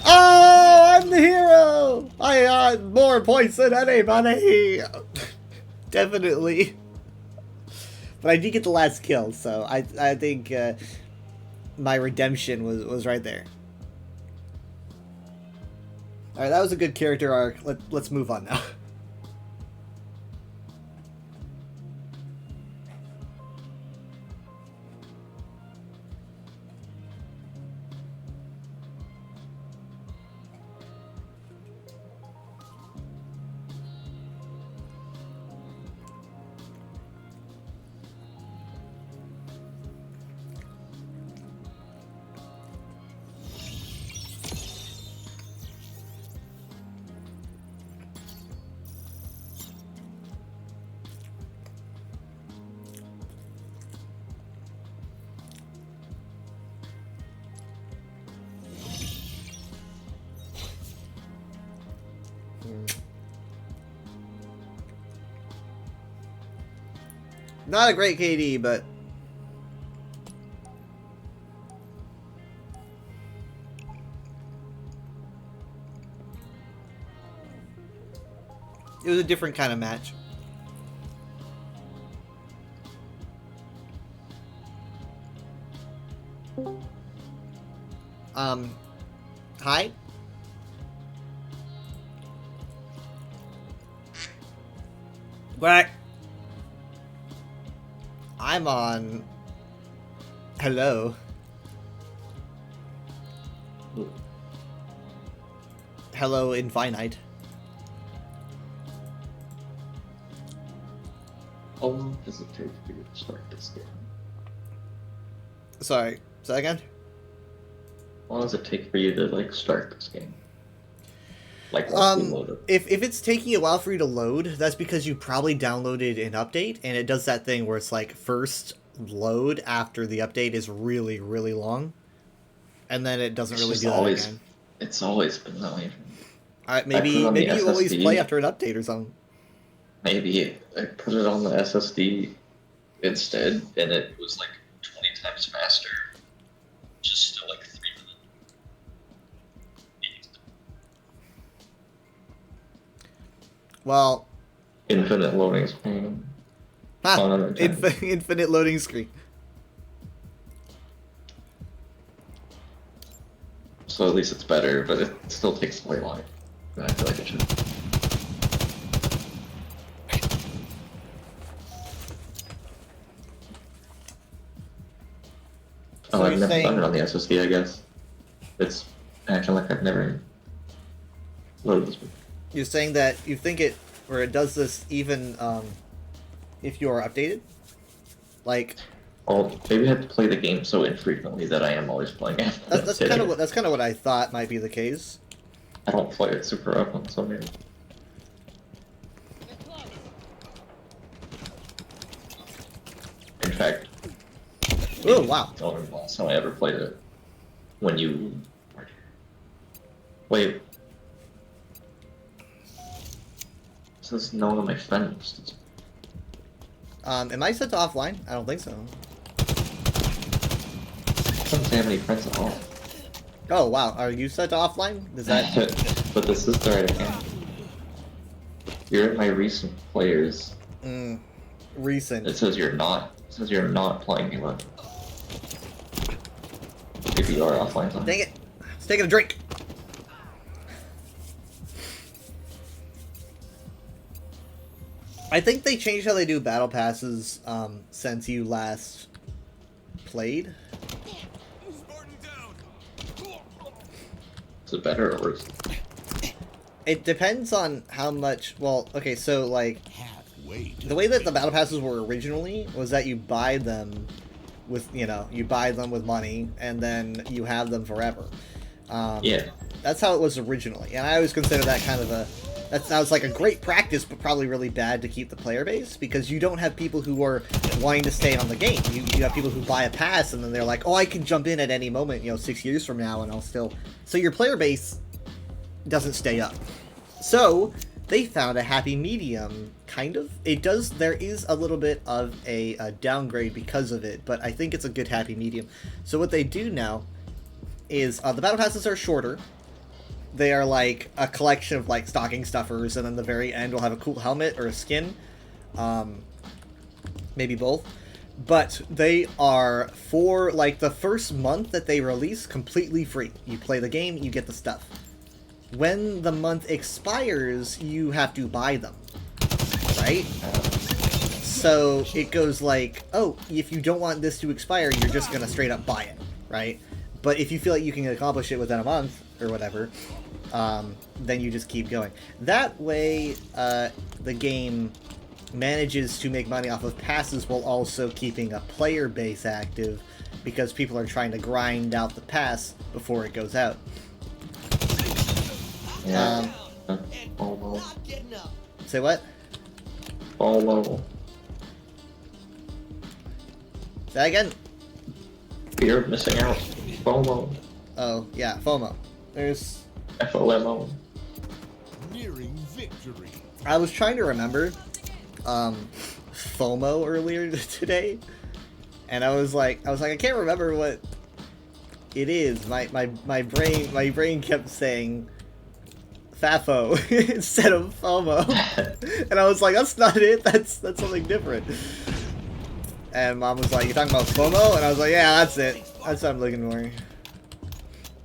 Oh, I'm the hero. I got more points than anybody. Definitely. But I did get the last kill, so I think my redemption was right there. Alright, that was a good character arc. Let's move on now. Not a great KD, but it was a different kind of match. Hi? Quack. I'm on. Hello. Hello, Infinite. How long does it take for you to start this game? Sorry, say that again? How long does it take for you to, like, start this game? Like, once you load it? If it's taking a while for you to load, that's because you probably downloaded an update, and it does that thing where it's like first load after the update is really, really long, and then it doesn't really do that again. It's always been that way. Alright, maybe you always play after an update or something. Maybe I put it on the SSD instead, and it was like 20 times faster. Just still like 3 minutes. Well, infinite loading screen. Infinite loading screen. So at least it's better, but it still takes way longer. I feel like it should. So I've never done it on the SSD, I guess. It's acting like I've never loaded this before. You're saying that you think it does this even if you are updated? Like, well, maybe I have to play the game so infrequently that I am always playing it. That's kind of what I thought might be the case. I don't play it super often, so maybe. In fact, oh wow! The only last time I ever played it, when you wait. This is no one of my friends. Am I set to offline? I don't think so. I don't have any friends at all. Oh wow, are you set to offline? Is that? But this is the right account. You're in my recent players. Recent. It says you're not. It says you're not playing Halo. If you are offline. Time. Dang it! Let's take a drink. I think they changed how they do battle passes since you last played. Is it better or worse? It depends on how much. Well, okay, so like the way that the battle passes were originally was that you buy them with you buy them with money and then you have them forever. Yeah. That's how it was originally, and I always consider that kind of that sounds like a great practice, but probably really bad to keep the player base, because you don't have people who are wanting to stay on the game. You have people who buy a pass, and then they're like, oh, I can jump in at any moment, 6 years from now, and I'll still... So your player base doesn't stay up. So, they found a happy medium, kind of. There is a little bit of a downgrade because of it, but I think it's a good happy medium. So what they do now is, the battle passes are shorter. They are like a collection of like stocking stuffers, and then the very end will have a cool helmet or a skin. Maybe both. But they are, for like the first month that they release, completely free. You play the game, you get the stuff. When the month expires, you have to buy them. Right? So it goes like, oh, if you don't want this to expire, you're just gonna straight up buy it. Right? But if you feel like you can accomplish it within a month, or whatever, then you just keep going. That way, the game manages to make money off of passes while also keeping a player base active, because people are trying to grind out the pass before it goes out. Yeah. Say what? FOMO. Say that again? Fear of missing out. FOMO. Oh, yeah, FOMO. There's... FOMO. Nearing victory. I was trying to remember FOMO earlier today, and I was like, I can't remember what it is. My brain kept saying FAFO instead of FOMO, and I was like, that's not it. That's something different. And Mom was like, "You talking about FOMO?" And I was like, "Yeah, that's it. That's what I'm looking for."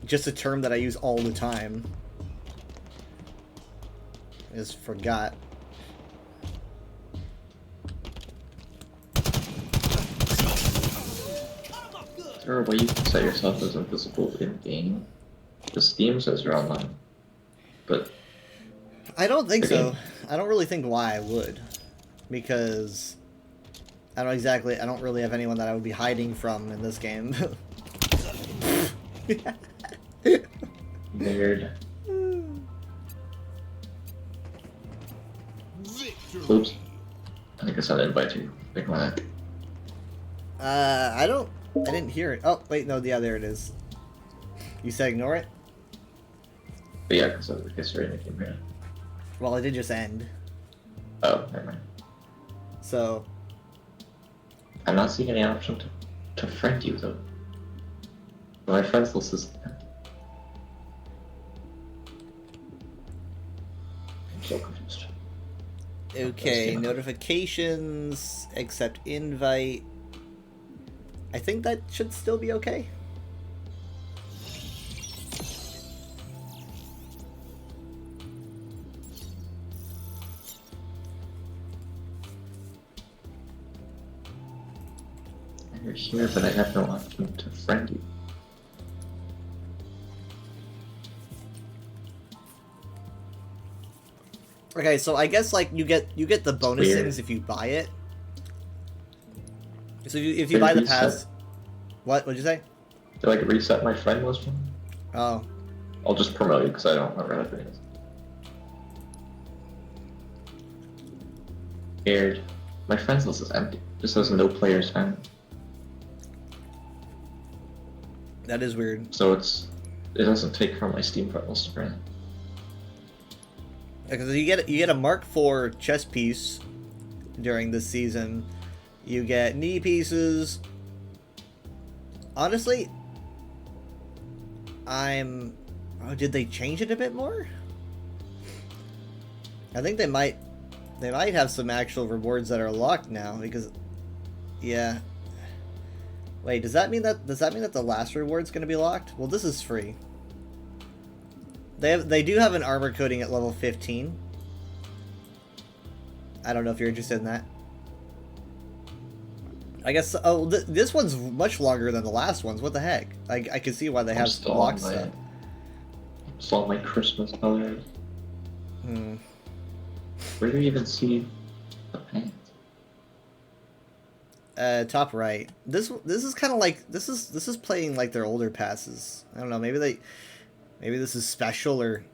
Just a term that I use all the time. I just forgot. Is there a way you can set yourself as invisible in-game? The Steam says you're online. But... I don't think so. I don't really think why I would. Because... I don't really have anyone that I would be hiding from in this game. Weird. Oops. I think I said invite you. Ignore that. I didn't hear it. Oh, wait, no, yeah, there it is. You said ignore it? But yeah, because I guess you're in the game, right? Well, it did just end. Oh, never mind. So... I'm not seeing any option to friend you, though. My friends list is... I'm so confused. Okay, notifications, accept invite. I think that should still be okay. You're here, but I have no option to friend you. Okay, so I guess like you get the bonus weird. things if you buy it. So if you buy the pass, what'd you say? Did I reset my friend list? Oh. I'll just promote you because I don't remember how to do it. Weird. My friends list is empty. Just says no players found. That is weird. So it doesn't take from my Steam friend list, right? Because you get a Mark IV chess piece during this season. You get knee pieces. Honestly, did they change it a bit more? I think they might have some actual rewards that are locked now, because yeah. Wait, does that mean that the last reward's going to be locked? Well, this is free. They do have an armor coating at level 15. I don't know if you're interested in that. I guess. Oh, this one's much longer than the last ones. What the heck? I can see why they have locked stuff. Still on my Christmas colors. Hmm. Where do you even see the pants? Top right. This is kind of like this is playing like their older passes. I don't know. Maybe this is special or.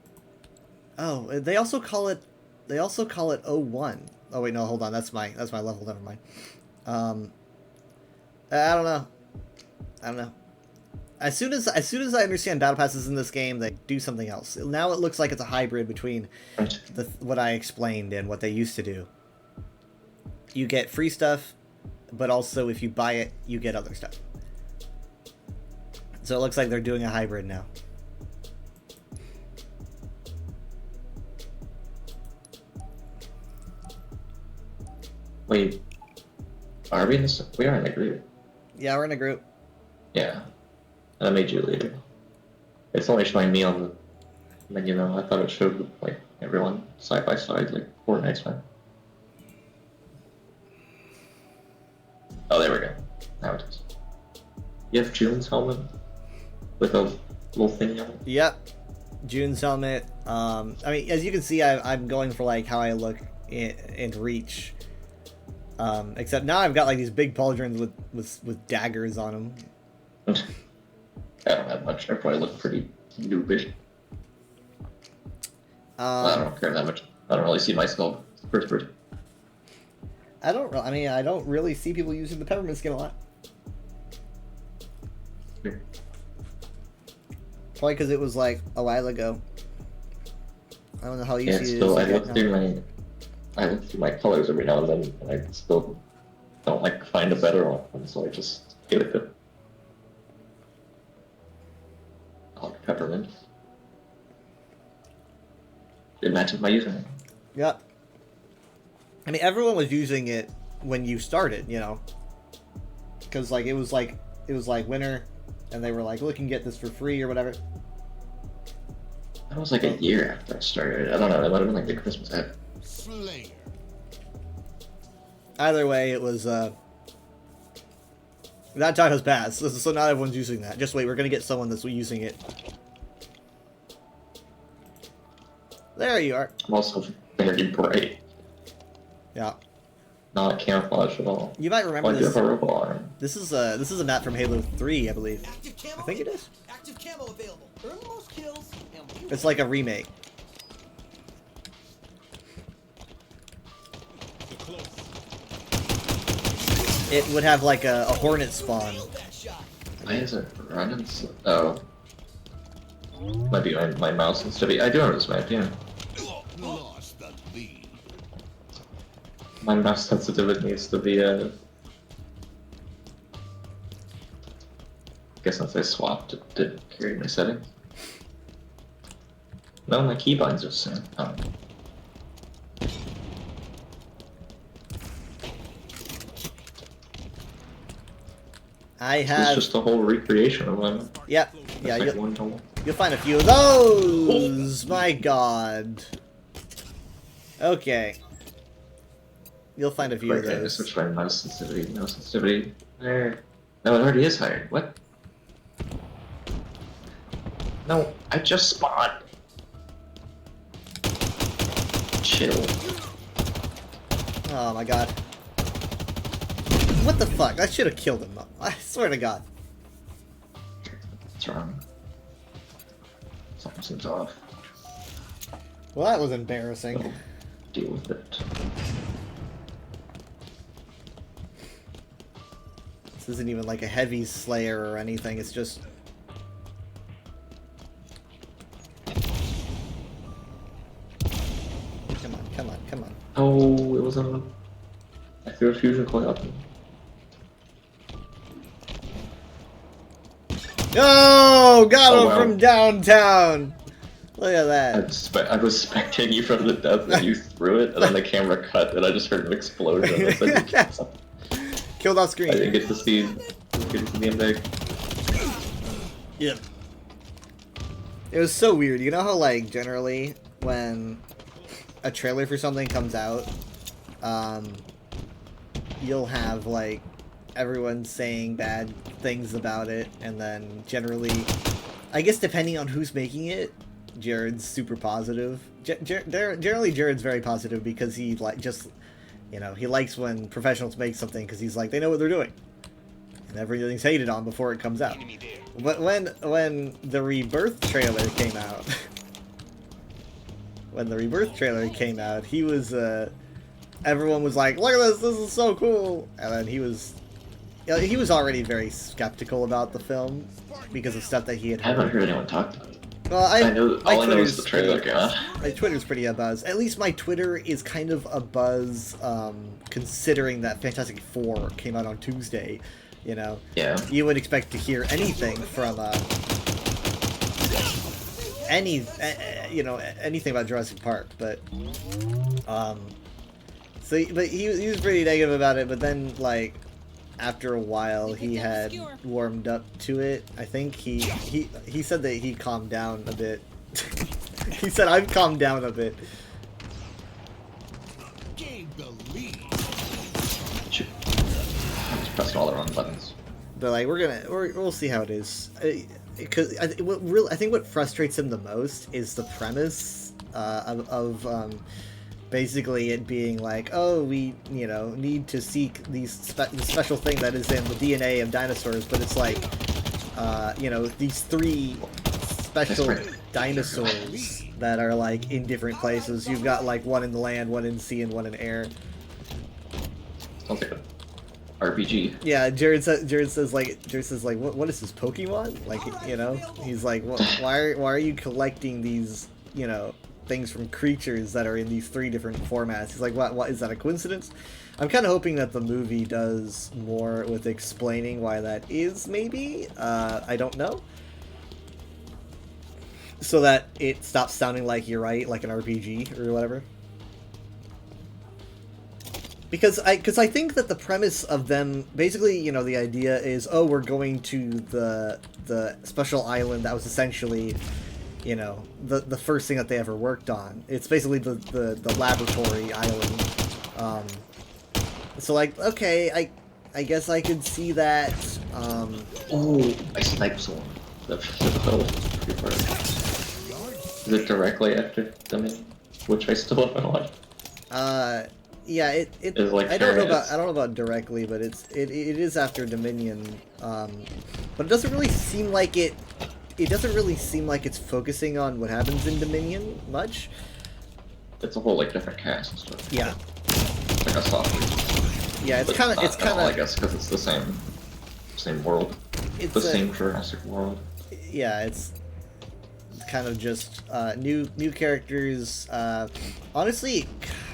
Oh, they also call it 01. Oh wait, no, hold on. That's my level. Never mind. I don't know. As soon as I understand battle passes in this game, they do something else. Now it looks like it's a hybrid between what I explained and what they used to do. You get free stuff, but also if you buy it, you get other stuff. So it looks like they're doing a hybrid now. Wait, are we in this? We are in a group. Yeah, we're in a group. Yeah, and I made you leader. It's only showing me on the menu though. I thought it showed like everyone side by side, like Fortnite style. Oh, there we go. Now it is. You have June's helmet with a little thing on it. Yep, June's helmet. I mean, as you can see, I'm going for like how I look in Reach. Except now I've got like these big pauldrons with daggers on them. I don't have much. I probably look pretty noobish. I don't care that much. I don't really see myself first person. I don't really see people using the peppermint skin a lot. Yeah. Probably because it was like a while ago. I don't know how easy it is. Still, I look through my colors every now and then, and I still don't like find a better one, so I just give it to. I like peppermint. It matches my username. Yep. I mean, everyone was using it when you started, you know, because like it was like winter, and they were like, "Look, you can get this for free or whatever." That was like a year after I started. I don't know. That might have been like the Christmas ad. Slayer. Either way, it was that time has passed, so not everyone's using that. Just wait, we're gonna get someone that's using it. There you are. I'm also very bright. Yeah. Not camouflage at all. You might remember this. This is a map from Halo 3, I believe. I think it is. Active camo available. Earn the most kills. And It's like a remake. It would have like a hornet spawn. Why is it running so... Oh. Might be my mouse sensitivity. I do remember this map, yeah. Lost the lead. My mouse sensitivity needs to be, I guess since I swapped, it didn't carry my settings. No, my keybinds are set. Oh. I This have. is just a whole recreation of one. Yep. Yeah, like you'll find a few of those. My God. Okay. You'll find a few of I those. switched my mouse sensitivity. No sensitivity. There. No, it already is higher. What? No, I just spawned. Chill. Oh my God. What the fuck? I should have killed him. I swear to God. What's wrong? Something seems off. Well, that was embarrassing. So, deal with it. This isn't even like a heavy slayer or anything. It's just. Come on, come on, come on. Oh, it was a. I threw a fusion coil up. Oh, got him wow. from downtown. Look at that. I was spectating you from the depth and you threw it, and then the camera cut, and I just heard an explosion. It's like, killed off screen. I didn't get to see the impact. Yep. It was so weird. You know how, like, generally when a trailer for something comes out, you'll have, like, everyone saying bad things about it, and then generally, I guess depending on who's making it, Jared's super positive. Generally, Jared's very positive because he he likes when professionals make something because he's like, they know what they're doing, and everything's hated on before it comes out. But when the Rebirth trailer came out, he was everyone was like, look at this is so cool, and then he was already very skeptical about the film because of stuff that he had I haven't heard anyone talk about it. Well, I know all I know is the trailer came out. My Twitter's pretty abuzz. At least my Twitter is kind of abuzz, considering that Fantastic Four came out on Tuesday. You know, yeah. You would expect to hear anything from anything about Jurassic Park, but but he was pretty negative about it. But then, like, after a while, he had warmed up to it. I think he said that he calmed down a bit. He said, "I've calmed down a bit." I'm just pressing all the wrong buttons. But like, we'll see how it is. Because I think what frustrates him the most is the premise of basically it being like, oh, we need to seek the special thing that is in the DNA of dinosaurs, but it's like, these 3 special dinosaurs that are like in different places. You've got like one in the land, one in sea, and one in air. Sounds like an RPG. Yeah, Jared says like, what is this, Pokemon? Like, he's like, why are you collecting these, things from creatures that are in these 3 different formats? He's like, what is that a coincidence? I'm kind of hoping that the movie does more with explaining why that is, maybe. I don't know. So that it stops sounding like, you're right, like an RPG or whatever. Because I think that the premise of them, basically, the idea is, oh, we're going to the special island that was essentially, the first thing that they ever worked on. It's basically the laboratory island. So like, okay, I guess I could see that. Oh, I sniped someone. That was pretty funny. Is it directly after Dominion, which I still haven't watched? Yeah, like, I don't know about directly, but it is after Dominion. But it doesn't really seem like it doesn't really seem like it's focusing on what happens in Dominion much. It's a whole like different cast and stuff. Yeah. Like a soft. Yeah, it's kind of. I guess because it's the same world. It's the same Jurassic World. Yeah, it's kind of just new characters. Honestly,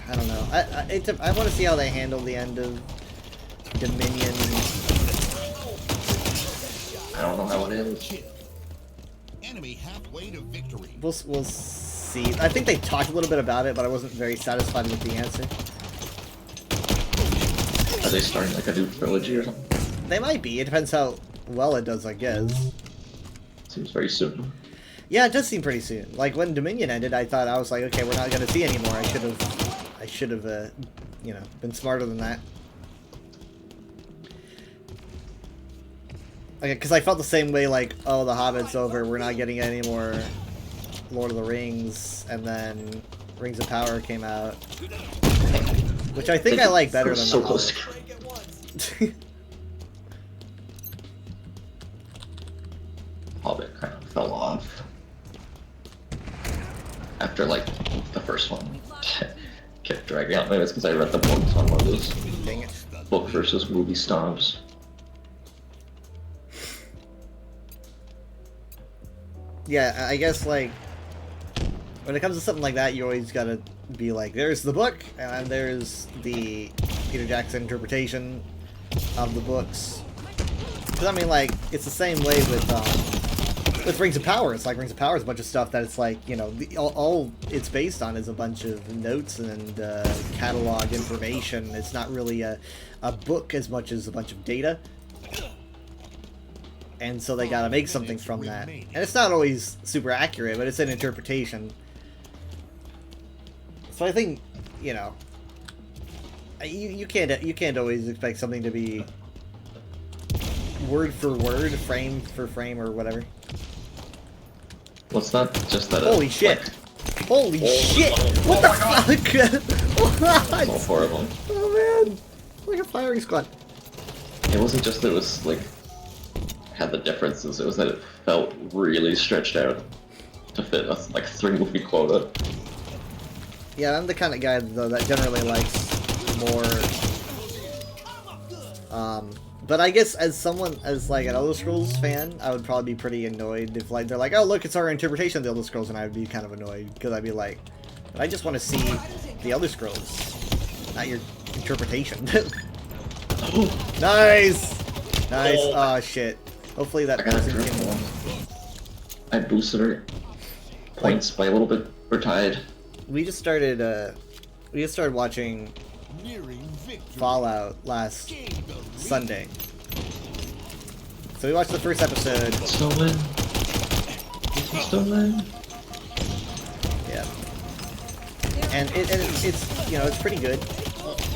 I don't know. I want to see how they handle the end of Dominion. I don't know how it ends. Enemy halfway to victory. We'll see. I think they talked a little bit about it, but I wasn't very satisfied with the answer. Are they starting like a new trilogy or something? They might be. It depends how well it does, I guess. Seems very soon. Yeah, it does seem pretty soon. Like when Dominion ended, I was like, okay, we're not gonna see anymore. I should have, been smarter than that. Okay, because I felt the same way, like, oh, The Hobbit's over, we're not getting any more Lord of the Rings, and then Rings of Power came out. Which I think I like better than The Hobbit. Hobbit kind of fell off after, like, the first one. Kept dragging out. Maybe it's because I read the books on one of those book versus movie snobs. Yeah, I guess, like, when it comes to something like that, you always gotta be like, there's the book, and then there's the Peter Jackson interpretation of the books. Because, I mean, like, it's the same way with Rings of Power. It's like Rings of Power is a bunch of stuff that it's like, all it's based on is a bunch of notes and catalog information. It's not really a book as much as a bunch of data. And so they gotta make something from that. And it's not always super accurate, but it's an interpretation. So I think, you can't always expect something to be word for word, frame for frame, or whatever. Well, it's not just that. Holy shit! Holy shit! What the fuck? It's all four of them. Oh man! Like a firing squad. It wasn't just that it was like had the differences. It was that it felt really stretched out to fit a like 3-movie quota. Yeah, I'm the kind of guy though that generally likes more. But I guess as like an Elder Scrolls fan, I would probably be pretty annoyed if like they're like, oh look, it's our interpretation of the Elder Scrolls, and I would be kind of annoyed because I'd be like, but I just want to see the Elder Scrolls, not your interpretation. Nice, nice. Oh shit. Hopefully that person can. I boosted her points by a little bit. We're tied. We just started watching Fallout last Sunday. So we watched the first episode. Stolen. Stolen. Yeah. And it's you know, it's pretty good.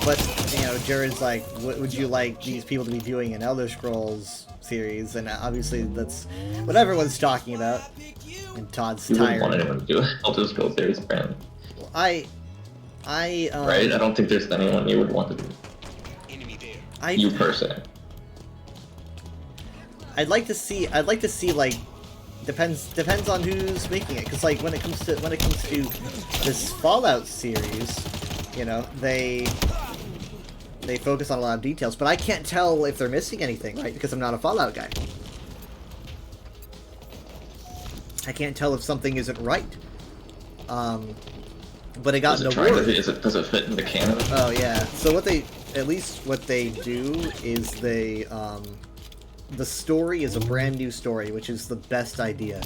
But you know, Jared's like, what would you like these people to be viewing an Elder Scrolls series? And obviously that's what everyone's talking about. And Todd's tired. You wouldn't want anyone to do Elder Scrolls series, apparently. Right? I don't think there's anyone you would want to do. You person. I'd like to see like depends on who's making it, because like when it comes to this Fallout series, you know, they focus on a lot of details, but I can't tell if they're missing anything, right? Because I'm not a Fallout guy. I can't tell if something isn't right. But it got an award. Does it fit into canon? Oh yeah. So what they do is they the story is a brand new story, which is the best idea.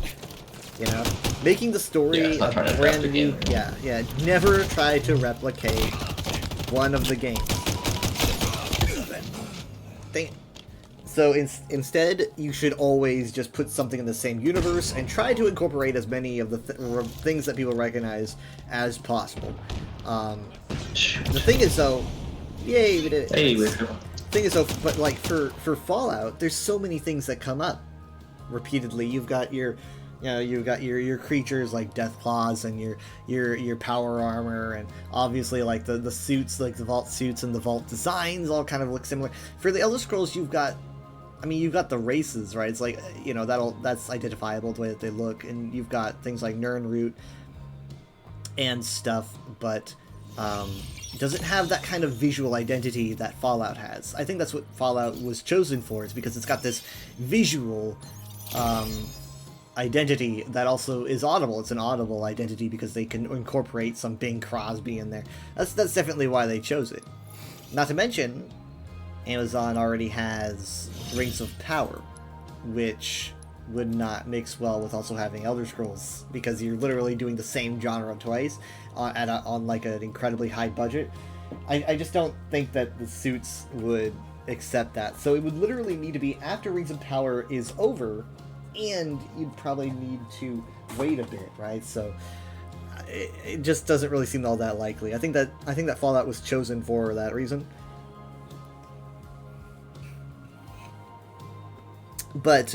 You know, making the story a brand new. Yeah. Never try to replicate one of the games. So instead, you should always just put something in the same universe and try to incorporate as many of the things that people recognize as possible. The thing is, though, yay, we did it. Hey, Thing is, though, but like for Fallout, there's so many things that come up repeatedly. You've got your creatures like Deathclaws and your power armor, and obviously like the suits, like the vault suits and the vault designs all kind of look similar. For the Elder Scrolls, you've got the races, right? It's like, you know, that's identifiable the way that they look, and you've got things like Nirnroot and stuff, but doesn't have that kind of visual identity that Fallout has. I think that's what Fallout was chosen for, is because it's got this visual identity that also is audible. It's an audible identity because they can incorporate some Bing Crosby in there. That's definitely why they chose it. Not to mention, Amazon already has Rings of Power, which would not mix well with also having Elder Scrolls, because you're literally doing the same genre twice on like an incredibly high budget. I just don't think that the suits would accept that. So it would literally need to be after Rings of Power is over, and you'd probably need to wait a bit, right? So it just doesn't really seem all that likely. I think that Fallout was chosen for that reason. But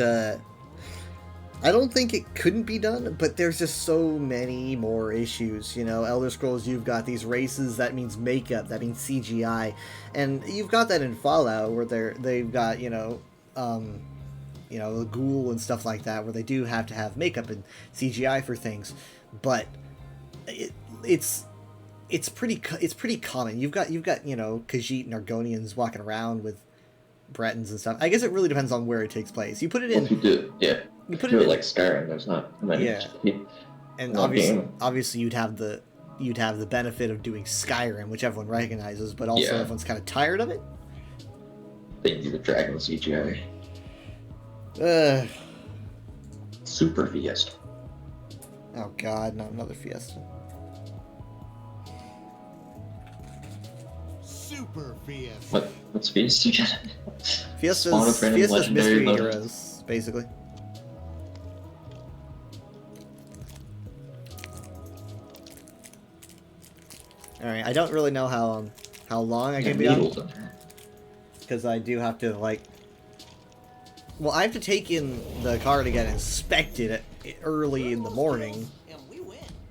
I don't think it couldn't be done, but there's just so many more issues. You know, Elder Scrolls, you've got these races, that means makeup, that means CGI, and you've got that in Fallout where they've got the ghoul and stuff like that, where they do have to have makeup and CGI for things, but it's pretty common. You've got Khajiit and Argonians walking around with Bretons and stuff. I guess it really depends on where it takes place. You put it in. Well, you do, yeah. You put it in like Skyrim. There's not many. Yeah. And obviously, you'd have the benefit of doing Skyrim, which everyone recognizes, but also everyone's kind of tired of it. They do the dragon CGI. Super Fiesta. Oh God, not another Fiesta. Super Fiesta. What's Fiesta again? Fiesta's Mystery Heroes, basically. Alright, I don't really know how long I can be on, because I do have to, like, Well, I have to take in the car to get inspected early in the morning,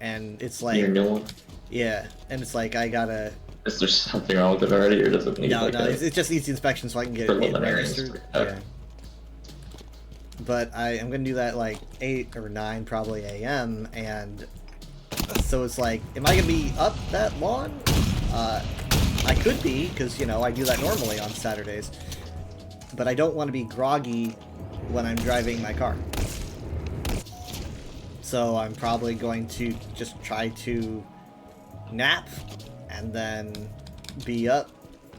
and it's like, Your new one? yeah, and it's like I gotta. Is there something wrong with it already, or does it need No, like no, a it just needs the inspection so I can get it preliminary registered. inspection? Yeah. But I'm gonna do that like 8 or 9 probably a.m. and so it's like, am I gonna be up that long? I could be, because you know I do that normally on Saturdays. But I don't want to be groggy when I'm driving my car. So I'm probably going to just try to nap and then be up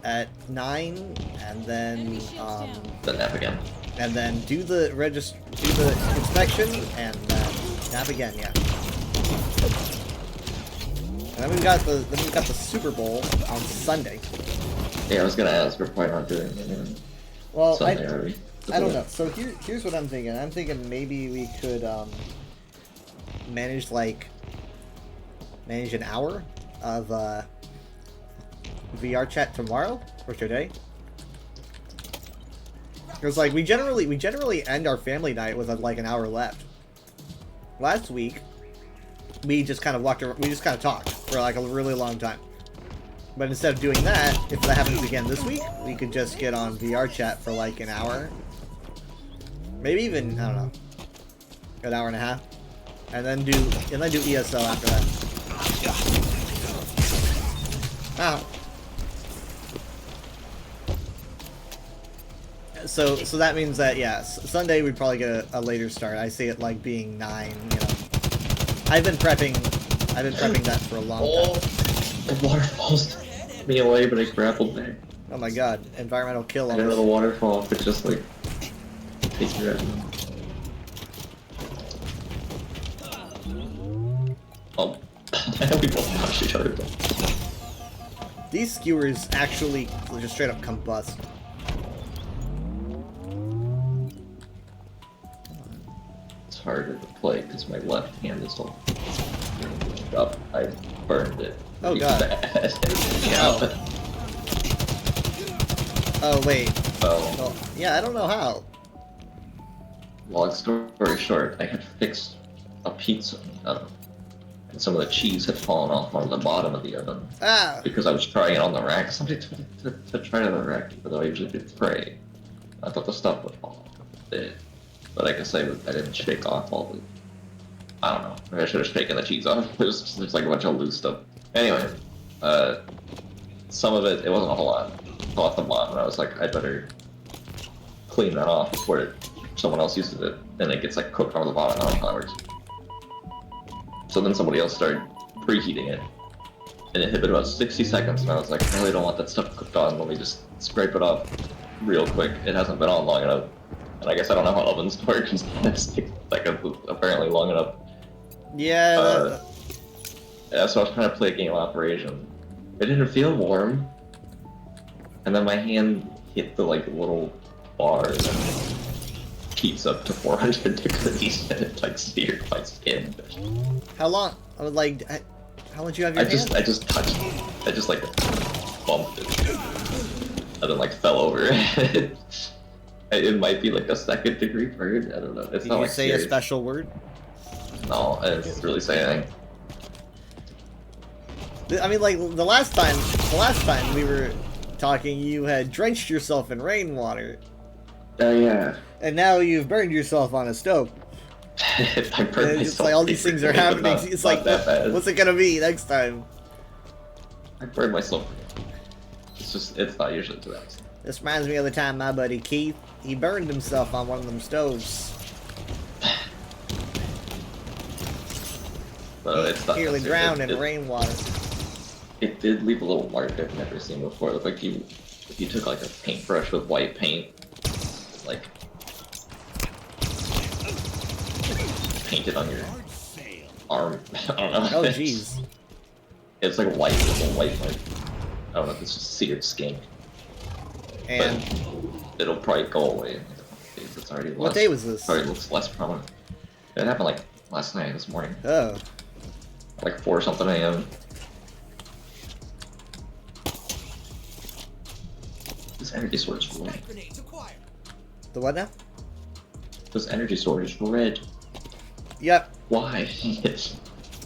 at 9 and then nap again. And then do the inspection and then nap again, yeah. And then we've got the Super Bowl on Sunday. Yeah, I was gonna ask, we're probably not doing it. Well, Sunday already. I don't know. So here's what I'm thinking. I'm thinking maybe we could manage an hour of VR chat tomorrow or today. Because like we generally end our family night with like an hour left. Last week, we just kind of walked around, we just kind of talked for like a really long time. But instead of doing that, if that happens again this week, we could just get on VR chat for like an hour. Maybe even, I don't know, an hour and a half. And then do ESO after that. Ow. So that means that, yeah, Sunday we'd probably get a later start. I see it like being 9, you know. I've been prepping that for a long time. The waterfalls took me away, but I grappled there. Oh my god, environmental kill I on didn't know this. the waterfall could just like take you out. Oh, I hope we both punched each other though. These skewers actually just straight up combust. It's harder to play because my left hand is all up. I burned it. Oh pretty god. bad. Yeah. Oh wait. Oh. Well, yeah, I don't know how. Long story short, I had fixed a pizza oven, and some of the cheese had fallen off on the bottom of the oven. Ah! Because I was trying it on the rack. Somebody told me to try it on the rack, even though I usually do pray. I thought the stuff would fall off. It did. But I guess I didn't shake off all the... I don't know. Maybe I should have shaken the cheese off. There's like a bunch of loose stuff. Anyway, some of it wasn't a whole lot. Fell off the bottom, and I was like, I better clean that off before someone else uses it. And it gets like cooked on the bottom. I don't know how it works. So then somebody else started preheating it. And it hit about 60 seconds, and I was like, I really don't want that stuff cooked on. Let me just scrape it off real quick. It hasn't been on long enough. And I guess I don't know how ovens work, because it's like apparently long enough. Yeah. Yeah, so I was trying to play a game operation. It didn't feel warm. And then my hand hit the like little bar and heats up to 400 degrees and it like seared my skin. How long? I was like, how long did you have your hand? I just touched it. I just like bumped it. And then like fell over. It might be like a 2nd degree burn. I don't know. It's Did not you like say serious. a special word? No, I didn't really say anything. I mean, like the last time we were talking, you had drenched yourself in rainwater. Oh yeah. And now you've burned yourself on a stove. I burned myself. It's like all these things are happening. It's like, that bad. what's it gonna be next time? I burned myself. It's not usually too bad. This reminds me of the time my buddy Keith, he burned himself on one of them stoves. But it's not Nearly drowned in rainwater. It did leave a little mark I've never seen before. It looked like if you took like a paintbrush with white paint, like painted on your arm. I don't know. Oh jeez. It's like white, little white, like I don't know if it's just seared skin. And but it'll probably go away. It's already what day was this? Probably looks less prominent. It happened like last night, this morning. Oh. Like 4 something a.m. This energy sword's ruined. The what now? This energy sword is red. Yep. Why?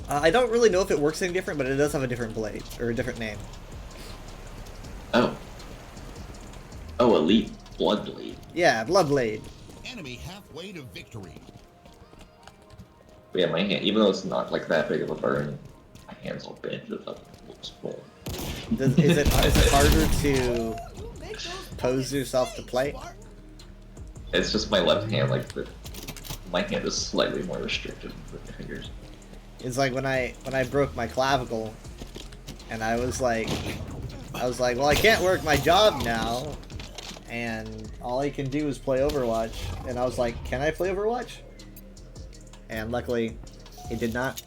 I don't really know if it works any different, but it does have a different blade, or a different name. Oh. Oh, Elite Bloodblade. Yeah, Bloodblade. Enemy halfway to victory. But yeah, my hand, even though it's not like that big of a burn, my hands will bend it up. It looks cool. Is it harder to pose yourself to play? It's just my left hand, like my hand is slightly more restricted than my fingers. It's like when I broke my clavicle, and I was like, well, I can't work my job now, and all I can do is play Overwatch. And I was like, can I play Overwatch? And luckily, it did not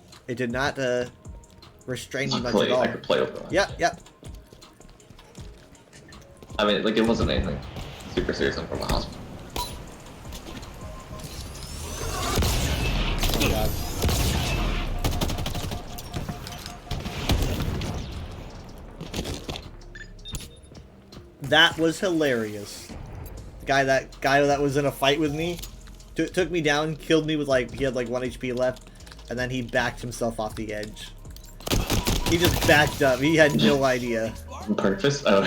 restrain me much at all. I could play Overwatch. Yep. I mean, like, it wasn't anything super serious. I'm from the hospital. Oh God. That was hilarious. The guy that was in a fight with me took me down, killed me with he had like 1 HP left, and then he backed himself off the edge. He just backed up. He had no idea. On purpose? Oh.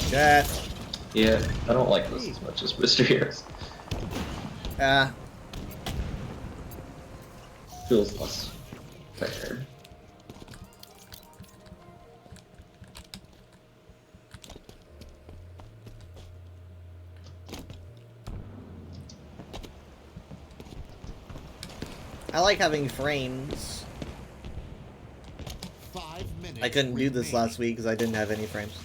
Chat. Yeah, I don't like this as much as Mr. Heroes. Feels less fair. I like having frames. 5 minutes. I couldn't do this last week because I didn't have any frames.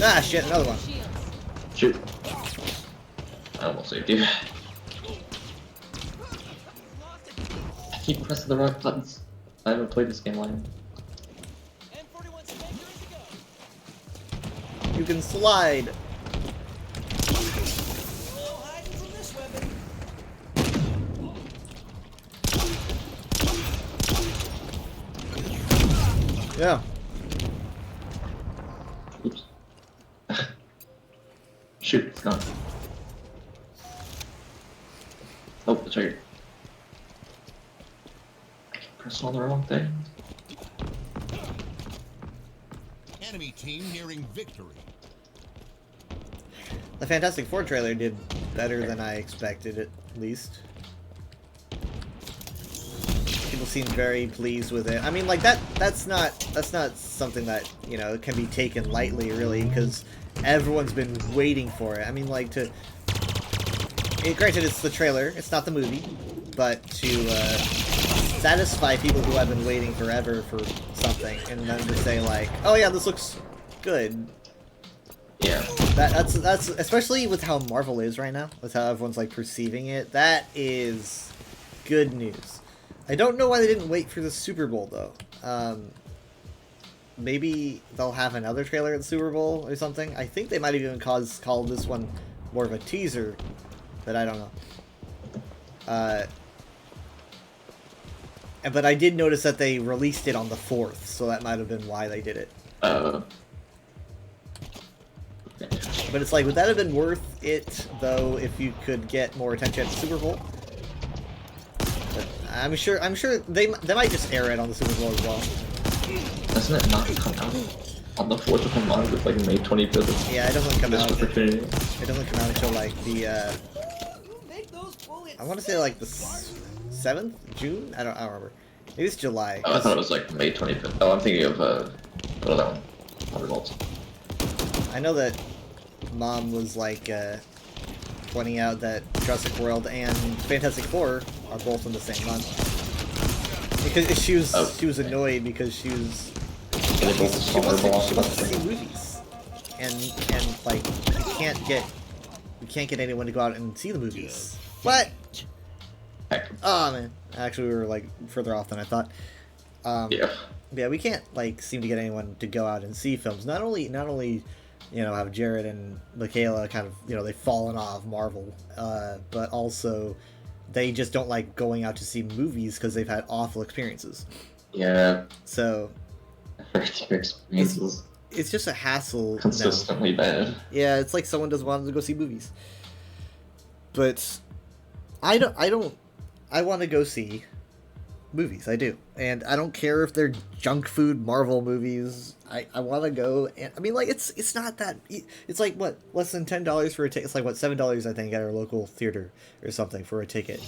Ah, shit, another one. Shoot. I almost saved you. I keep pressing the wrong buttons. I haven't played this game long. You can slide. Yeah. Oops. Shoot, it's gone. Oh, it's right here. I keep pressing all the wrong things. Enemy team nearing victory. The Fantastic Four trailer did better than I expected, at least. People seem very pleased with it. I mean, like that's not something that, you know, can be taken lightly, really, because everyone's been waiting for it. I mean, like, granted, it's the trailer, it's not the movie, but to satisfy people who have been waiting forever for something, and then to say like, oh yeah, this looks good. Yeah. That's especially with how Marvel is right now, with how everyone's like perceiving it. That is good news. I don't know why they didn't wait for the Super Bowl though. Maybe they'll have another trailer at the Super Bowl or something. I think they might have even called this one more of a teaser, but I don't know. But I did notice that they released it on the 4th, so that might have been why they did it. But it's like, would that have been worth it, though, if you could get more attention at the Super Bowl? But I'm sure they might just air it on the Super Bowl as well. Doesn't it not come out on the 4th of a month? It's like May 25th. Yeah, it doesn't come out. Opportunity. It doesn't come out until like the I want to say like the 7th June. I don't remember. Maybe it's July. Oh, I thought it was like May 25th. Oh, I'm thinking of another one. Thunderbolts. I know that Mom was like pointing out that Jurassic World and Fantastic Four are both in the same month. Because she was annoyed because she wants to see movies, and like we can't get anyone to go out and see the movies. What? Oh man, actually we were like further off than I thought. Yeah, we can't like seem to get anyone to go out and see films. Not only you know, have Jared and Michaela kind of, you know, they've fallen off Marvel, but also they just don't like going out to see movies because they've had awful experiences. Yeah. So experiences. It's just a hassle. Consistently bad. Yeah, it's like someone doesn't want them to go see movies. But I want to go see movies. I do. And I don't care if they're junk food Marvel movies. I want to go, and I mean, like, it's not that, it's like, what, less than $10 for a ticket. It's like, what, $7 I think at our local theater or something for a ticket.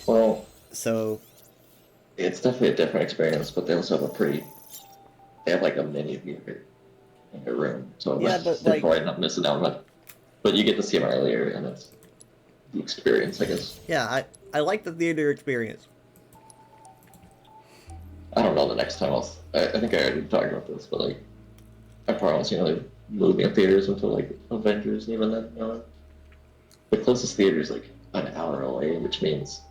Well, so it's definitely a different experience, but they also have they have like a mini theater in their room, so yeah, but they're like, probably not missing out much. But you get to see them earlier, and it's the experience, I guess. Yeah, I like the theater experience. I don't know the next time I think I already talked about this, but like, I probably won't see another movie in theaters until like Avengers, and even then, you know. The closest theater is like an hour away, which means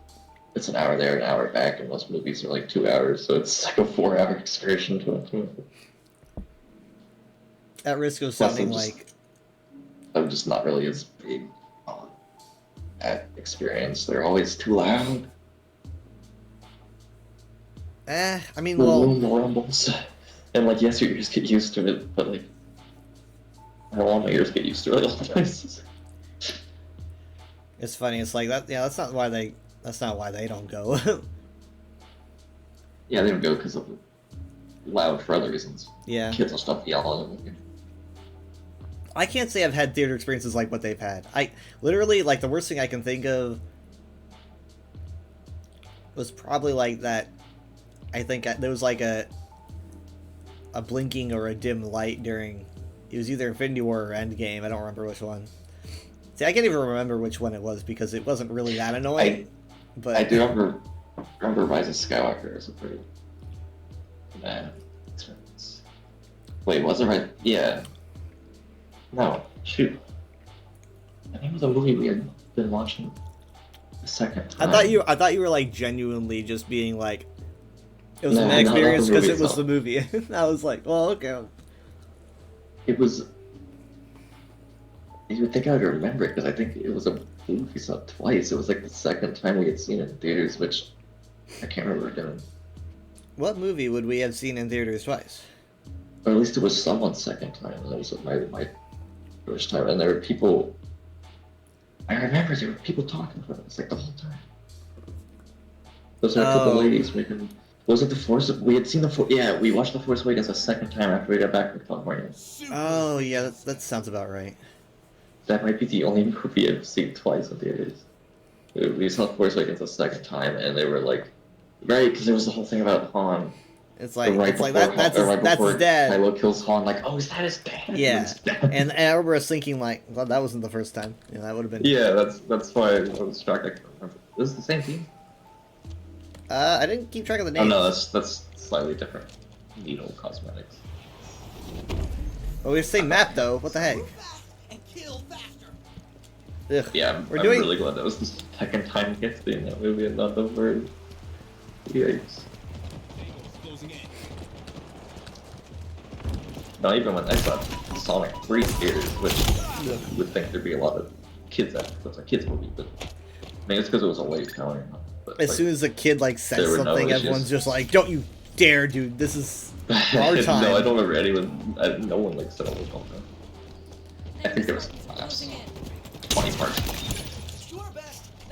it's an hour there, an hour back, and most movies are like 2 hours, so it's like a 4-hour excursion to a movie. At risk of sounding like... I'm just not really as big on that experience. They're always too loud. I mean, the well... room rumbles. And like, yes, your ears get used to it, but like, I don't want my ears to get used to it all the places. It's funny, it's like, that. Yeah, that's not why they don't go. Yeah, they don't go because of loud for other reasons. Yeah. Kids will stop yelling. I can't say I've had theater experiences like what they've had. I literally, like, the worst thing I can think of was probably like that. I think there was like a blinking or a dim light during, it was either Infinity War or Endgame. I don't remember which one. See, I can't even remember which one it was because it wasn't really that annoying. But I do remember Rise of Skywalker as a pretty bad experience. Wait, was it right? Yeah. No, shoot. I think it was a movie we had been watching the second time. I thought you were like genuinely just being like, it was an experience because it was the movie. I was like, well, okay. It was. You would think I would remember it because I think it was a movie we saw twice. It was like the second time we had seen it in theaters, which I can't remember doing. What movie would we have seen in theaters twice? Or at least it was someone's second time. It was my first time, and there were people. I remember there were people talking about it. It's like the whole time. Those are a couple ladies making. Was it The Force? We had seen yeah, we watched The Force Awakens a second time after we got back from California. Oh yeah, that sounds about right. That might be the only movie I've seen twice in theaters. We saw The Force Awakens a second time, and they were like, right, because there was the whole thing about Han. It's like, that's his dad. Kylo kills Han, like, oh, is that his dad? Yeah, and I remember us thinking like, well, that wasn't the first time. You know, that would have been. Yeah, that's why I was shocked. I can't remember. This is the same team. I didn't keep track of the names. Oh no, that's slightly different. Needle Cosmetics. Well, we have the same map though. What the heck? Ugh. Yeah, I'm really glad that was the second time we get to be in that movie and not the first. Yikes. Not even when I saw Sonic 3 theaters, which you would think there'd be a lot of kids at. It's a kids movie, but I mean it's because it was a late showing. As soon as a kid like says something, everyone's just like, "Don't you dare, dude! This is our time." No, I don't remember anyone. No one like said all the time. I think there was perhaps 20 parts,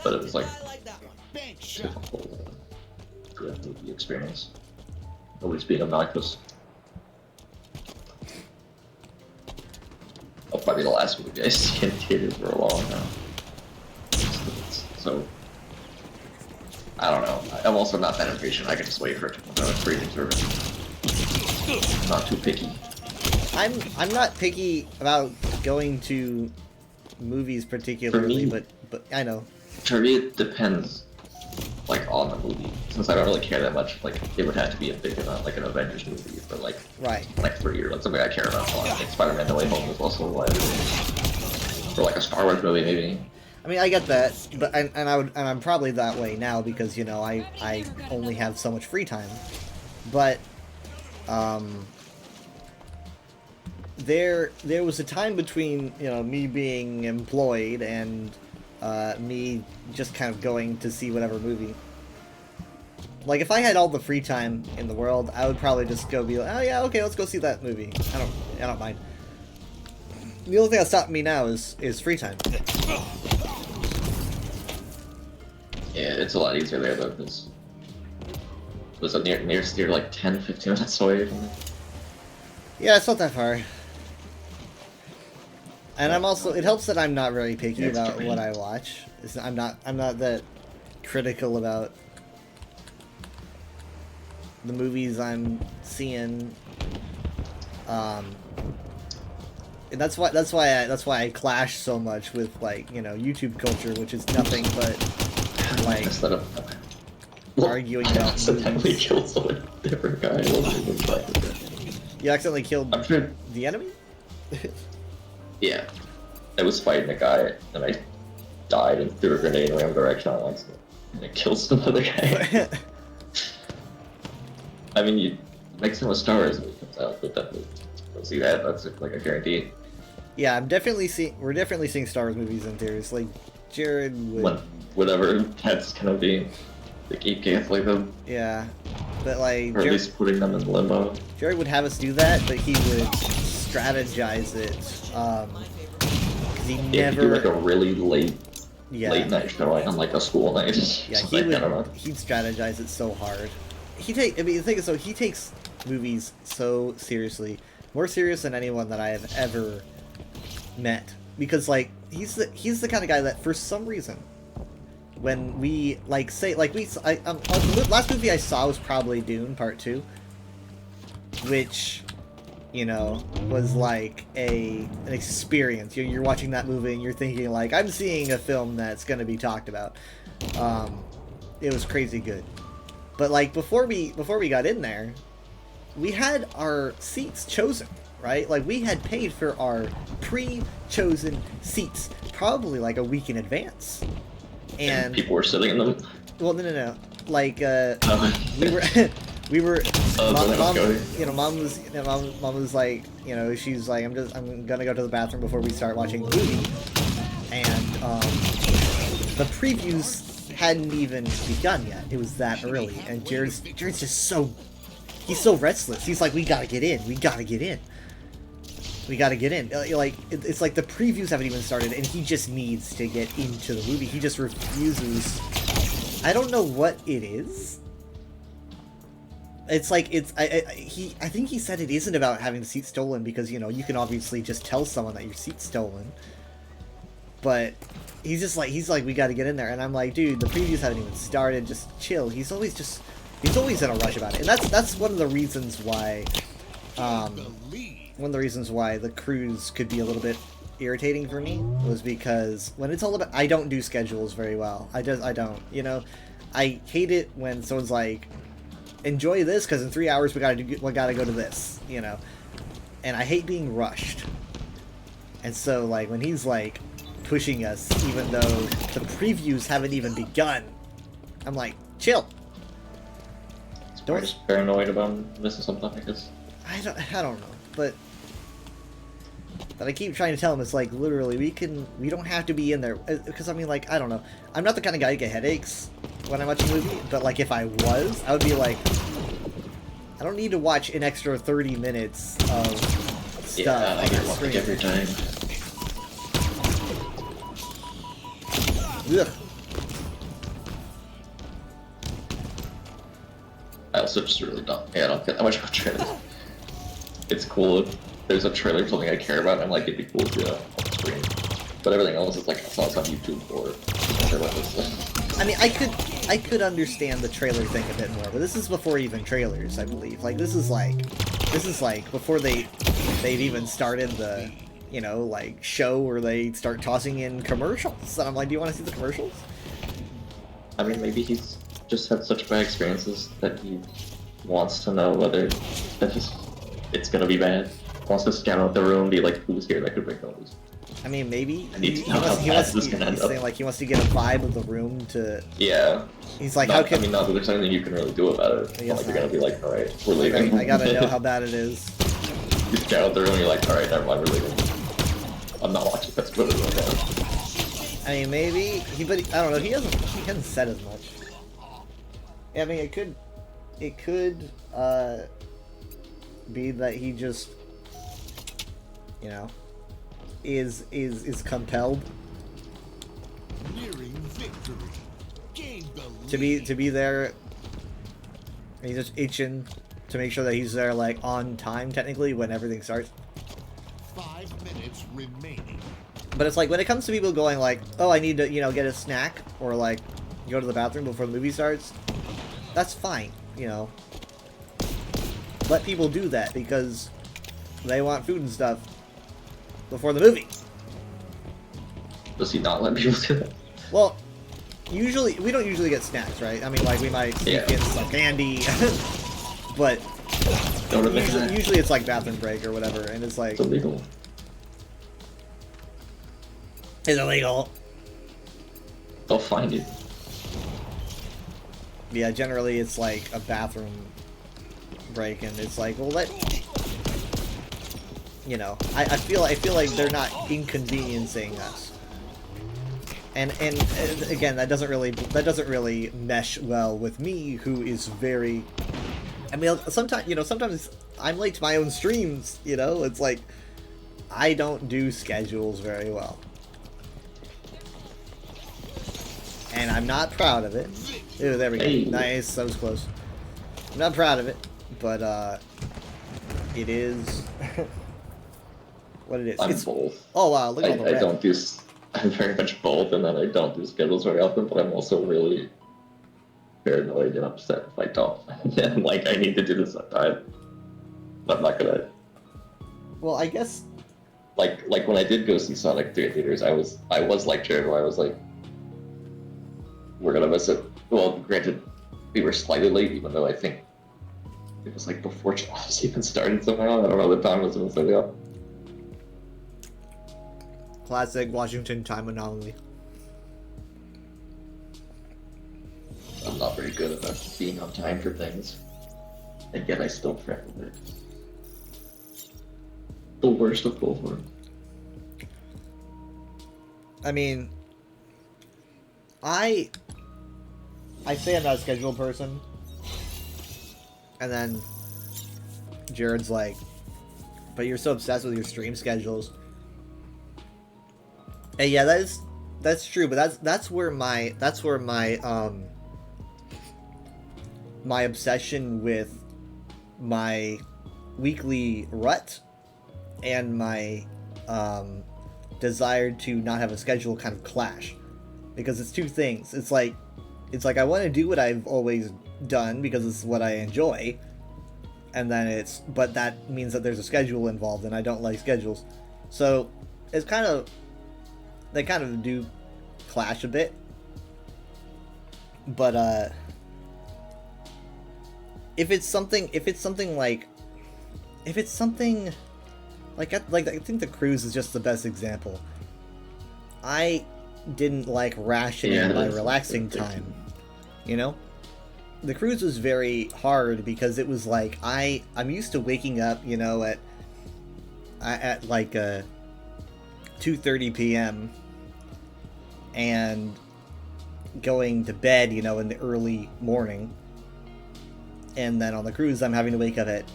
but it was like a whole good movie experience. Always being obnoxious. Oh, probably the last movie I see in theaters for a long time. So. I don't know. I'm also not that impatient. I can just wait for it to come out streaming service. I'm not too picky. I'm not picky about going to movies particularly, but I know. For me, it depends, like, on the movie. Since I don't really care that much, like, it would have to be a big event, like an Avengers movie, for like 3 years. That's something I care about a lot. Like Spider-Man: No Way Home is also one. Or like a Star Wars movie, maybe. I mean, I get that, but I'm probably that way now because, you know, I only have so much free time. But there was a time between, you know, me being employed and me just kind of going to see whatever movie. Like, if I had all the free time in the world, I would probably just go be like, oh yeah, okay, let's go see that movie. I don't mind. The only thing that's stopping me now is free time. Yeah, it's a lot easier there though, because was it nearest you're like 10-15 minutes away from it? Yeah, it's not that far. And I'm also, it helps that I'm not very picky about what I watch. I'm not that critical about the movies I'm seeing. And that's why I clash so much with, like, you know, YouTube culture, which is nothing but like arguing about movies. I accidentally killed someone different guy. I wasn't even fighting. You accidentally killed the enemy? Yeah. I was fighting a guy, and I died and threw a grenade in the wrong direction on accident. And I killed some other guy. I mean, next time a Star Wars movie comes out, we'll definitely go see that. That's like a guarantee. Yeah, we're definitely seeing Star Wars movies in theaters. Like, Jared would... Whatever that's gonna be. They keep canceling them. Yeah. But, like... Or at least putting them in limbo. Jared would have us do that, but he would strategize it. Because he never... He'd do like a really late night showing on like a school night. Yeah, he'd strategize it so hard. The thing is, though, he takes movies so seriously. More serious than anyone that I have ever met. Because, like, he's the kind of guy that, for some reason, when we, like, say, like, the last movie I saw was probably Dune Part 2, which, you know, was like an experience. You're watching that movie and you're thinking, like, I'm seeing a film that's going to be talked about. It was crazy good. But, like, before we got in there, we had our seats chosen, right? Like, we had paid for our pre-chosen seats probably like a week in advance. And people were sitting in them? Well, no. Like, we were mom was like, you know, she's like, I'm gonna go to the bathroom before we start watching the movie. And the previews hadn't even begun yet. It was that early, and Jared's just so, he's so restless. He's like, we gotta get in. Like, it's like the previews haven't even started, and he just needs to get into the movie. He just refuses. I don't know what it is. It's like, I think he said it isn't about having the seat stolen, because, you know, you can obviously just tell someone that your seat's stolen. But he's like, we gotta get in there. And I'm like, dude, the previews haven't even started. Just chill. He's always in a rush about it. And that's one of the reasons why, the cruise could be a little bit irritating for me, was because when it's all about, I don't do schedules very well. I don't, you know, I hate it when someone's like, enjoy this, because in 3 hours we gotta go to this, you know, and I hate being rushed. And so, like, when he's like pushing us, even though the previews haven't even begun, I'm like, chill. Don't just paranoid about missing something, I guess. I don't know, but I keep trying to tell him, it's like, literally, we don't have to be in there, because, I mean, like, I don't know, I'm not the kind of guy to get headaches when I watch a movie, but, like, if I was, I would be like, I don't need to watch an extra 30 minutes of stuff. Yeah, I get one every time. Ugh. I also just really don't. Yeah, I don't get that much about trailers. It's cool if there's a trailer for something I care about, and I'm like, it'd be cool to see that on the screen. But everything else is like, I saw this on YouTube or I mean, I could understand the trailer thing a bit more, but this is before even trailers, I believe. Like, this is like before they've even started the, you know, like, show where they start tossing in commercials. And I'm like, do you want to see the commercials? I mean, maybe he's just had such bad experiences that he wants to know whether it's gonna be bad. Wants to scan out the room, be like, who's here that could break those. I mean, maybe I need to know how fast this is gonna end he's up. saying like he wants to get a vibe of the room to. Yeah. He's like, not, how can? I mean, not that there's anything you can really do about it. It's I not guess like you're not. gonna be like, all right, we're leaving. I gotta know how bad it is. You scout out the room and you're like, all right, never mind, we're leaving. I'm not watching. That's what it is. I mean, maybe but I don't know. He hasn't said as much. Yeah, I mean, it could be that he just, you know, is compelled Nearing victory. Gain the to be there. He's just itching to make sure that he's there like on time technically when everything starts. 5 minutes remaining. But it's like when it comes to people going like, oh, I need to, you know, get a snack or like go to the bathroom before the movie starts. That's fine, you know. Let people do that because they want food and stuff before the movie. Does he not let people do that? Well, usually we don't usually get snacks, right? I mean, like we might sneak in some candy, but usually it's like bathroom break or whatever, and it's like it's illegal. It's illegal. They'll find you. Yeah, generally it's like a bathroom break, and it's like, well, you know, I feel like they're not inconveniencing us. And again, that doesn't really mesh well with me, who is very. I mean, sometimes I'm late to my own streams. You know, it's like I don't do schedules very well, and I'm not proud of it. Ooh, there we go. Hey. Nice, that was close. I'm not proud of it, but it is what it is. I'm It's, both. oh wow, look at all the red. I don't do. I'm very much both, and then I don't do schedules very often, but I'm also really paranoid and upset if I don't. And like, I need to do this on time. I'm not gonna. Well, I guess. Like when I did go see Sonic 3 in theaters, I was like Jared, where I was like, we're gonna miss it. Well, granted, we were slightly late, even though I think it was like before Jaws even started somehow. I don't know, the time was slightly off. Classic Washington time anomaly. I'm not very good about being on time for things, and yet I still fret with it. The worst of both worlds. I mean, I say I'm not a scheduled person, and then Jared's like, but you're so obsessed with your stream schedules. And yeah, that's true, but that's where my my obsession with my weekly rut and my desire to not have a schedule kind of clash, because it's two things. It's like I want to do what I've always done because it's what I enjoy, and then but that means that there's a schedule involved, and I don't like schedules, so it's kind of. They kind of do clash a bit, but if it's something like I think the cruise is just the best example. I didn't like rationing my relaxing time, you know. The cruise was very hard because it was like I'm used to waking up, you know, at like 2:30 p.m. and going to bed, you know, in the early morning. And then on the cruise, I'm having to wake up at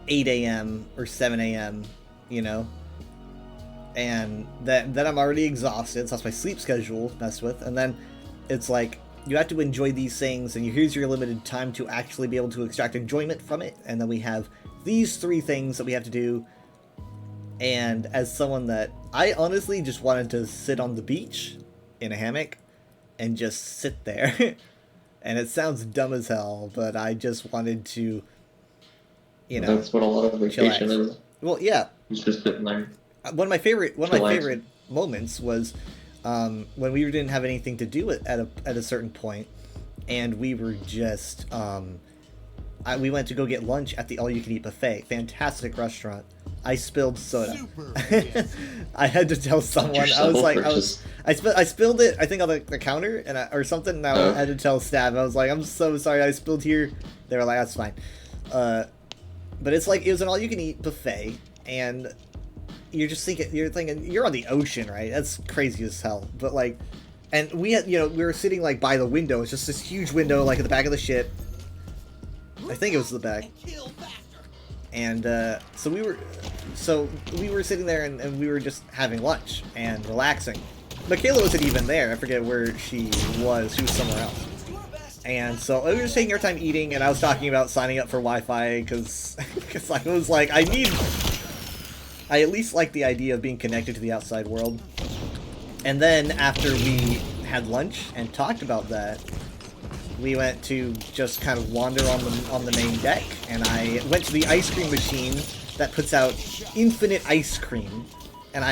8 a.m. or 7 a.m., you know. And then I'm already exhausted, so that's my sleep schedule messed with. And then it's like, you have to enjoy these things, and here's your limited time to actually be able to extract enjoyment from it. And then we have these 3 things that we have to do. And as someone that I honestly just wanted to sit on the beach in a hammock and just sit there, and it sounds dumb as hell, but I just wanted to, you know, that's what a lot of vacation is. Well, yeah. It's just sitting there. One of my favorite moments was when we didn't have anything to do at a certain point, and we were just we went to go get lunch at the all-you-can-eat buffet. Fantastic restaurant. I spilled soda. I had to tell someone. I was like, I spilled it. I think on the counter or something. And I had to tell Stab. I was like, I'm so sorry. I spilled here. They were like, that's fine. But it's like it was an all-you-can-eat buffet, and you're thinking you're on the ocean, right? That's crazy as hell. But like, and we had, we were sitting like by the window. It's just this huge window, like at the back of the ship. I think it was the back. And so we were sitting there and we were just having lunch and relaxing. Michaela wasn't even there. I forget where she was. She was somewhere else. And so we were just taking our time eating, and I was talking about signing up for Wi-Fi because I was like, I at least like the idea of being connected to the outside world. And then after we had lunch and talked about that, we went to just kind of wander on the main deck, and I went to the ice cream machine that puts out infinite ice cream, and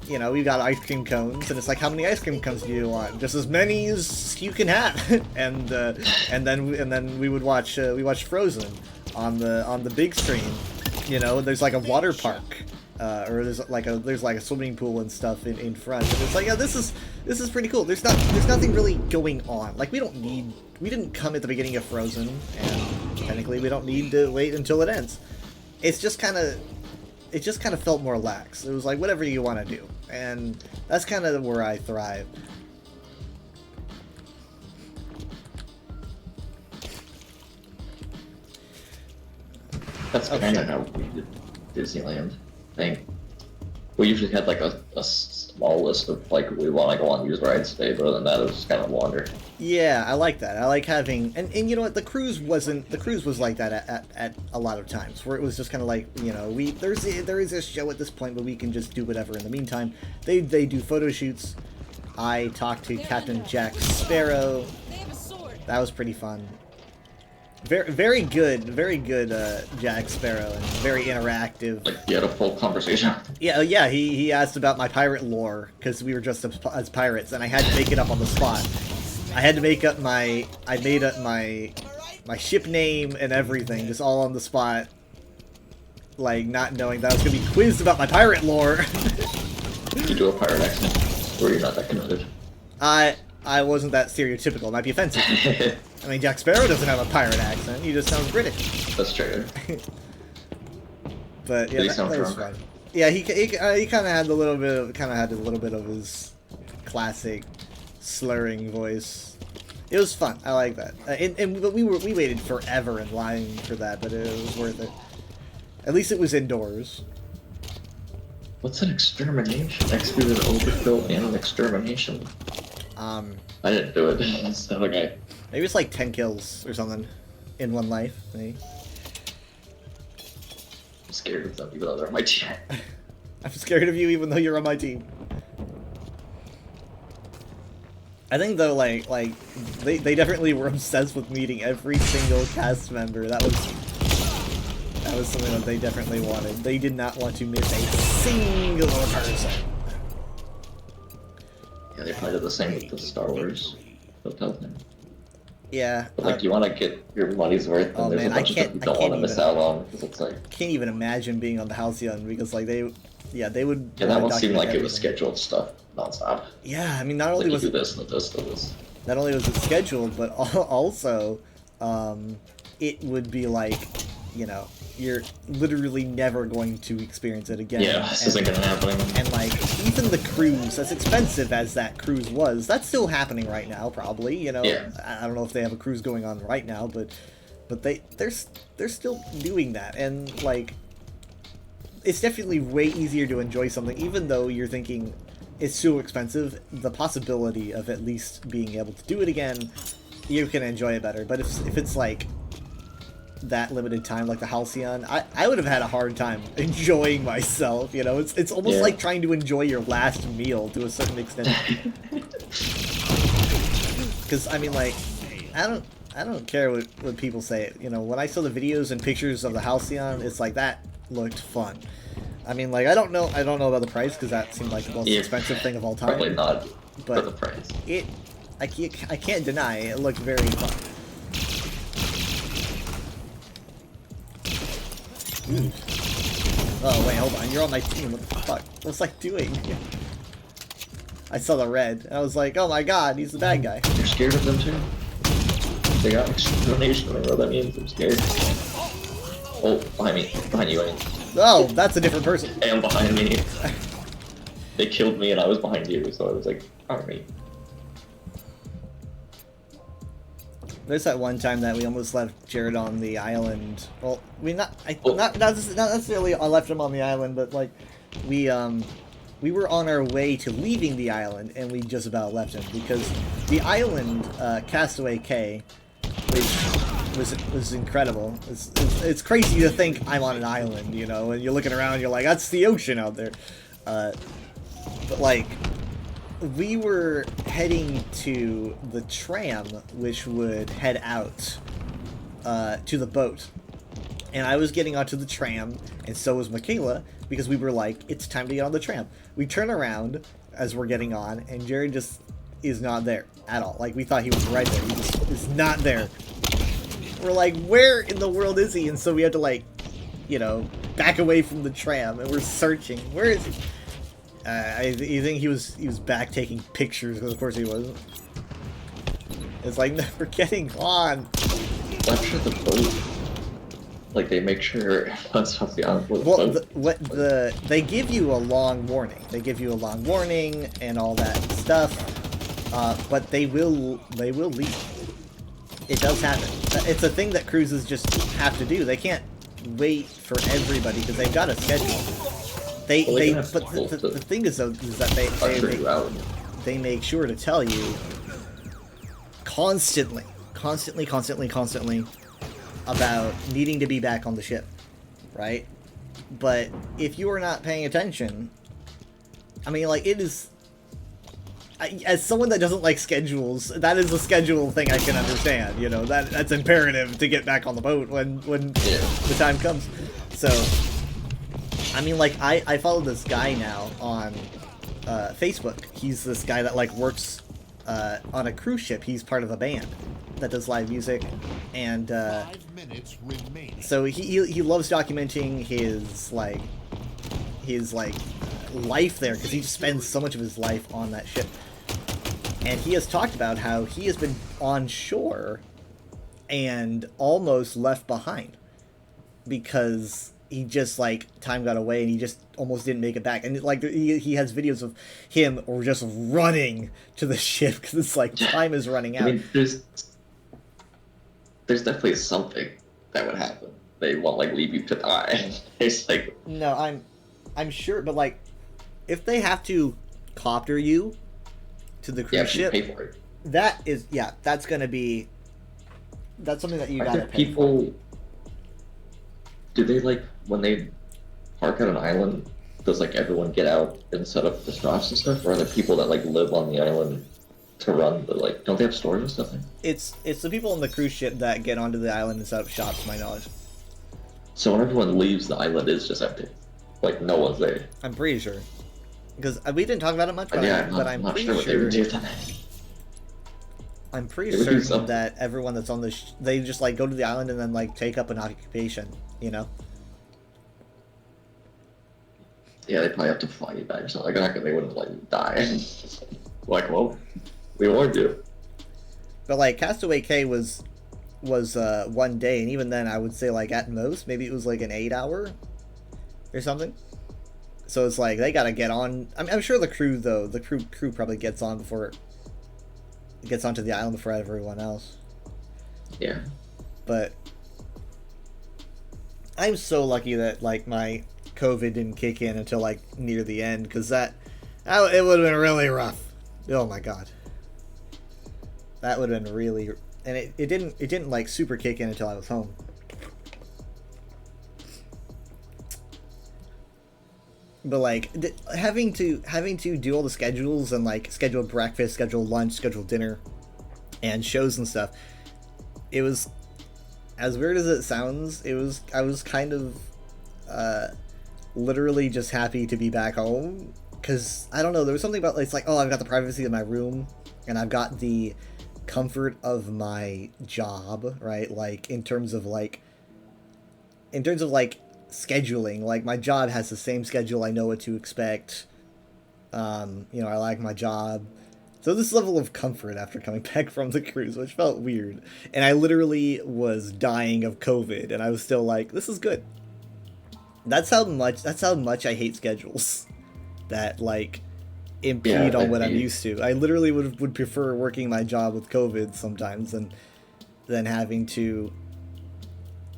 we got ice cream cones, and it's like, how many ice cream cones do you want? Just as many as you can have. and then we would watch Frozen on the big screen. There's like a water park. Or there's like a swimming pool and stuff in front, and it's like, yeah, this is pretty cool. There's nothing really going on. Like, we didn't come at the beginning of Frozen, and technically we don't need to wait until it ends. It just kind of felt more lax. It was like, whatever you want to do, and that's kind of where I thrive. That's kind of how we did Disneyland. We usually had like a small list of like, we want to go on these rides today, but other than that, it was just kind of wander. Yeah, I like that. I like having, and you know what, the cruise was like that at a lot of times, where it was just kind of like, there is this show at this point, but we can just do whatever in the meantime. They do photo shoots. I talked to Captain Jack Sparrow. That was pretty fun. Very good Jack Sparrow, and very interactive. Like, you had a full conversation. Yeah, he asked about my pirate lore, because we were dressed up as pirates, and I had to make it up on the spot. I had to make up I made up my ship name and everything, just all on the spot. Like, not knowing that I was going to be quizzed about my pirate lore. Did you do a pirate accent? Or you're not that committed? I wasn't that stereotypical. It might be offensive. I mean, Jack Sparrow doesn't have a pirate accent. He just sounds British. That's true. But yeah, that was fun. Yeah, he kind of had a little bit of his classic slurring voice. It was fun. I like that. But we waited forever in line for that, but it was worth it. At least it was indoors. What's an extermination? Executed overkill and an extermination. I didn't do it. So, okay. Maybe it's like 10 kills or something in one life. Maybe. I'm scared of them, even though they're on my team. I'm scared of you, even though you're on my team. I think though, like they definitely were obsessed with meeting every single cast member. That was something that they definitely wanted. They did not want to miss a single person. Yeah, they probably did the same with the Star Wars hotel thing. Yeah. But like, you want to get your money's worth, and there's a bunch of stuff you don't want to miss out on, because it's like... Can't even imagine being on the Halcyon, because like they would... Yeah, that one seemed like it was scheduled stuff, nonstop. Yeah, I mean, not only was it... do this, and this, and this. Not only was it scheduled, but also, it would be like, you're literally never going to experience it again. Yeah, this isn't gonna happen. And like, even the cruise, as expensive as that cruise was, that's still happening right now, probably. Yeah. I don't know if they have a cruise going on right now, but they're still doing that, and like, it's definitely way easier to enjoy something, even though you're thinking it's so expensive. The possibility of at least being able to do it again, you can enjoy it better. But if it's like that limited time, like the Halcyon, I would have had a hard time enjoying myself. It's almost like trying to enjoy your last meal to a certain extent. Because I mean, like, I don't care what people say. When I saw the videos and pictures of the Halcyon, it's like, that looked fun. I mean, like, I don't know about the price, because that seemed like the most expensive thing of all time. Probably not, but for the price. I can't deny it looked very fun. Oh wait, hold on. You're on my team. What the fuck? What's I doing? I saw the red. I was like, oh my god, he's the bad guy. You're scared of them too? They got extermination. I don't know what that means. I'm scared. Oh, behind me. Behind you, I mean. Oh, that's a different person. And behind me. They killed me and I was behind you, so I was like, alright. There's that one time that we almost left Jared on the island. Well, not necessarily I left him on the island, but like we were on our way to leaving the island and we just about left him because the island, Castaway Cay, which was incredible. It's crazy to think I'm on an island, you know, and you're looking around and you're like, that's the ocean out there. But like, we were heading to the tram, which would head out to the boat. And I was getting onto the tram, and so was Michaela, because we were like, it's time to get on the tram. We turn around as we're getting on, and Jared just is not there at all. Like, we thought he was right there. He just is not there. We're like, where in the world is he? And so we had to, like, you know, back away from the tram, and we're searching. Where is he? You think he was back taking pictures, because of course he wasn't. It's like, no, we're getting on. I'm sure the boat, like, they make sure everyone's off the island for the boat. They give you a long warning. They give you a long warning and all that stuff, but they will leave. It does happen. It's a thing that cruises just have to do. They can't wait for everybody because they've got a schedule. But the thing is though is that they make sure to tell you constantly about needing to be back on the ship, right? But if you are not paying attention, I mean, like, it is, as someone that doesn't like schedules, that is a schedule thing I can understand, you know, that's imperative to get back on the boat when the time comes. So I mean, like, I follow this guy now on Facebook. He's this guy that, like, works on a cruise ship. He's part of a band that does live music, and 5 minutes remaining. So he loves documenting his life there, because he spends so much of his life on that ship. And he has talked about how he has been on shore and almost left behind because he just, like, time got away and he just almost didn't make it back. And, like, he has videos of him just running to the ship because it's like time is running out. I mean, there's definitely something that would happen. They won't, like, leave you to die. It's like... No, I'm sure, but, like, if they have to copter you to the cruise ship, pay for it. That is, yeah, that's gonna be... That's something that you gotta pay people... for. Do they, like, when they park at an island, does, like, everyone get out and set up the shops and stuff? Or are there people that, like, live on the island to run the, like, don't they have stores and stuff? It's the people on the cruise ship that get onto the island and set up shops, to my knowledge. So when everyone leaves, the island is just empty. Like, no one's there. I'm pretty sure. Because we didn't talk about it much, but, I'm pretty sure what they would do then. I'm pretty certain that everyone that's on the they just, like, go to the island and then, like, take up an occupation, you know? Yeah, they probably have to fly you back or something like that, they wouldn't let you die. Like, well, we warned you. But, like, Castaway Cay was 1 day, and even then I would say, like, at most, maybe it was, like, an 8-hour or something. So it's like, they gotta get on. I'm sure the crew, though, the crew probably gets on before it gets onto the island before everyone else. Yeah. But I'm so lucky that, like, my COVID didn't kick in until, like, near the end, because it would have been really rough. Oh my god. That would have been really... And it didn't, like, super kick in until I was home. But, like, having to do all the schedules and, like, schedule breakfast, schedule lunch, schedule dinner, and shows and stuff, it was, as weird as it sounds, I was kind of literally just happy to be back home, because, I don't know, there was something about, it's like, oh, I've got the privacy of my room, and I've got the comfort of my job, right? Like, in terms of, like, scheduling. Like, my job has the same schedule. I know what to expect. You know, I like my job. So this level of comfort after coming back from the cruise, which felt weird. And I literally was dying of COVID, and I was still like, this is good. That's how much I hate schedules that, like, impede on what I'm used to. I literally would prefer working my job with COVID sometimes than having to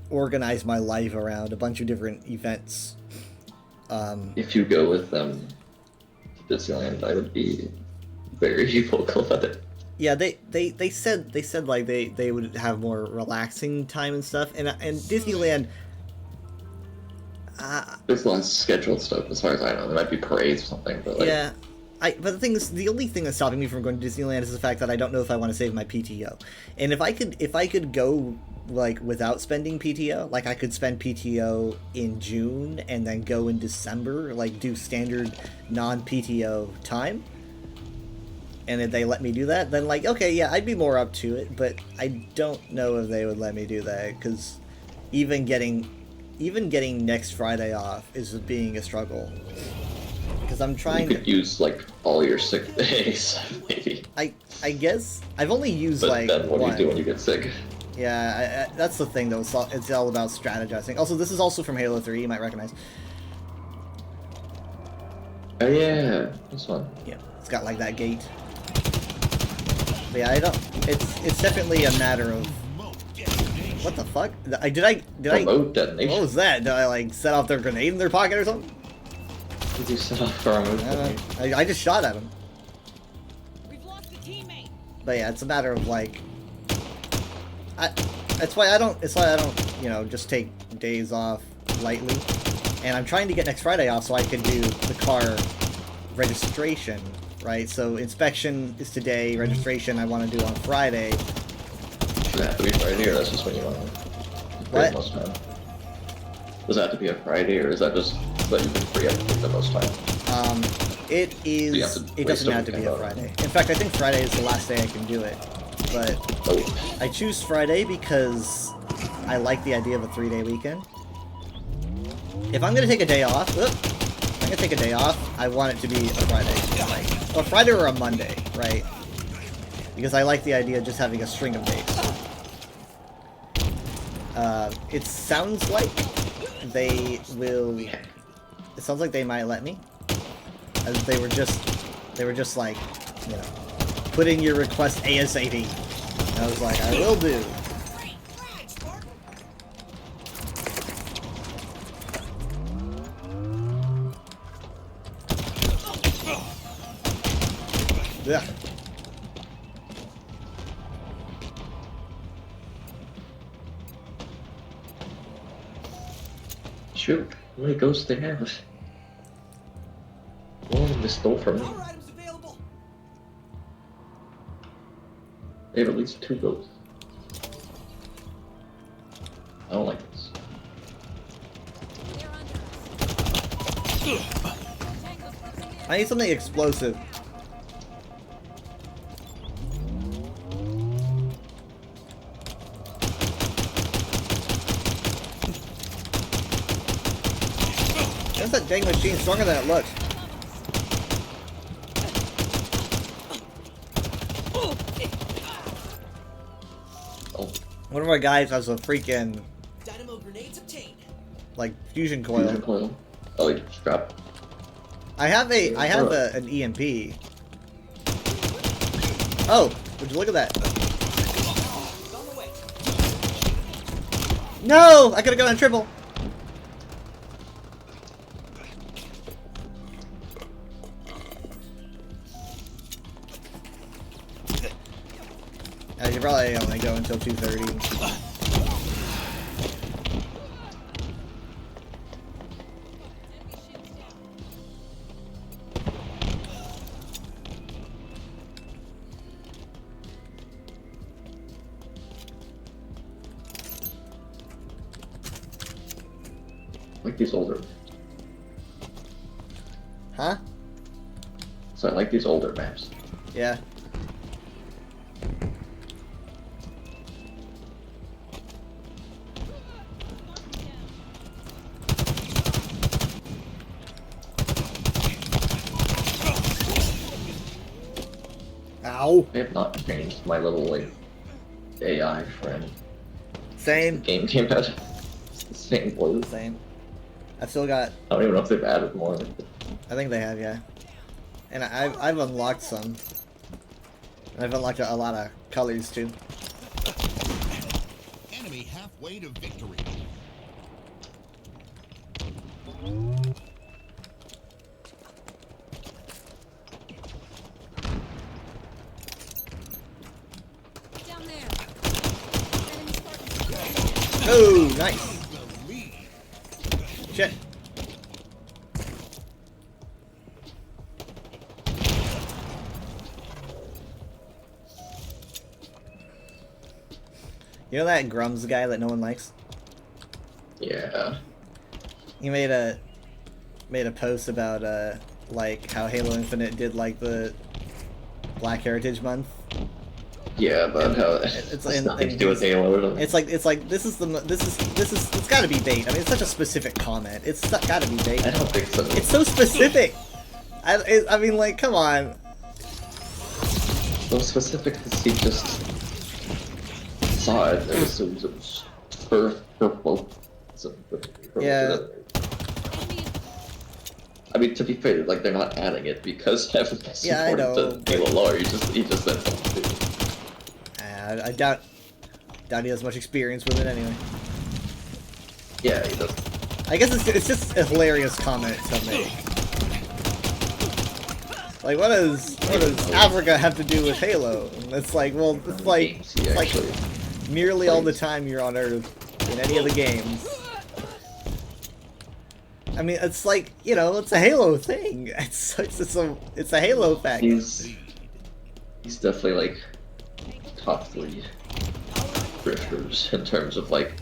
organize my life around a bunch of different events. If you go with them to Disneyland, I would be very vocal about it. Yeah, they said like they would have more relaxing time and stuff, and Disneyland. Disneyland's scheduled stuff, as far as I know. There might be parades or something, but like, yeah. But the thing is, the only thing that's stopping me from going to Disneyland is the fact that I don't know if I want to save my PTO. And if I could go like without spending PTO, like I could spend PTO in June and then go in December, like do standard non-PTO time, and if they let me do that, then like, okay, yeah, I'd be more up to it. But I don't know if they would let me do that, because even getting next Friday off is being a struggle. Because I'm trying you could use like all your sick days, maybe. I guess I've only used but like then what one. do you do when you get sick? Yeah, that's the thing though. It's all about strategizing. Also, this is also from Halo 3. You might recognize. Oh yeah, this one. Yeah, it's got like that gate. But yeah, I don't. It's definitely a matter of. What the fuck? Did I? Remote detonation. What was that? Did I like set off their grenade in their pocket or something? Did you set off for a remote detonation? I just shot at him. We've lost a teammate. But yeah, it's a matter of like. It's why I don't, you know, just take days off lightly. And I'm trying to get next Friday off so I can do the car registration, right? So inspection is today, registration I want to do on Friday. Does it have to be Friday, or that's just when you want to? What? Most time. Does it have to be a Friday, or is that just that you can free up the most time? It is. So it doesn't have to be a Friday. In fact, I think Friday is the last day I can do it. But I choose Friday because I like the idea of a 3-day weekend. If I'm gonna take a day off, I want it to be a Friday, like a Friday or a Monday, right? Because I like the idea of just having a string of days. It sounds like they will. It sounds like they might let me. As they were just like, you know, put in your request ASAP. And I was like, I will do. Yeah. Shoot, how many ghosts they have? One of them just stole from me. They have at least 2 ghosts. I don't like this. I need something explosive. That's that dang machine stronger than it looks. One of our guys has a freaking Dynamo grenades obtained. like fusion coil. Fusion coil. Oh, you just dropped. I have an EMP. Oh, would you look at that? No, I could have gone on triple. I should probably only go until 2:30. I like these older. Huh? So I like these older maps. Yeah. Ow. I have not changed my little like AI friend. Same. Game came out. It's the same blue. Same. I've still got. I don't even know if they've added more. I think they have, yeah. And I've unlocked some. I've unlocked a lot of colors too. Enemy halfway to victory. Down there. Oh, nice. Shit. You know that Grums guy that no one likes? Yeah. He made a post about like how Halo Infinite did like the Black Heritage Month. Yeah, but how It's nothing to do with Halo. It's like this is it's got to be bait. I mean, it's such a specific comment. It's got to be bait. I don't think so. It's so specific. I mean, like, come on. So specific because he just saw it. It was purple. Yeah. I mean, to be fair, like they're not adding it because everything's Yeah, I know, important to Halo lore. He just said something. I doubt he has much experience with it anyway. Yeah, he does. I guess it's just a hilarious comment to make. Like, what does Africa have to do with Halo? And it's like, well, it's like nearly all the time you're on Earth in any of the games. I mean, it's like, you know, it's a Halo thing. It's a Halo fact. He's definitely like top 3 grifters in terms of like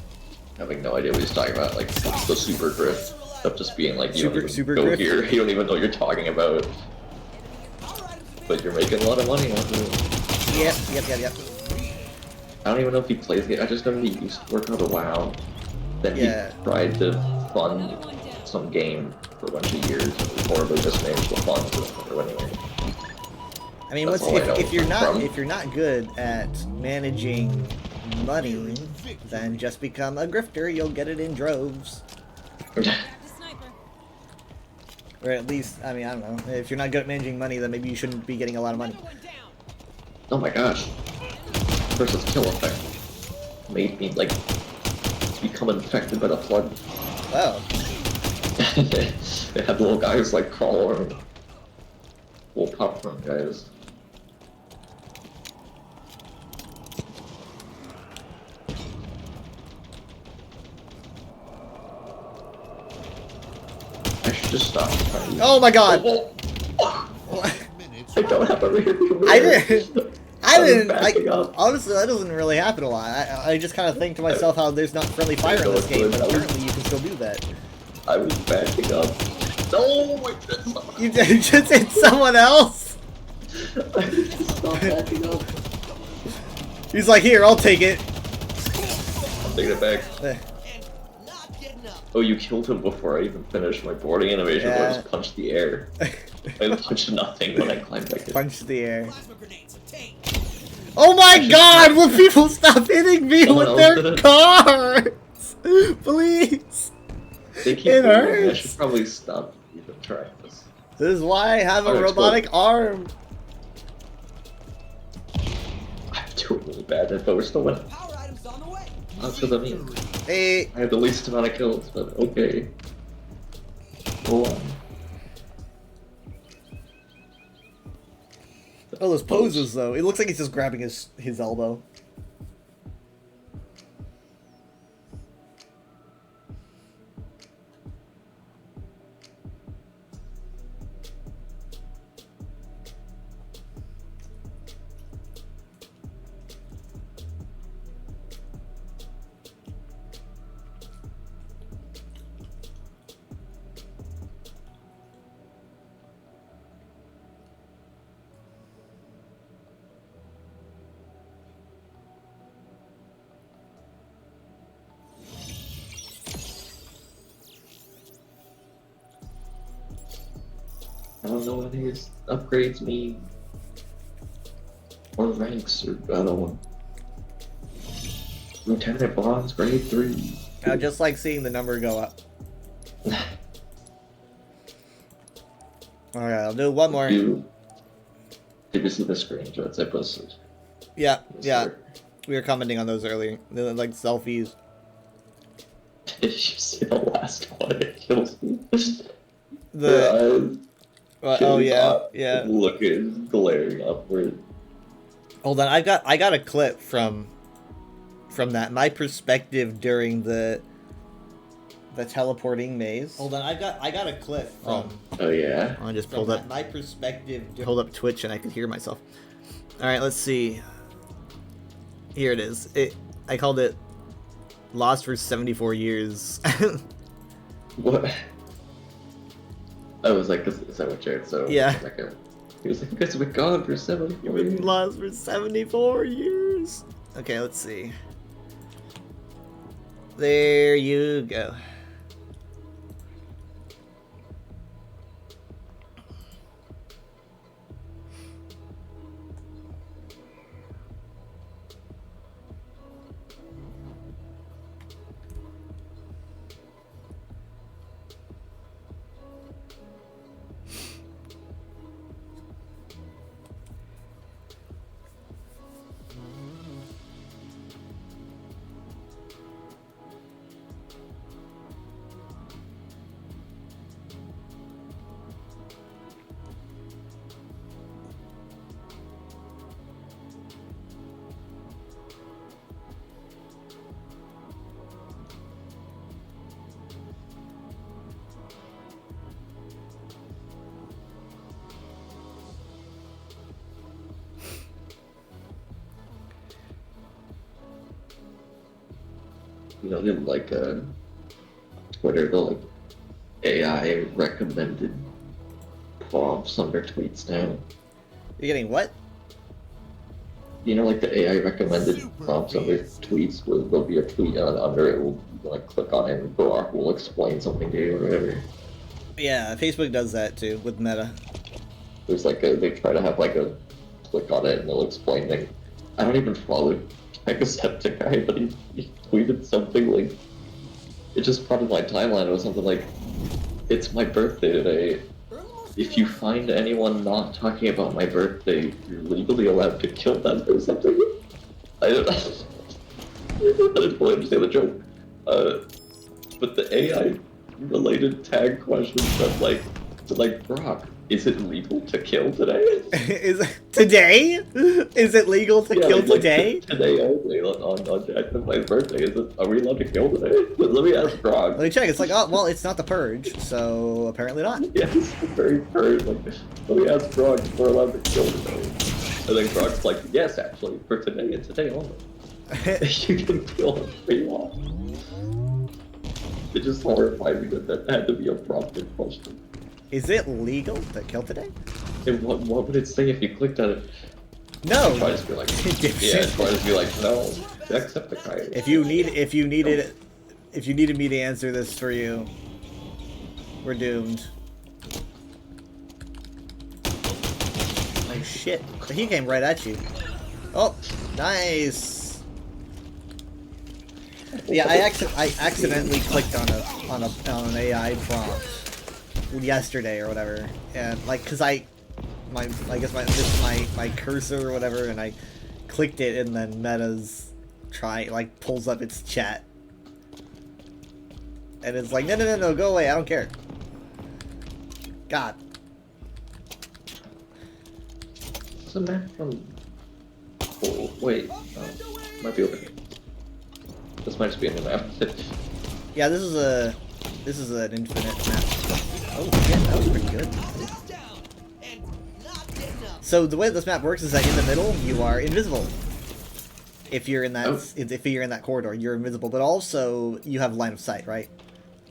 having no idea what he's talking about. Like the super grift of just being like, you don't even go grift? here. You don't even know what you're talking about. But you're making a lot of money off of it. Yep. I don't even know if he plays it. I just know he used to work on a WoW. Then he tried to fund some game for a bunch of years and horribly mismanaged the funds anyway. I mean, That's all I know if you're from- not good at managing money, then just become a grifter. You'll get it in droves. Or at least, I mean, I don't know. If you're not good at managing money, then maybe you shouldn't be getting a lot of money. Oh my gosh. Versus kill effect made me like become infected by the flood. Oh. They had little guys like crawl around. Little popcorn guys. I should just stop. Oh my god! I don't have a rear view mirror. I didn't, backing like, up. honestly, that doesn't really happen a lot. I just kind of think to myself how there's not friendly fire in this game, but apparently you can still do that. I was backing up. No! You just hit someone else? I just stopped backing up. He's like, here, I'll take it. I'm taking it back. Oh, you killed him before I even finished my boarding animation, where I just punched the air. I punched nothing when I climbed back in. Punch the air. Oh my god, will people stop hitting me with their cars? Please. They keep It moving. I hurts. should probably stop even trying this. This is why I have a robotic arm. I'm doing really bad at it, but we're still winning. Not because of me. Hey. I have the least amount of kills, but okay. Go on. Oh, those poses though. It looks like he's just grabbing his elbow. I don't know what these upgrades mean. Or ranks, or I don't know. Lieutenant Bronze, grade 3. I just like seeing the number go up. Alright, I'll do one more. Did you see the screenshots I posted? Yeah, yeah. We were commenting on those earlier. They're like selfies. Did you see the last one? It kills me. The oh yeah, yeah. Looking, glaring upward. Hold on, I got a clip from that. My perspective during the teleporting maze. Hold on, I got a clip from. Oh yeah. I just pulled up my perspective. Hold up Twitch and I could hear myself. All right, let's see. Here it is. I called it Lost for 74 years. What? I was like, is that what Jared said? Yeah. He was like, because we're gone for 74 years. We've lost for 74 years. Okay, let's see. There you go. You know, in like Twitter, the like AI recommended prompts on their tweets now. You're getting what? You know, like the AI recommended prompts on their tweets, where there'll be a tweet and under it will like click on it and Grok will explain something to you or whatever. Yeah, Facebook does that too with Meta. There's like they try to have like a click on it and they'll explain things. I don't even follow Jacksepticeye, but he tweeted something like, it just brought in my timeline. It was something like, it's my birthday today. If you find anyone not talking about my birthday, you're legally allowed to kill them or something. I didn't fully understand the joke. But the AI related tag questions said like Brock, is it legal to kill today? Is it today? Is it legal to kill today? Today only on Jacksepticeye's birthday. Are we allowed to kill today? Let me ask Brock. Let me check. It's like, oh well, it's not the purge, so apparently not. Yeah, it's very purge. Like, let me ask Brock if we're allowed to kill today. And then Brock's like, yes, actually, for today and today only. You can kill him if you want. It just horrified me that had to be a proper question. Is it legal to kill today? And what would it say if you clicked on it? No. Try to be like, yeah, try to be like, no, Jacksepticeye. If you needed me to answer this for you, we're doomed. Oh shit! He came right at you. Oh, nice. Yeah, I accidentally clicked on an AI prompt yesterday or whatever, and like, cause I guess my cursor or whatever, and I clicked it, and then Meta's pulls up its chat, and it's like, no, go away, I don't care. God. It's a map from. Oh wait, might be over here. This might just be a new map. Yeah, this is an infinite map. Oh shit, that was pretty good. So the way this map works is that in the middle you are invisible. If you're in that corridor, you're invisible, but also you have line of sight, right?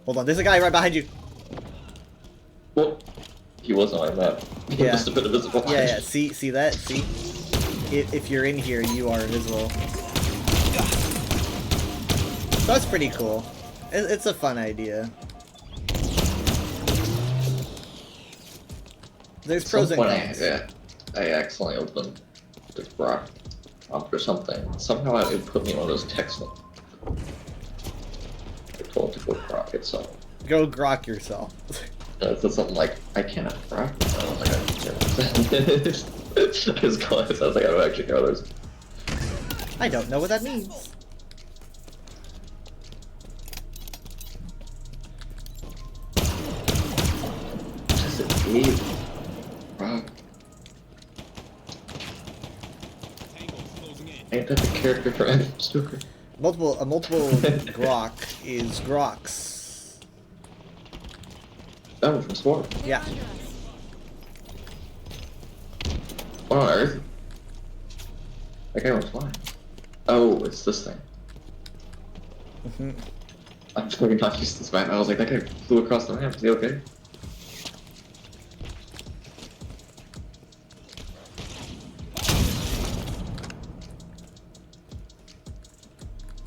Hold on, there's a guy right behind you. Well, he was on my map. He must have been invisible. Yeah. See that? See? If you're in here, you are invisible. So that's pretty cool. It's a fun idea. There's pros and cons. I accidentally opened to Brock or something. Somehow it put me on those text. I told to go Brock itself. Go grok yourself. It's something like, I cannot Brock myself. Like, I just call it. Sounds like I don't actually know those. I don't know what that means. Just a baby. Brock. Ain't that the character for Adam Stoker? A multiple grok is groks. Oh, from Sport. Yeah. What on earth? That guy was flying. Oh, it's this thing. I'm fucking not used to this map. I was like, that guy flew across the map. Is he okay?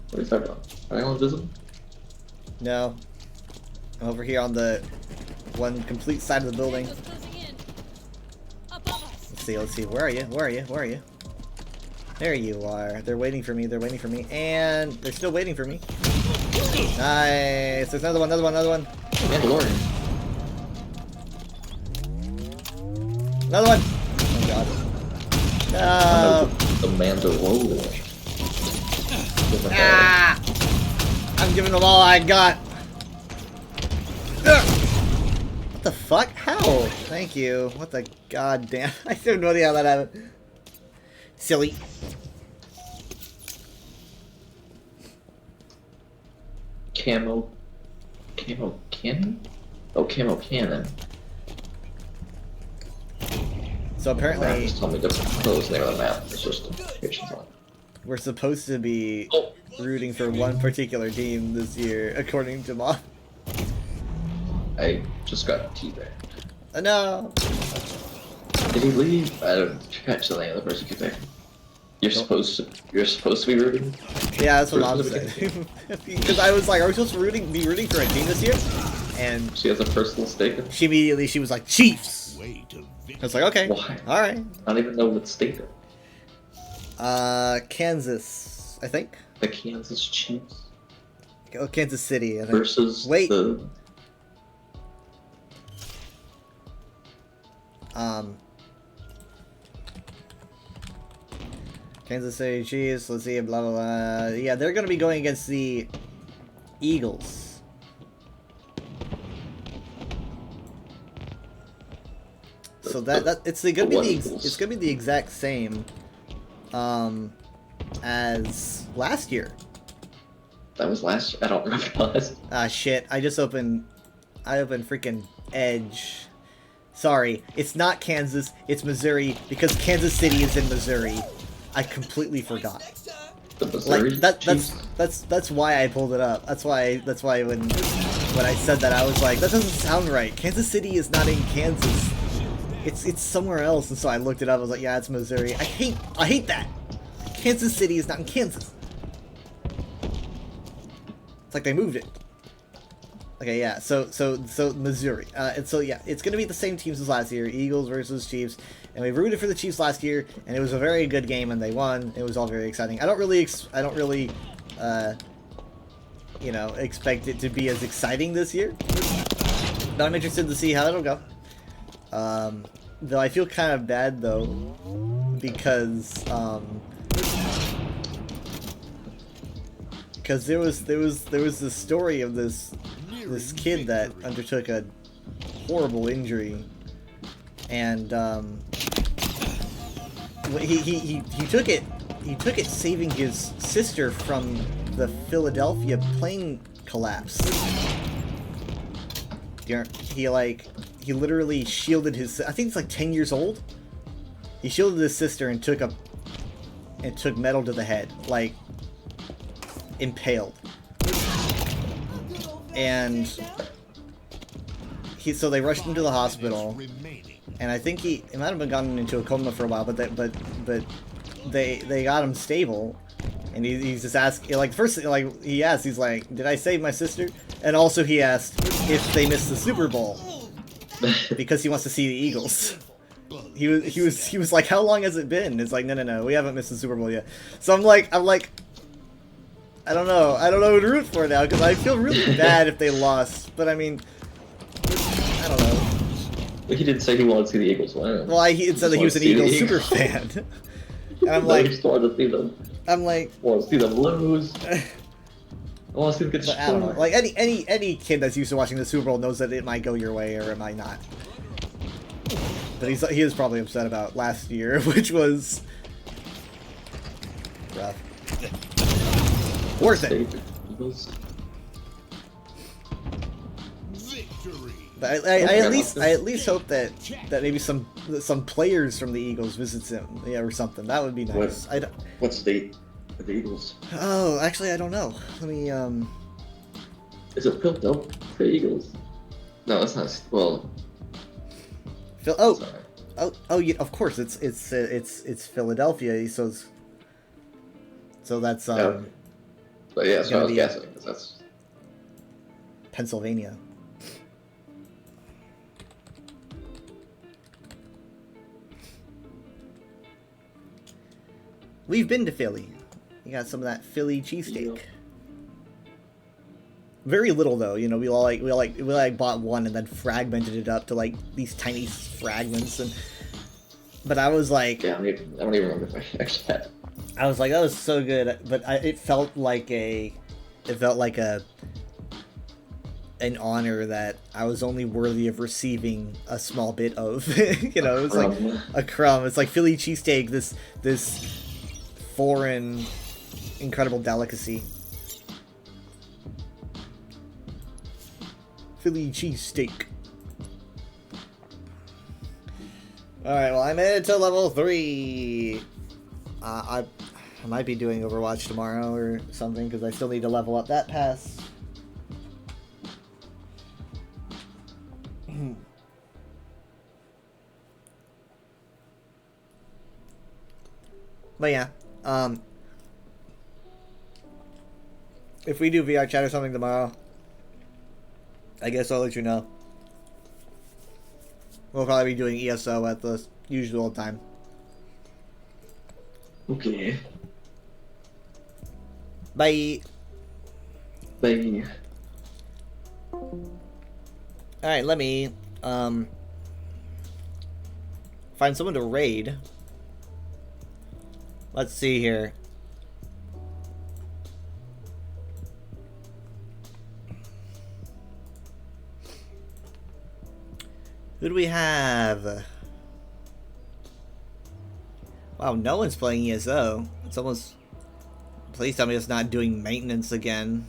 What are you talking about? Are they all invisible? No. I'm over here on the one complete side of the building. Let's see. Where are you? Where are you? Where are you? There you are. They're waiting for me. They're waiting for me. And they're still waiting for me. Nice. There's another one. Another one. Mandalorian. Another one. Oh god. No. The Mandalorian. Ah! I'm giving them all I got. Ugh. What the fuck? How? Thank you. What the goddamn? I have no idea how that happened. Silly. Camo cannon? Oh, camo cannon. So apparently, Just tell me different clothes name of the map. It's just we're supposed to be rooting for one particular team this year, according to Mom. I just got teabagged. No. Did he leave? I don't catch the name of the person you picked. You're supposed to be rooting? Yeah, that's what Mom said. Because I was like, are we supposed to be rooting for a team this year? And she has a personal stake in it? She was like, Chiefs! I was like, okay. Why? Alright. I don't even know what state they're in. Kansas, I think. The Kansas Chiefs? Oh, Kansas City, I think. Versus Wait. the... Kansas City Chiefs, let's see, blah, blah, blah. Yeah, they're going to be going against the Eagles. So it's gonna be the exact same as last year. That was last year? I don't remember last. Ah shit, I opened freaking Edge. Sorry, it's not Kansas, it's Missouri, because Kansas City is in Missouri. I completely forgot. The Missouri that's why I pulled it up. That's why when I said that I was like, that doesn't sound right. Kansas City is not in Kansas. It's somewhere else, and so I looked it up. I was like, yeah, it's Missouri. I hate that. Kansas City is not in Kansas. It's like they moved it. Okay, yeah. So Missouri. And so yeah, it's gonna be the same teams as last year: Eagles versus Chiefs. And we rooted for the Chiefs last year, and it was a very good game, and they won. It was all very exciting. I don't really, you know, expect it to be as exciting this year. But I'm interested to see how it'll go. Though I feel kind of bad though, because there was this story of this kid that undertook a horrible injury, and he took it saving his sister from the Philadelphia plane collapse. He literally shielded his, I think it's like 10 years old. He shielded his sister and took metal to the head, like impaled. And so they rushed him to the hospital, and I think he might have been gone into a coma for a while, but they got him stable. And he's just asking, like, first, like, he asked, he's like, did I save my sister? And also he asked if they missed the Super Bowl, because he wants to see the Eagles. he was like, how long has it been? It's like, no, we haven't missed the Super Bowl yet. So I'm like, I don't know who to root for now, because I feel really bad if they lost. But I mean, I don't know. But he didn't say he wanted to see the Eagles win. Well, he said that he was an Eagles super fan. And I'm like, I just wanted to see them. I'm like, I want to see them lose. I want to see them get but I don't know. destroyed. Like any kid that's used to watching the Super Bowl knows that it might go your way or it might not. But he is probably upset about last year, which was rough. Worth it. Victory. But I at least hope that maybe some players from the Eagles visits him, yeah, or something. That would be nice. What's the date for the Eagles? Oh, actually, I don't know. Let me Is it Philadelphia for the Eagles? No, it's not. Well, yeah, of course it's Philadelphia. So that's yeah. But yeah, that's what I was guessing. 'Cause that's Pennsylvania. We've been to Philly. You got some of that Philly cheesesteak. Very little though, you know. We bought one and then fragmented it up to like these tiny fragments, but I was like, yeah, I don't even remember if I actually had. I was like, that was so good, but it felt like an honor that I was only worthy of receiving a small bit of. You know, it was like a crumb. It's like Philly cheesesteak, this foreign, incredible delicacy. Philly cheesesteak. Alright, well, I made it to level 3. I might be doing Overwatch tomorrow or something, because I still need to level up that pass. But yeah, if we do VR chat or something tomorrow, I guess I'll let you know. We'll probably be doing ESO at the usual time. Okay. Bye. Bye. Alright, let me find someone to raid. Let's see here. Who do we have? Wow, no one's playing ESO. It's almost... Please tell me it's not doing maintenance again.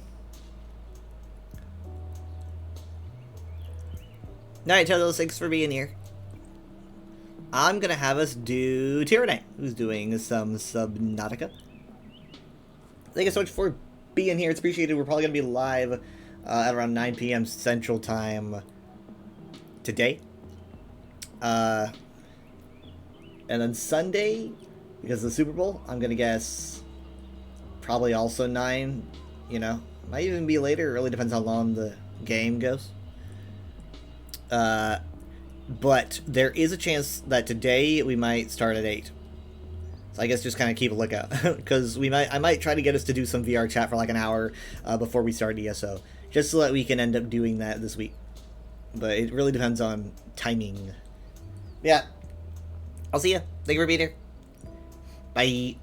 Alright, Todos, thanks for being here. I'm gonna have us do Tyranny, who's doing some Subnautica. Thank you so much for being here. It's appreciated. We're probably gonna be live at around 9 p.m. Central Time today. And then Sunday, because of the Super Bowl, I'm gonna guess probably also 9. You know, might even be later. It really depends how long the game goes. But there is a chance that today we might start at 8. So I guess just kind of keep a lookout, because I might try to get us to do some VR chat for like an hour before we start ESO, just so that we can end up doing that this week. But it really depends on timing. Yeah, I'll see ya. Thank you for being here. Bye.